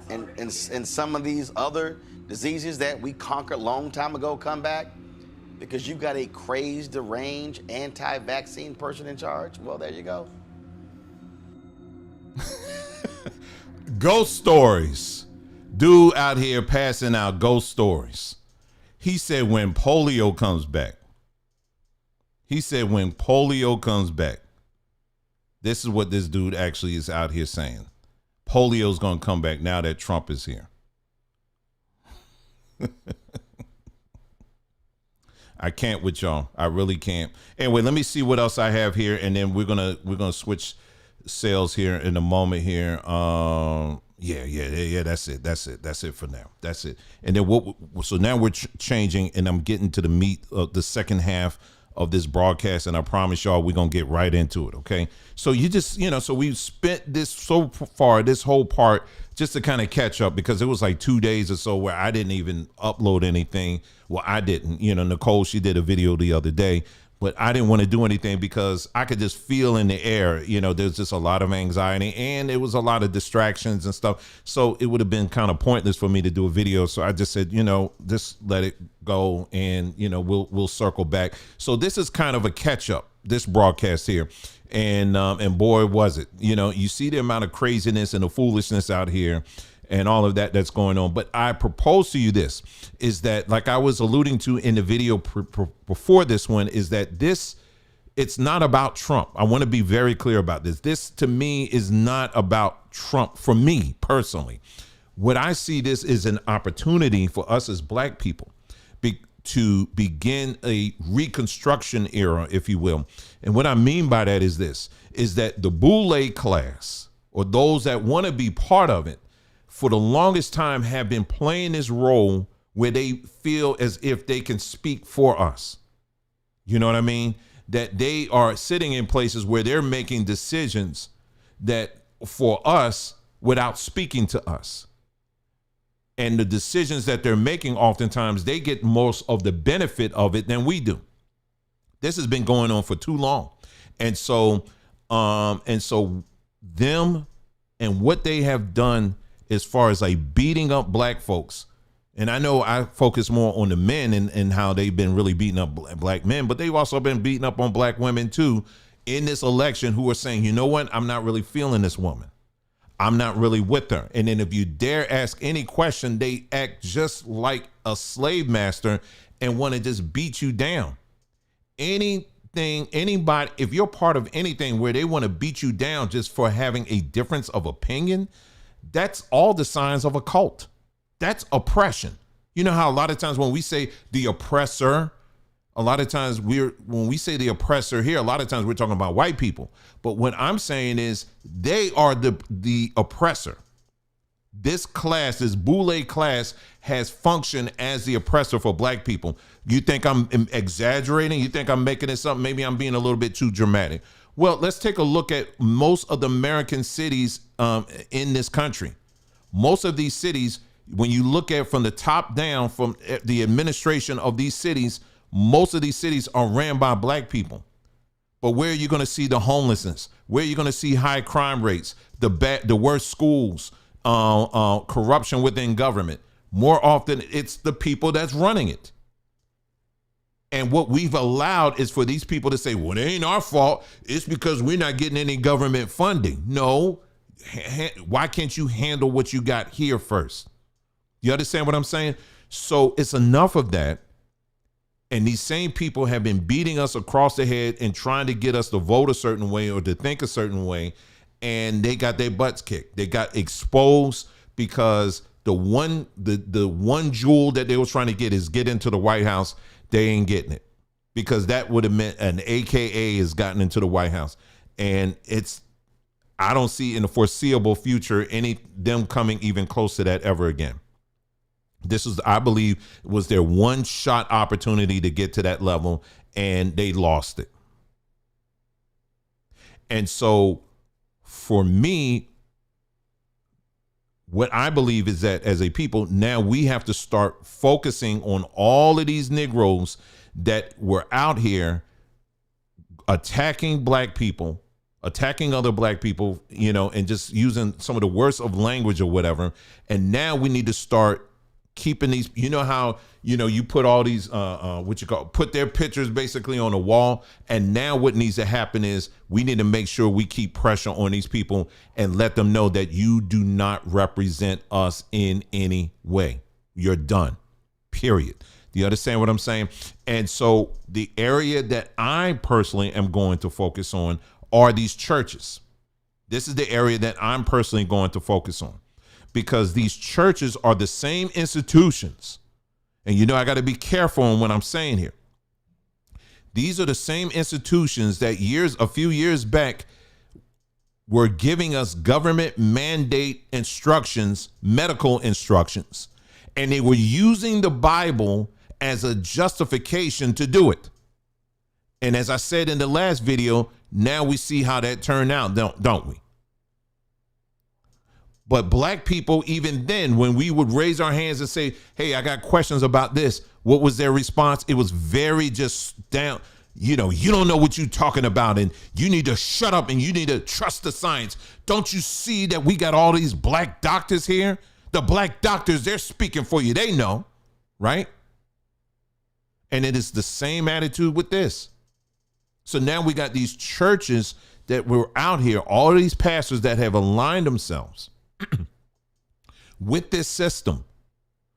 and some of these other diseases that we conquered a long time ago come back, because you've got a crazed, deranged, anti-vaccine person in charge, well, there you go. Ghost stories. Dude out here passing out ghost stories. He said when polio comes back. He said when polio comes back. This is what this dude actually is out here saying. Polio's going to come back now that Trump is here. I can't with y'all. I really can't. Anyway, let me see what else I have here, and then we're gonna switch sales here in a moment here. Yeah. That's it for now. That's it. And then so now we're changing, and I'm getting to the meat of the second half of this broadcast, and I promise y'all we're gonna get right into it. Okay. So you just, so we've spent this so far, this whole part, just to kind of catch up, because it was like 2 days or so where I didn't even upload anything. Well, I didn't. Nicole, she did a video the other day, but I didn't want to do anything because I could just feel in the air, there's just a lot of anxiety, and it was a lot of distractions and stuff. So it would have been kind of pointless for me to do a video. So I just said, just let it go, and, we'll circle back. So this is kind of a catch up, this broadcast here. And boy, was it, you see the amount of craziness and the foolishness out here and all of that that's going on. But I propose to you this, is that, like I was alluding to in the video before this one, is that it's not about Trump. I want to be very clear about this. This, to me, is not about Trump for me personally. What I see this is an opportunity for us as Black people to begin a Reconstruction era, if you will. And what I mean by that is this, is that the Boule class, or those that want to be part of it, for the longest time have been playing this role where they feel as if they can speak for us. You know what I mean? That they are sitting in places where they're making decisions that for us without speaking to us. And the decisions that they're making, oftentimes they get most of the benefit of it than we do. This has been going on for too long. And so them and what they have done as far as like beating up Black folks. And I know I focus more on the men and how they've been really beating up Black men, but they've also been beating up on Black women too in this election, who are saying, you know what, I'm not really feeling this woman. I'm not really with her. And then if you dare ask any question, they act just like a slave master and want to just beat you down. Anybody, if you're part of anything where they want to beat you down just for having a difference of opinion, that's all the signs of a cult. That's oppression. You know how a lot of times when we say the oppressor, a lot of times when we say the oppressor here, a lot of times we're talking about white people. But what I'm saying is they are the oppressor. This class, this Boule class, has functioned as the oppressor for black people. You think I'm exaggerating? You think I'm making this up? Maybe I'm being a little bit too dramatic. Well, let's take a look at most of the American cities in this country. Most of these cities, when you look at from the top down, from the administration of these cities, most of these cities are ran by black people. But where are you going to see the homelessness? Where are you going to see high crime rates, the worst schools, corruption within government? More often, it's the people that's running it. And what we've allowed is for these people to say, well, it ain't our fault. It's because we're not getting any government funding. No. Why can't you handle what you got here first? You understand what I'm saying? So it's enough of that. And these same people have been beating us across the head and trying to get us to vote a certain way or to think a certain way. And they got their butts kicked. They got exposed because the one jewel that they was trying to get is get into the White House. They ain't getting it, because that would have meant an AKA has gotten into the White House. And I don't see in the foreseeable future them coming even close to that ever again. This is, I believe, was their one shot opportunity to get to that level, and they lost it. And so for me, what I believe is that as a people, now we have to start focusing on all of these Negroes that were out here attacking black people, attacking other black people, and just using some of the worst of language or whatever. And now we need to start keeping these, how, you put all these, put their pictures basically on a wall. And now what needs to happen is we need to make sure we keep pressure on these people and let them know that you do not represent us in any way. You're done, period. Do you understand what I'm saying? And so the area that I personally am going to focus on are these churches. This is the area that I'm personally going to focus on, because these churches are the same institutions. And I got to be careful on what I'm saying here. These are the same institutions that a few years back were giving us government mandate instructions, medical instructions, and they were using the Bible as a justification to do it. And as I said in the last video, now we see how that turned out, don't we? But black people, even then, when we would raise our hands and say, hey, I got questions about this, what was their response? It was very just down, you don't know what you're talking about, and you need to shut up and you need to trust the science. Don't you see that we got all these black doctors here? The black doctors, they're speaking for you. They know, right? And it is the same attitude with this. So now we got these churches that were out here, all of these pastors that have aligned themselves with this system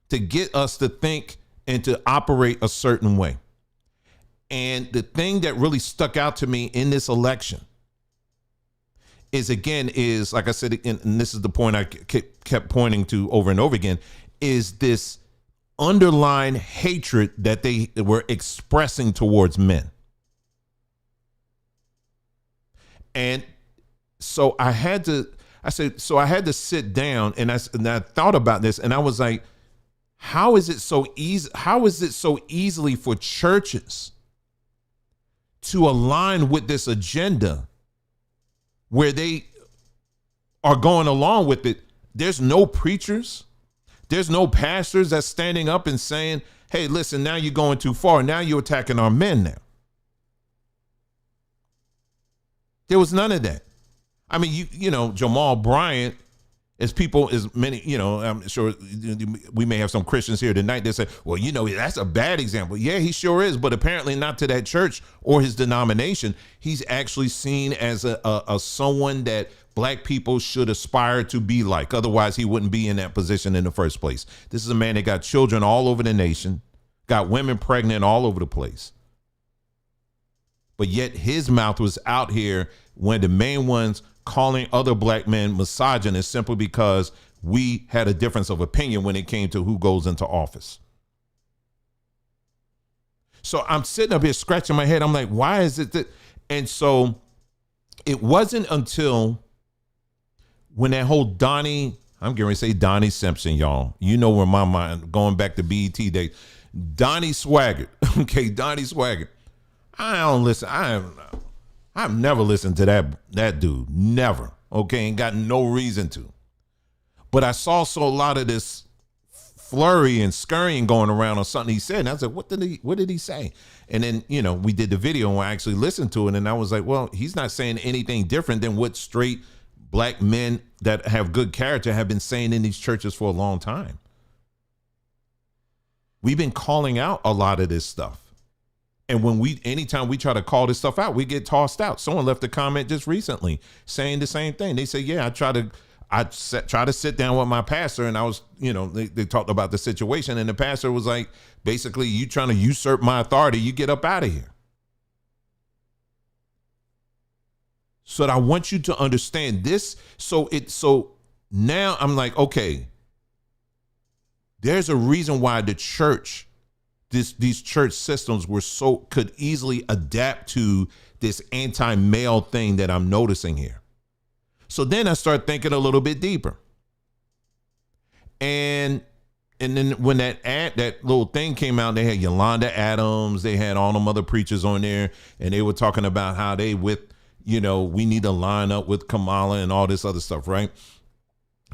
to get us to think and to operate a certain way. And the thing that really stuck out to me in this election is, like I said, and this is the point I kept pointing to over and over again, is this underlying hatred that they were expressing towards men. And so I had to sit down and I thought about this, and I was like, how is it so easy? How is it so easily for churches to align with this agenda where they are going along with it? There's no preachers. There's no pastors that's standing up and saying, hey, listen, now you're going too far. Now you're attacking our men now. There was none of that. I mean, Jamal Bryant, as many, I'm sure we may have some Christians here tonight that say, well, that's a bad example. Yeah, he sure is, but apparently not to that church or his denomination. He's actually seen as a someone that black people should aspire to be like. Otherwise, he wouldn't be in that position in the first place. This is a man that got children all over the nation, got women pregnant all over the place. But yet his mouth was out here when the main ones calling other black men misogynist simply because we had a difference of opinion when it came to who goes into office. So I'm sitting up here scratching my head. I'm like, why is it that? And so it wasn't until when that whole Donnie I'm getting ready to say Donnie Simpson, y'all. You know where my mind, going back to BET days. Donnie Swaggart. Okay, Donnie Swaggart. I don't listen. I've never listened to that dude. Never. Okay, ain't got no reason to. But I saw a lot of this flurry and scurrying going around on something he said. And I was like, what did he say? And then, we did the video and I actually listened to it. And I was like, well, he's not saying anything different than what straight black men that have good character have been saying in these churches for a long time. We've been calling out a lot of this stuff. And anytime we try to call this stuff out, we get tossed out. Someone left a comment just recently saying the same thing. They say, yeah, I try to sit down with my pastor, and I was, they talked about the situation, and the pastor was like, basically, you trying to usurp my authority, you get up out of here. So I want you to understand this. So now I'm like, okay, there's a reason why the church, these church systems could easily adapt to this anti-male thing that I'm noticing here. So then I start thinking a little bit deeper. And then when that little thing came out, they had Yolanda Adams, they had all them other preachers on there, and they were talking about how they we need to line up with Kamala and all this other stuff, right?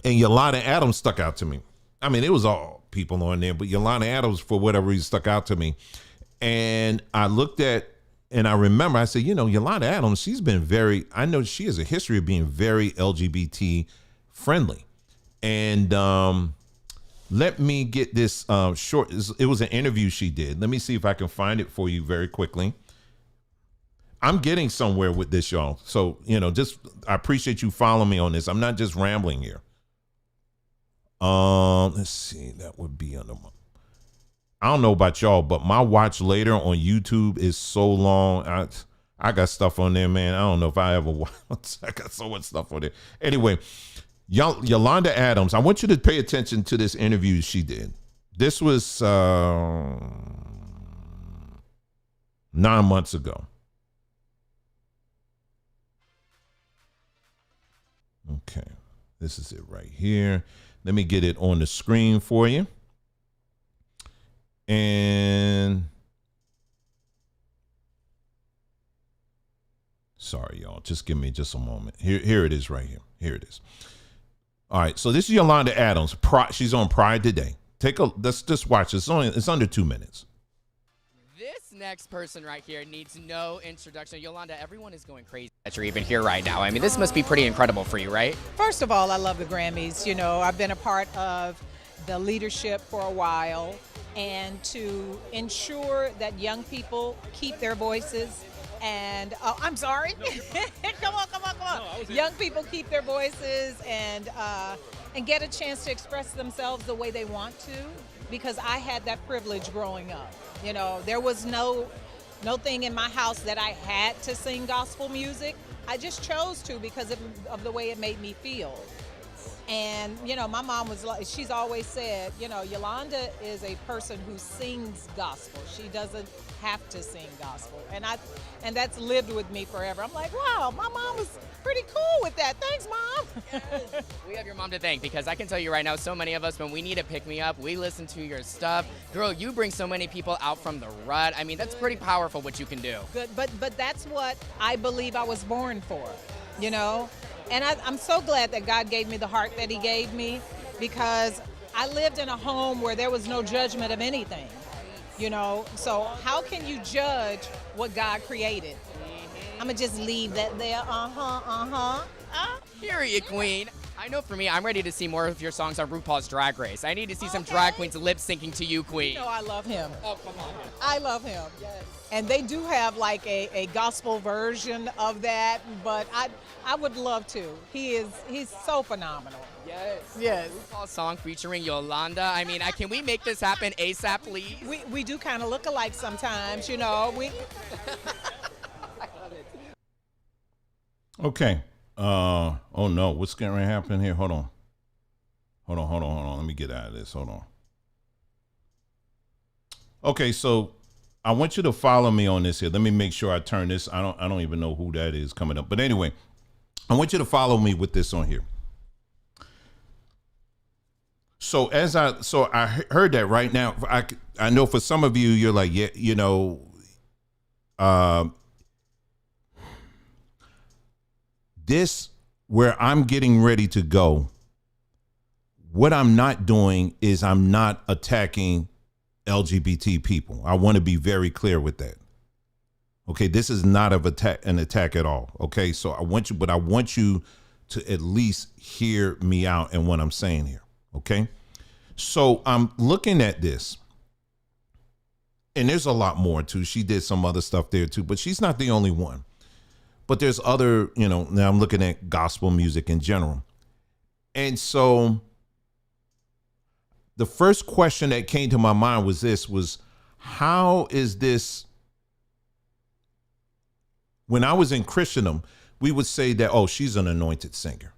And Yolanda Adams stuck out to me. I mean, it was all people on there, but Yolanda Adams, for whatever reason, stuck out to me. And I looked at, and I remember, I said, Yolanda Adams, I know she has a history of being very LGBT friendly. And let me get this short. It was an interview she did. Let me see if I can find it for you very quickly. I'm getting somewhere with this, y'all. So, I appreciate you following me on this. I'm not just rambling here. Let's see. That would be under my, I don't know about y'all, but my watch later on YouTube is so long. I got stuff on there, man. I don't know if I ever watch. I got so much stuff on there. Anyway, Yolanda Adams, I want you to pay attention to this interview she did. This was 9 months ago. Okay, this is it right here. Let me get it on the screen for you. And sorry, y'all. Just give me just a moment. Here it is right here. Here it is. All right. So this is Yolanda Adams. She's on Pride Today. Let's just watch this. It's under 2 minutes. This next person right here needs no introduction. Yolanda, everyone is going crazy that you're even here right now. I mean, this must be pretty incredible for you, right? First of all, I love the Grammys. I've been a part of the leadership for a while, and to ensure that young people keep their voices and I'm sorry. Come on. Young people keep their voices and get a chance to express themselves the way they want to, because I had that privilege growing up. There was no thing in my house that I had to sing gospel music. I just chose to because of the way it made me feel. And, my mom she's always said, Yolanda is a person who sings gospel. She doesn't have to sing gospel. And that's lived with me forever. I'm like, wow, my mom was pretty cool with that. Thanks, Mom. Yes. We have your mom to thank, because I can tell you right now, so many of us, when we need a pick-me-up, we listen to your stuff. Girl, you bring so many people out from the rut. I mean, that's pretty powerful what you can do. Good, but that's what I believe I was born for, And I'm so glad that God gave me the heart that he gave me, because I lived in a home where there was no judgment of anything, So how can you judge what God created? I'm going to just leave that there. Period, queen. I know for me, I'm ready to see more of your songs on RuPaul's Drag Race. I need to see some drag queens lip syncing to you, queen. I love him. Oh, come on. I love him. Yes. And they do have like a gospel version of that, but I would love to. He's so phenomenal. Yes. RuPaul's song featuring Yolanda. I mean, can we make this happen ASAP, please? We do kind of look alike sometimes, We. Okay. Oh no, what's going to happen here? Hold on. Let me get out of this. Hold on. Okay, so I want you to follow me on this here. Let me make sure I turn this. I don't even know who that is coming up. But anyway, I want you to follow me with this on here. So I heard that right now. I know for some of you, you're like, yeah, you know, this where I'm getting ready to go. What I'm not doing is I'm not attacking LGBT people. I want to be very clear with that. Okay, this is not an attack at all. Okay, so I want you to at least hear me out and what I'm saying here. Okay, so I'm looking at this, and there's a lot more too. She did some other stuff there too, but she's not the only one. But there's other, you know, now I'm looking at gospel music in general. And so the first question that came to my mind was how is this? When I was in Christendom, we would say that, oh, she's an anointed singer.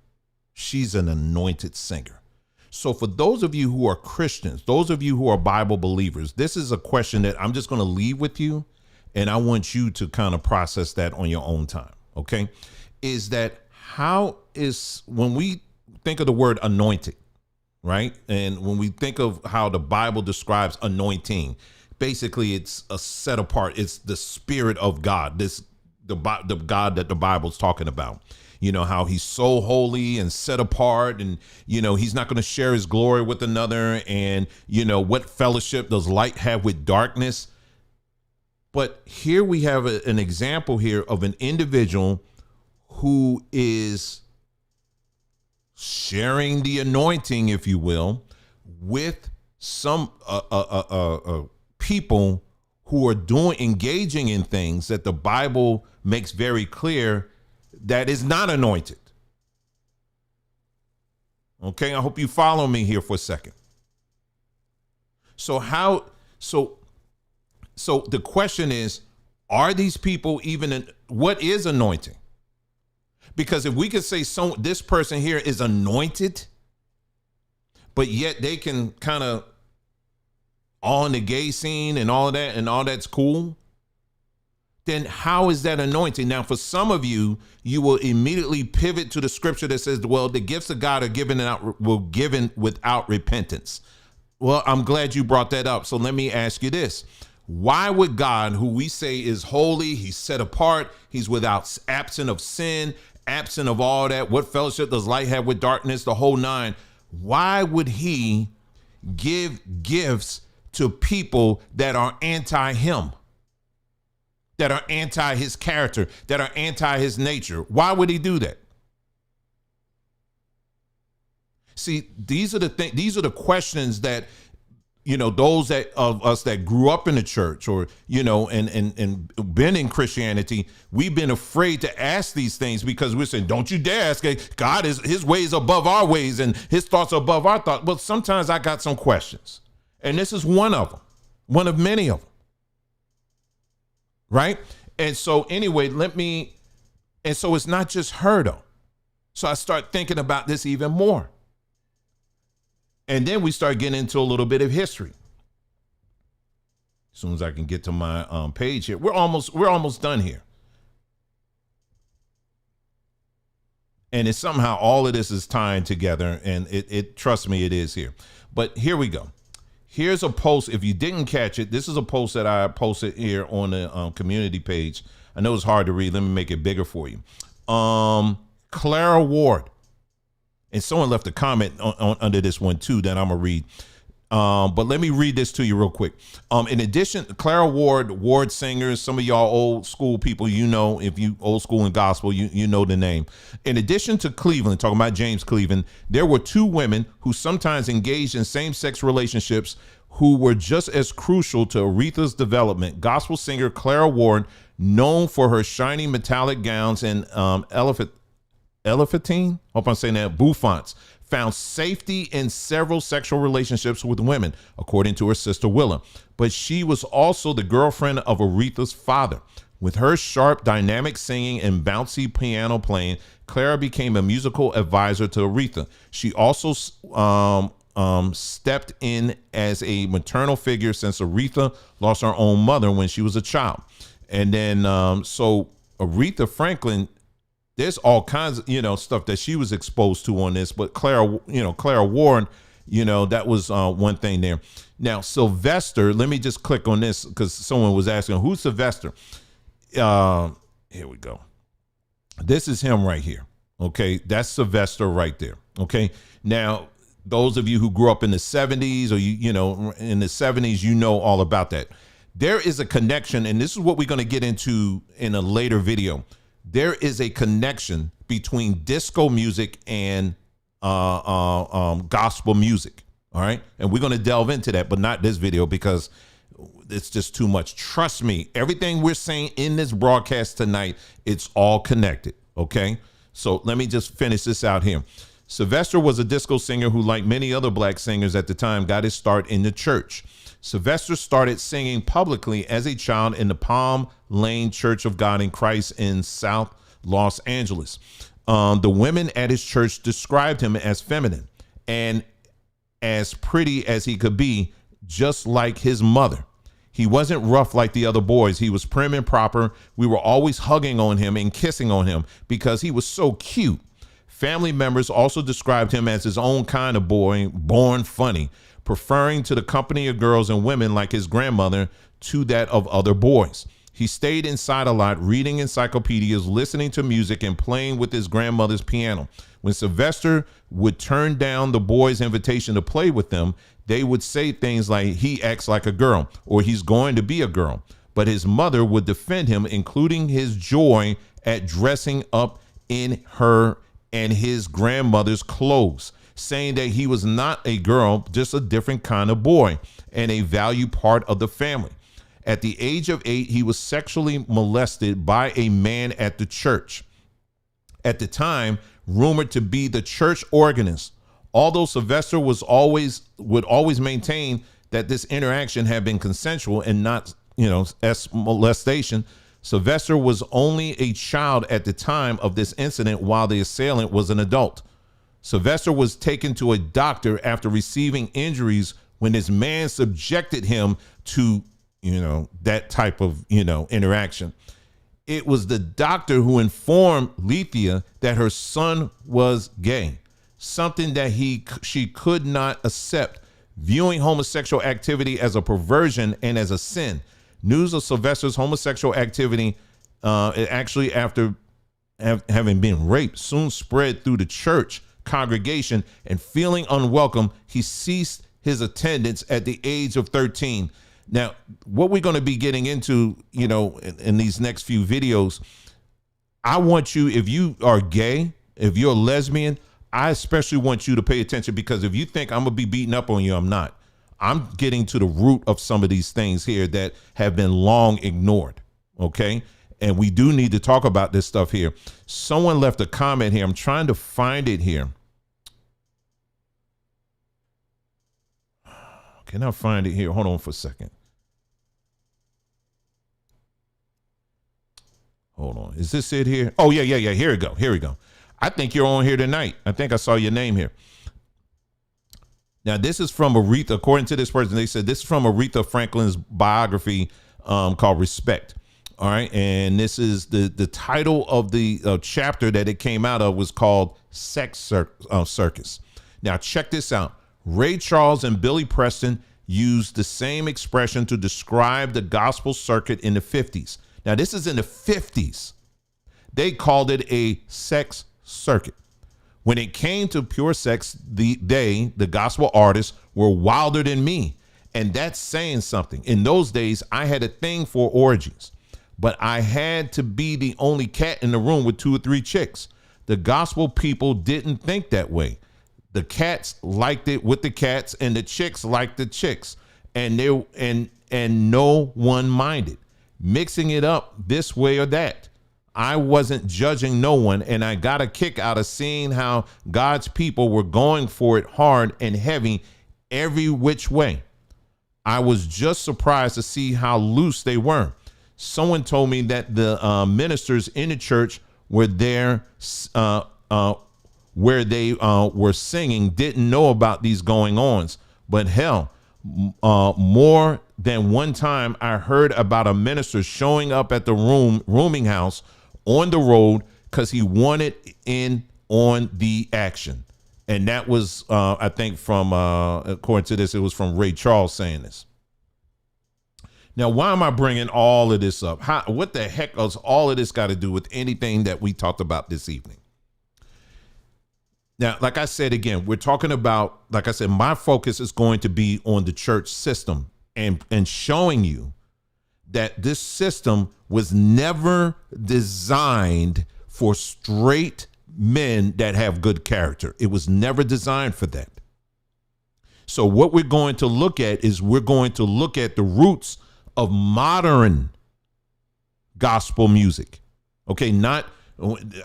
She's an anointed singer. So for those of you who are Christians, those of you who are Bible believers, this is a question that I'm just going to leave with you. And I want you to kind of process that on your own time. Okay. Is that how is, when we think of the word anointed, right? And when we think of how the Bible describes anointing, basically it's a set apart. It's the Spirit of God, the God that the Bible's talking about. You know, how he's so holy and set apart, and, you know, he's not going to share his glory with another. And, you know, what fellowship does light have with darkness? But here we have an example here of an individual who is sharing the anointing, if you will, with some people who are engaging in things that the Bible makes very clear that is not anointed. Okay, I hope you follow me here for a second. So the question is, are these people even, what is anointing? Because if we could say this person here is anointed, but yet they can kind of on the gay scene and all of that, and all that's cool, then how is that anointing? Now, for some of you, you will immediately pivot to the scripture that says, well, the gifts of God are given without repentance. Well, I'm glad you brought that up. So let me ask you this. Why would God, who we say is holy, he's set apart, he's without, absent of sin, absent of all that, what fellowship does light have with darkness, the whole nine, why would he give gifts to people that are anti-him, that are anti his character, that are anti his nature? Why would he do that? See, these are the questions that, you know, those of us that grew up in the church, or, you know, and been in Christianity, we've been afraid to ask these things because we're saying, don't you dare ask. God is, his ways above our ways and his thoughts are above our thoughts. But sometimes I got some questions, and this is one of them, one of many of them. Right. And so anyway, so it's not just her though. So I start thinking about this even more. And then we start getting into a little bit of history. As soon as I can get to my page here, we're almost done here. And it's somehow all of this is tying together, and it trust me, it is here. But here we go. Here's a post. If you didn't catch it, this is a post that I posted here on the community page. I know it's hard to read. Let me make it bigger for you. Clara Ward. And someone left a comment on under this one too that I'm gonna read. But let me read this to you real quick. In addition, Clara Ward singers, some of y'all old school people, you know, if you old school in gospel, you know the name. In addition to Cleveland, talking about James Cleveland, there were two women who sometimes engaged in same-sex relationships who were just as crucial to Aretha's development. Gospel singer Clara Ward, known for her shiny metallic gowns and elephantine, hope I'm saying that, bouffants, found safety in several sexual relationships with women, according to her sister Willa. But she was also the girlfriend of Aretha's father. With her sharp, dynamic singing and bouncy piano playing, Clara became a musical advisor to Aretha. She also stepped in as a maternal figure since Aretha lost her own mother when she was a child. And then, so Aretha Franklin, there's all kinds of, you know, stuff that she was exposed to on this, but Clara Ward, You know, that was one thing there. Now, Sylvester, let me just click on this because someone was asking, who's Sylvester? Here we go. This is him right here. Okay, that's Sylvester right there. Okay, now those of you who grew up in the 70s or you know in the 70s, you know all about that. There is a connection, and this is what we're going to get into in a later video. There is a connection between disco music and gospel music. All right, and we're going to delve into that, but not this video because it's just too much. Trust me, everything we're saying in this broadcast tonight, it's all connected. Okay. So let me just finish this out here. Sylvester was a disco singer who, like many other black singers at the time, got his start in the church. Sylvester started singing publicly as a child in the Palm Lane Church of God in Christ in South Los Angeles. The women at his church described him as feminine and as pretty as he could be, just like his mother. He wasn't rough like the other boys. He was prim and proper. We were always hugging on him and kissing on him because he was so cute. Family members also described him as his own kind of boy, born funny, preferring to the company of girls and women like his grandmother to that of other boys. He stayed inside a lot, reading encyclopedias, listening to music, and playing with his grandmother's piano. When Sylvester would turn down the boys' invitation to play with them, they would say things like, he acts like a girl, or he's going to be a girl. But his mother would defend him, including his joy at dressing up in her and his grandmother's clothes, saying that he was not a girl, just a different kind of boy and a valued part of the family. At the age of 8, he was sexually molested by a man at the church. At the time, rumored to be the church organist. Although Sylvester would always maintain that this interaction had been consensual and not, as molestation, Sylvester was only a child at the time of this incident while the assailant was an adult. Sylvester was taken to a doctor after receiving injuries when this man subjected him to, that type of, interaction. It was the doctor who informed Lethea that her son was gay, something that she could not accept, viewing homosexual activity as a perversion and as a sin. News of Sylvester's homosexual activity, actually after having been raped, soon spread through the church congregation, and feeling unwelcome, he ceased his attendance at the age of 13. Now, what we're going to be getting into, in these next few videos, I want you, if you are gay, if you're a lesbian, I especially want you to pay attention, because if you think I'm going to be beating up on you, I'm not. I'm getting to the root of some of these things here that have been long ignored. Okay. And we do need to talk about this stuff here. Someone left a comment here. I'm trying to find it here. Can I find it here? Hold on for a second. Hold on. Is this it here? Oh, yeah. Here we go. Here we go. I think you're on here tonight. I think I saw your name here. Now, this is from Aretha. According to this person, they said this is from Aretha Franklin's biography called Respect. All right. And this is the title of the chapter that it came out of was called Sex Circus. Now, check this out. Ray Charles and Billy Preston used the same expression to describe the gospel circuit in the 50s. Now, this is in the 50s. They called it a sex circuit. When it came to pure sex, the gospel artists, were wilder than me. And that's saying something. In those days, I had a thing for orgies, but I had to be the only cat in the room with 2 or 3 chicks. The gospel people didn't think that way. The cats liked it with the cats, and the chicks liked the chicks, and no one minded mixing it up this way or that. I wasn't judging no one, and I got a kick out of seeing how God's people were going for it hard and heavy every which way. I was just surprised to see how loose they were. Someone told me that the ministers in the church were there where they were singing didn't know about these going-ons. But hell, more than one time I heard about a minister showing up at the rooming house on the road because he wanted in on the action. And that was, I think, from, according to this, it was from Ray Charles saying this. Now, why am I bringing all of this up? What the heck does all of this got to do with anything that we talked about this evening? Now, like I said, again, we're talking about, like I said, my focus is going to be on the church system and showing you that this system was never designed for straight men that have good character. It was never designed for that. So what we're going to look at is we're going to look at the roots of modern gospel music. Okay,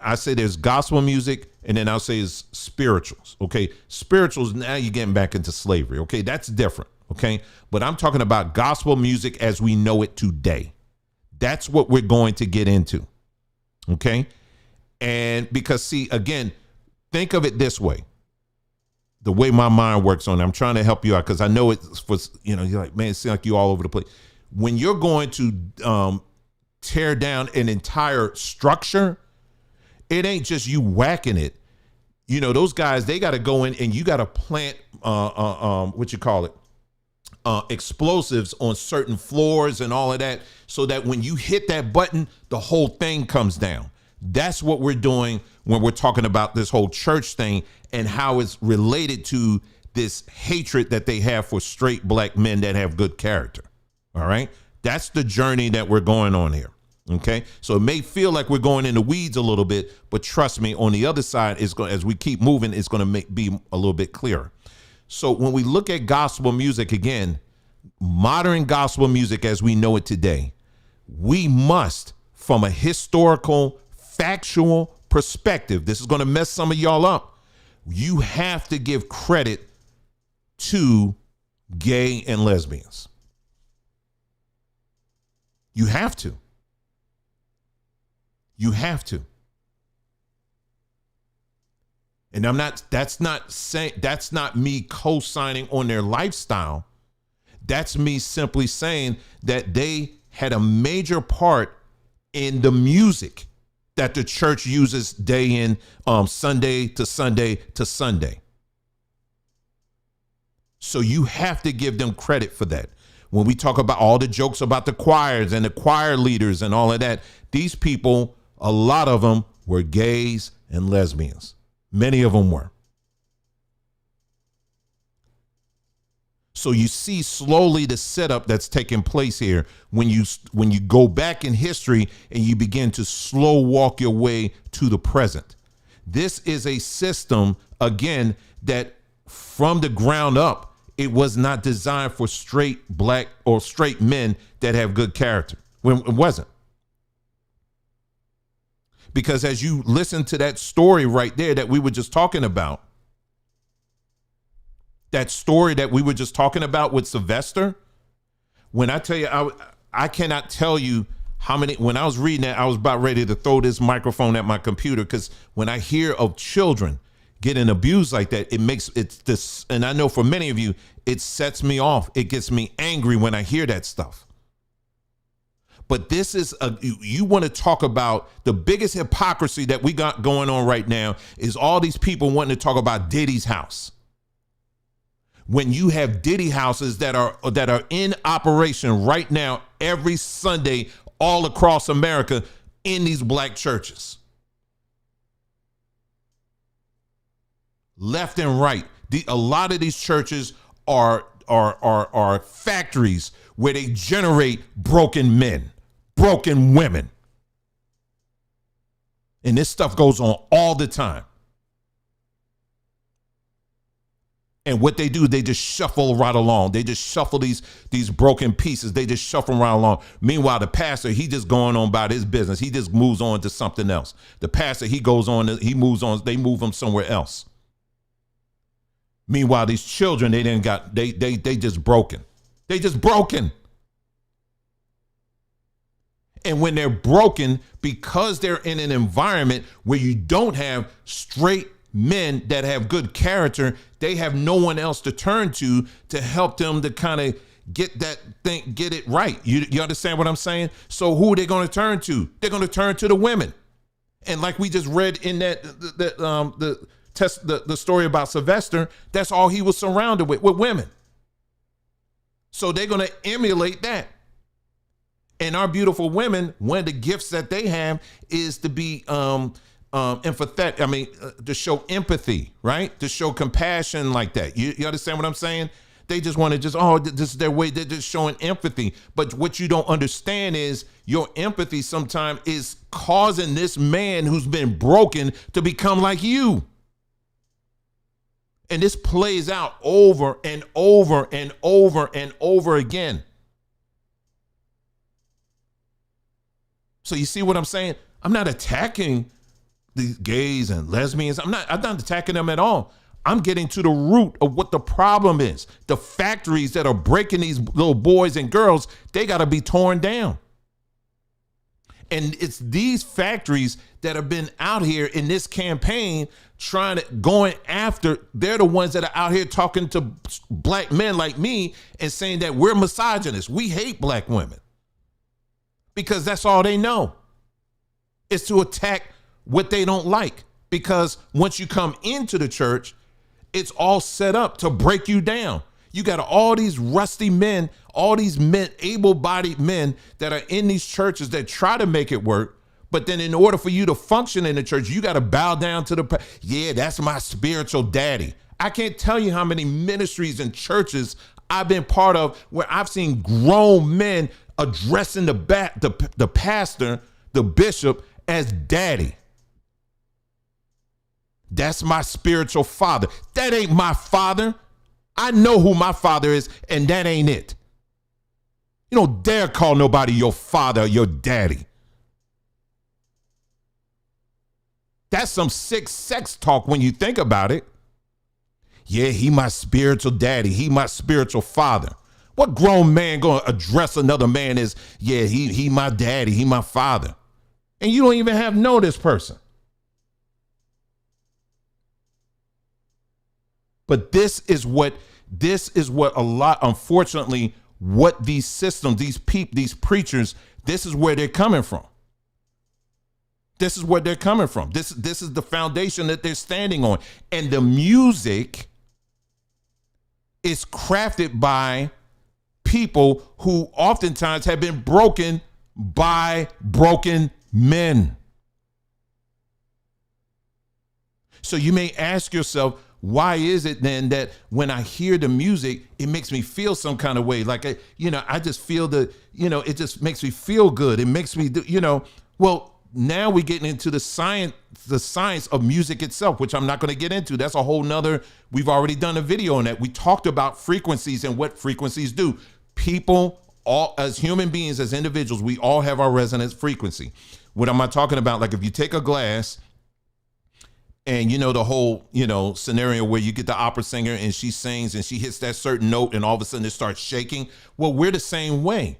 I say there's gospel music, and then I'll say it's spirituals. Okay, spirituals, now you're getting back into slavery. Okay, that's different. Okay, but I'm talking about gospel music as we know it today. That's what we're going to get into. Okay, and because, see, again, think of it this way. The way my mind works on it, I'm trying to help you out because I know it's for, you're like, man, it seems like you're all over the place. When you're going to tear down an entire structure, it ain't just you whacking it. Those guys, they got to go in and you got to plant, explosives on certain floors and all of that, so that when you hit that button, the whole thing comes down. That's what we're doing when we're talking about this whole church thing and how it's related to this hatred that they have for straight black men that have good character. All right. That's the journey that we're going on here. Okay. So it may feel like we're going in the weeds a little bit, but trust me, on the other side, as we keep moving, it's going to be a little bit clearer. So when we look at gospel music, again, modern gospel music as we know it today, we must, from a historical, factual perspective, this is going to mess some of y'all up. You have to give credit to gay and lesbians. You have to. You have to. And that's not me co-signing on their lifestyle. That's me simply saying that they had a major part in the music that the church uses day in, Sunday to Sunday to Sunday. So you have to give them credit for that. When we talk about all the jokes about the choirs and the choir leaders and all of that, these people, a lot of them were gays and lesbians. Many of them were. So you see slowly the setup that's taking place here when you go back in history and you begin to slow walk your way to the present. This is a system, again, that from the ground up, it was not designed for straight black or straight men that have good character. It wasn't. Because as you listen to that story right there that we were just talking about, that story that we were just talking about with Sylvester, when I tell you, I cannot tell you how many, when I was reading that, I was about ready to throw this microphone at my computer, because when I hear of children getting abused like that, it's this, and I know for many of you, it sets me off. It gets me angry when I hear that stuff. But this is you want to talk about the biggest hypocrisy that we got going on right now is all these people wanting to talk about Diddy's house. When you have Diddy houses that are in operation right now every Sunday all across America in these black churches. Left and right. A lot of these churches are factories where they generate broken men, broken women. And this stuff goes on all the time. And what they do, they just shuffle right along. They just shuffle these broken pieces. They just shuffle right along. Meanwhile, the pastor, he just going on about his business. He just moves on to something else. The pastor, he goes on, he moves on. They move him somewhere else. Meanwhile, these children, they just broken. They just broken. And when they're broken, because they're in an environment where you don't have straight men that have good character, they have no one else to turn to help them to kind of get that thing, get it right. You understand what I'm saying? So who are they going to turn to? They're going to turn to the women. And like we just read in that the story about Sylvester, that's all he was surrounded with women. So they're going to emulate that. And our beautiful women, one of the gifts that they have is to be empathetic. I mean, to show empathy, right? To show compassion like that. You understand what I'm saying? They just want to this is their way. They're just showing empathy. But what you don't understand is your empathy sometimes is causing this man who's been broken to become like you. And this plays out over and over and over and over again. So you see what I'm saying? I'm not attacking the gays and lesbians. I'm not attacking them at all. I'm getting to the root of what the problem is. The factories that are breaking these little boys and girls, they got to be torn down. And it's these factories that have been out here in this campaign going after, they're the ones that are out here talking to black men like me and saying that we're misogynists. We hate black women. Because that's all they know is to attack what they don't like. Because once you come into the church, it's all set up to break you down. You got all these rusty men, all these men, able-bodied men that are in these churches that try to make it work. But then in order for you to function in the church, you got to bow down to that's my spiritual daddy. I can't tell you how many ministries and churches I've been part of where I've seen grown men addressing the pastor, the bishop, as daddy. That's my spiritual father. That ain't my father. I know who my father is, and that ain't it. You don't dare call nobody your father or your daddy. That's some sick sex talk when you think about it. Yeah, he my spiritual daddy. He my spiritual father. What grown man gonna address another man as, yeah, he my daddy, he my father. And you don't even know this person. But this is what a lot, unfortunately, what these systems, these preachers, this is where they're coming from. This is where they're coming from. This is the foundation that they're standing on. And the music is crafted by people who oftentimes have been broken by broken men. So you may ask yourself, why is it then that when I hear the music, it makes me feel some kind of way? Like, I just feel it just makes me feel good. It makes me, well, now we're getting into the science of music itself, which I'm not going to get into. That's a whole nother, we've already done a video on that. We talked about frequencies and what frequencies do. People, all as human beings, as individuals, we all have our resonance frequency. What am I talking about? Like if you take a glass and the whole, scenario where you get the opera singer and she sings and she hits that certain note and all of a sudden it starts shaking. Well, we're the same way.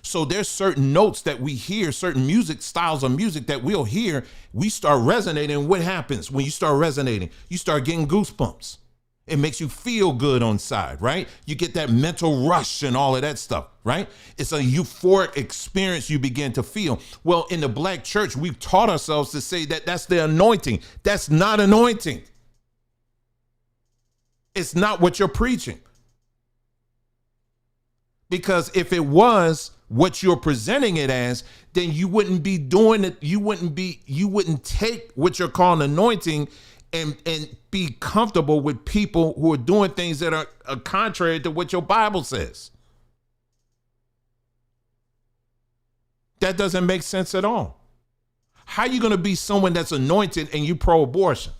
So there's certain notes that we hear, certain music styles of music that we'll hear, we start resonating. What happens when you start resonating? You start getting goosebumps. It makes you feel good on side, right? You get that mental rush and all of that stuff, right? It's a euphoric experience you begin to feel. Well, in the black church, we've taught ourselves to say that that's the anointing. That's not anointing. It's not what you're preaching. Because if it was what you're presenting it as, then you wouldn't be doing it. You wouldn't take what you're calling anointing and be comfortable with people who are doing things that are contrary to what your Bible says. That doesn't make sense at all. How are you going to be someone that's anointed and you pro-abortion?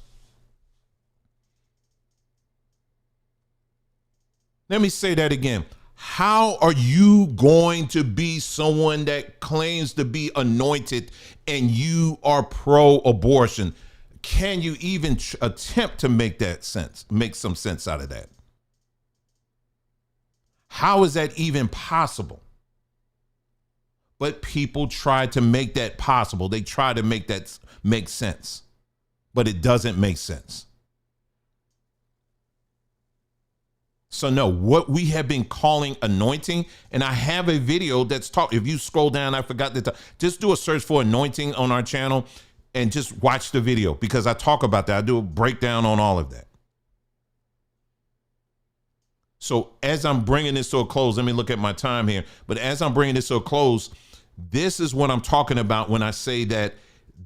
Let me say that again. How are you going to be someone that claims to be anointed and you are pro-abortion? Can you even attempt to make some sense out of that? How is that even possible? But people try to make that possible. They try to make that make sense, but it doesn't make sense. So no, what we have been calling anointing, and I have a video that's if you scroll down, I forgot just do a search for anointing on our channel. and just watch the video, because I talk about that. I do a breakdown on all of that. So as I'm bringing this to a close, let me look at my time here. But as I'm bringing this to a close, this is what I'm talking about when I say that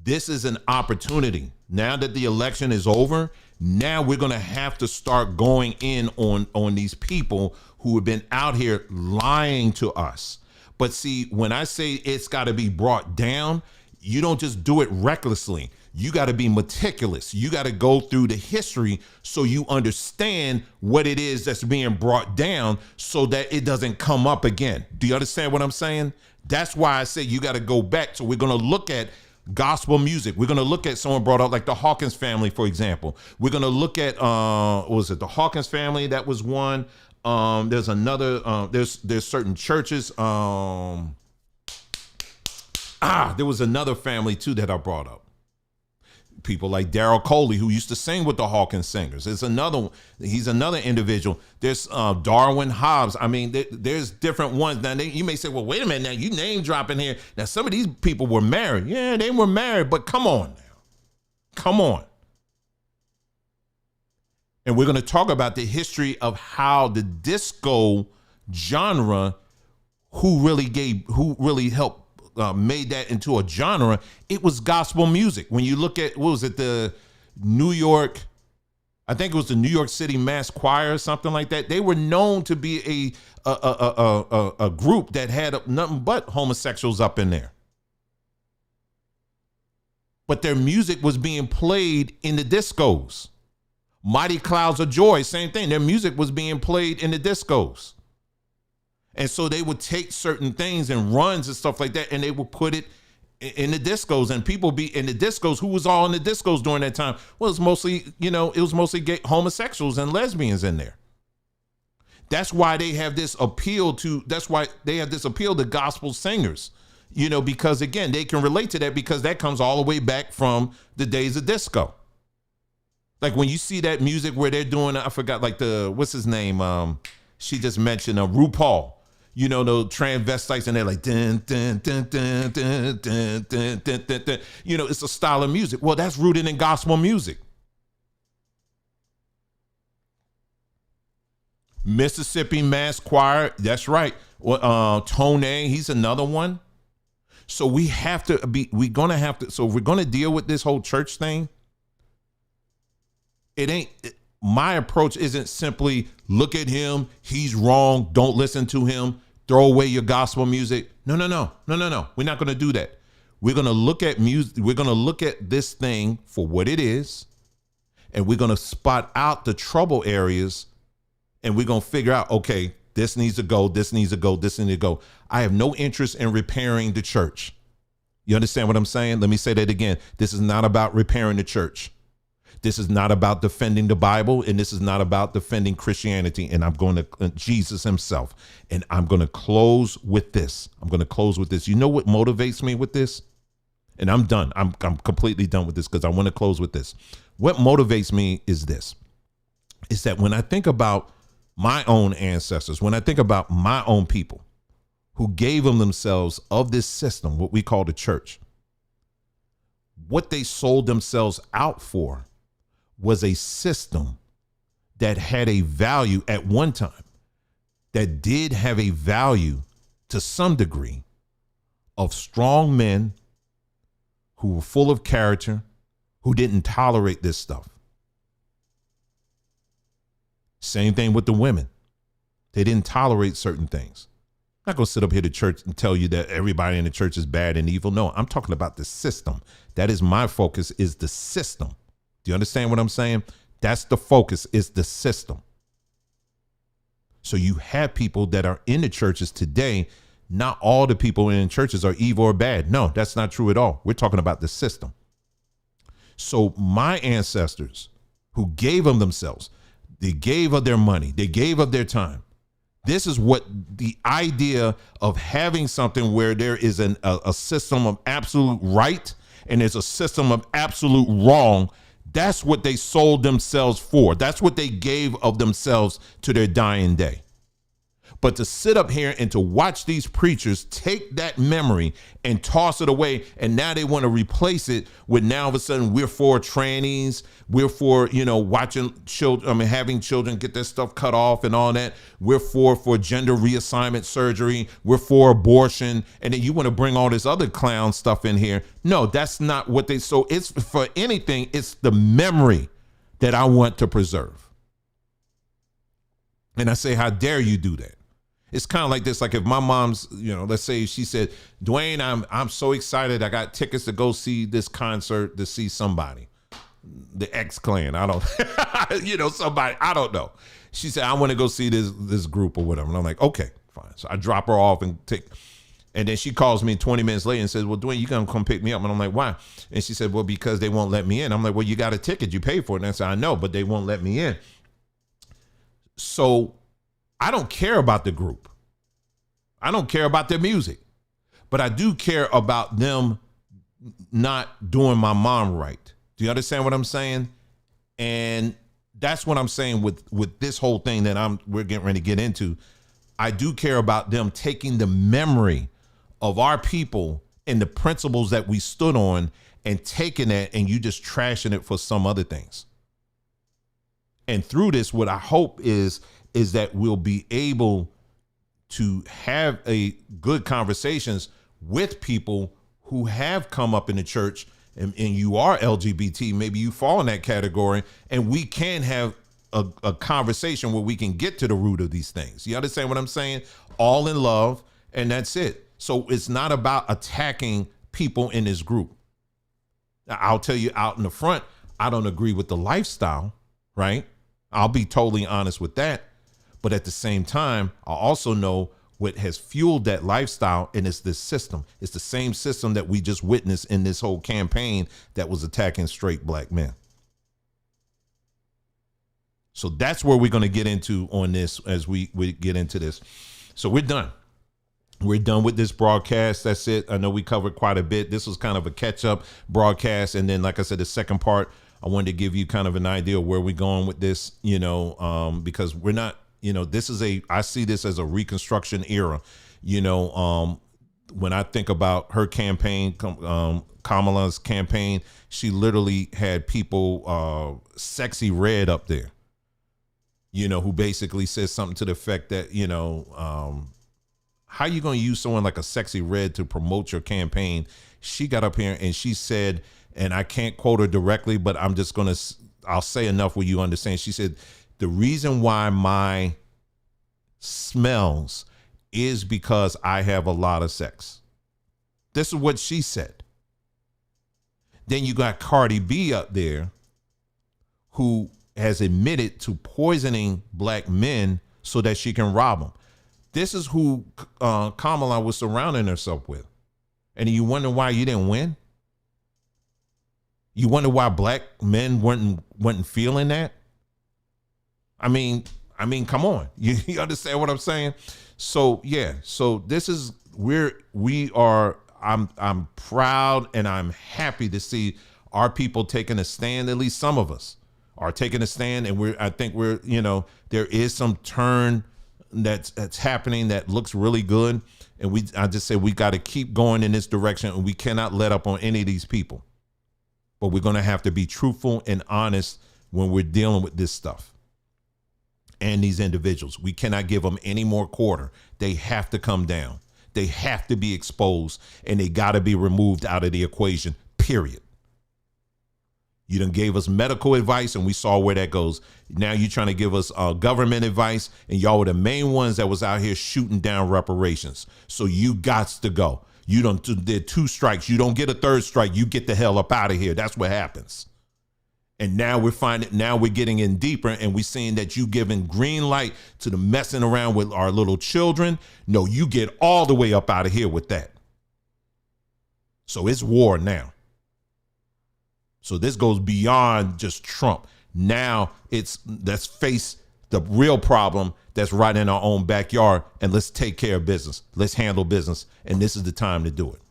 this is an opportunity. Now that the election is over, now we're going to have to start going in on these people who have been out here lying to us. But see, when I say it's got to be brought down, you don't just do it recklessly. You got to be meticulous. You got to go through the history so you understand what it is that's being brought down so that it doesn't come up again. Do you understand what I'm saying? That's why I say you got to go back. So we're going to look at gospel music. We're going to look at, someone brought up like the Hawkins family, for example. We're going to look at, what was it? The Hawkins family. That was one. There's another, there's certain churches. There was another family too that I brought up. People like Daryl Coley, who used to sing with the Hawkins singers. There's another, he's another individual. There's Darwin Hobbs. I mean, there's different ones. Now, you may say, well, wait a minute, now you name dropping here. Now, some of these people were married. Yeah, they were married, but come on now. Come on. And we're going to talk about the history of how the disco genre, who really helped made that into a genre. It was gospel music. When you look at, what was it, the New York, I think it was the New York City Mass Choir or something like that. They were known to be a group that had nothing but homosexuals up in there. But their music was being played in the discos. Mighty Clouds of Joy, same thing. Their music was being played in the discos. And so they would take certain things and runs and stuff like that, and they would put it in the discos, and people be in the discos. Who was all in the discos during that time? Well, it was mostly, it was mostly gay, homosexuals and lesbians in there. That's why they have this appeal to, gospel singers, because again, they can relate to that because that comes all the way back from the days of disco. Like when you see that music where they're doing, I forgot, like what's his name? She just mentioned RuPaul. The transvestites, and they're like, dun, dun, dun, dun, dun, dun, dun, dun, dun, dun. It's a style of music. Well, that's rooted in gospel music. Mississippi Mass Choir, that's right. Tone, he's another one. So we have to so if we're going to deal with this whole church thing, my approach isn't simply look at him, he's wrong, don't listen to him, throw away your gospel music. No. We're not going to do that. We're going to look at music. We're going to look at this thing for what it is, and we're going to spot out the trouble areas, and we're going to figure out, okay, this needs to go, this needs to go, this needs to go. I have no interest in repairing the church. You understand what I'm saying? Let me say that again. This is not about repairing the church. This is not about defending the Bible, and this is not about defending Christianity. And I'm going to Jesus himself. And I'm going to close with this. You know what motivates me with this? And I'm done. I'm completely done with this because I want to close with this. What motivates me is this. Is that when I think about my own ancestors, when I think about my own people who gave them themselves of this system, what we call the church, what they sold themselves out for was a system that had a value at one time, that did have a value to some degree, of strong men who were full of character, who didn't tolerate this stuff. Same thing with the women. They didn't tolerate certain things. I'm not going to sit up here to church and tell you that everybody in the church is bad and evil. No, I'm talking about the system. That is my focus, is the system. Do you understand what I'm saying? That's the focus, is the system. So you have people that are in the churches today. Not all the people in churches are evil or bad. No, that's not true at all. We're talking about the system. So my ancestors who gave of themselves, they gave of their money, they gave of their time. This is what the idea of having something where there is a system of absolute right and there's a system of absolute wrong. That's what they sold themselves for. That's what they gave of themselves to their dying day. But to sit up here and to watch these preachers take that memory and toss it away, and now they want to replace it with, now all of a sudden we're for trannies, we're for, watching children, having children get their stuff cut off and all that. We're for gender reassignment surgery. We're for abortion. And then you want to bring all this other clown stuff in here. No, that's not what they, so it's for anything. It's the memory that I want to preserve. And I say, how dare you do that? It's kind of like this, like if my mom's, let's say she said, Dwayne, I'm so excited. I got tickets to go see this concert to see somebody, the X-Clan. I don't, somebody, I don't know. She said, I want to go see this group or whatever. And I'm like, okay, fine. So I drop her off and then she calls me 20 minutes later and says, well, Dwayne, you gonna come pick me up? And I'm like, why? And she said, well, because they won't let me in. I'm like, well, you got a ticket, you paid for it. And I said, I know, but they won't let me in. So I don't care about the group. I don't care about their music, but I do care about them not doing my mom right. Do you understand what I'm saying? And that's what I'm saying with this whole thing that we're getting ready to get into. I do care about them taking the memory of our people and the principles that we stood on and taking that and you just trashing it for some other things. And through this, what I hope is that we'll be able to have a good conversations with people who have come up in the church and you are LGBT, maybe you fall in that category, and we can have a conversation where we can get to the root of these things. You understand what I'm saying? All in love, and that's it. So it's not about attacking people in this group. I'll tell you out in the front, I don't agree with the lifestyle, right? I'll be totally honest with that. But at the same time, I also know what has fueled that lifestyle, and it's this system. It's the same system that we just witnessed in this whole campaign that was attacking straight black men. So that's where we're going to get into on this as we get into this. So we're done. We're done with this broadcast. That's it. I know we covered quite a bit. This was kind of a catch-up broadcast. And then, like I said, the second part, I wanted to give you kind of an idea of where we're going with this, because we're not, I see this as a Reconstruction era. When I think about her campaign, Kamala's campaign, she literally had people, Sexy Red up there, who basically says something to the effect that, how you going to use someone like a Sexy Red to promote your campaign? She got up here and she said, and I can't quote her directly, but I'll say enough where you understand. She said, the reason why my smells is because I have a lot of sex. This is what she said. Then you got Cardi B up there who has admitted to poisoning black men so that she can rob them. This is who Kamala was surrounding herself with. And you wonder why you didn't win? You wonder why black men weren't feeling that? I mean, come on. You understand what I'm saying? So yeah. So this is I'm proud and I'm happy to see our people taking a stand. At least some of us are taking a stand, and I think there is some turn that's happening that looks really good. And I just say we got to keep going in this direction, and we cannot let up on any of these people. But we're going to have to be truthful and honest when we're dealing with this stuff. And these individuals, we cannot give them any more quarter. They have to come down. They have to be exposed, and they got to be removed out of the equation, period. You done gave us medical advice, and we saw where that goes. Now you're trying to give us government advice, and y'all were the main ones that was out here shooting down reparations. So you gots to go. You did 2 strikes. You don't get a 3rd strike. You get the hell up out of here. That's what happens. And now we're getting in deeper, and we're seeing that you giving green light to the messing around with our little children. No, you get all the way up out of here with that. So it's war now. So this goes beyond just Trump. Now let's face the real problem that's right in our own backyard, and let's take care of business. Let's handle business. And this is the time to do it.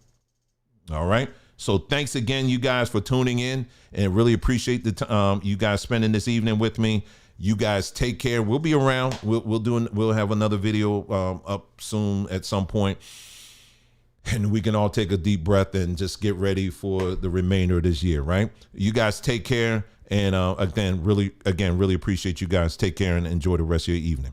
All right. So thanks again, you guys, for tuning in, and really appreciate you guys spending this evening with me. You guys take care. We'll be around. We'll have another video up soon at some point. And we can all take a deep breath and just get ready for the remainder of this year, right? You guys take care. And again, really appreciate you guys. Take care and enjoy the rest of your evening.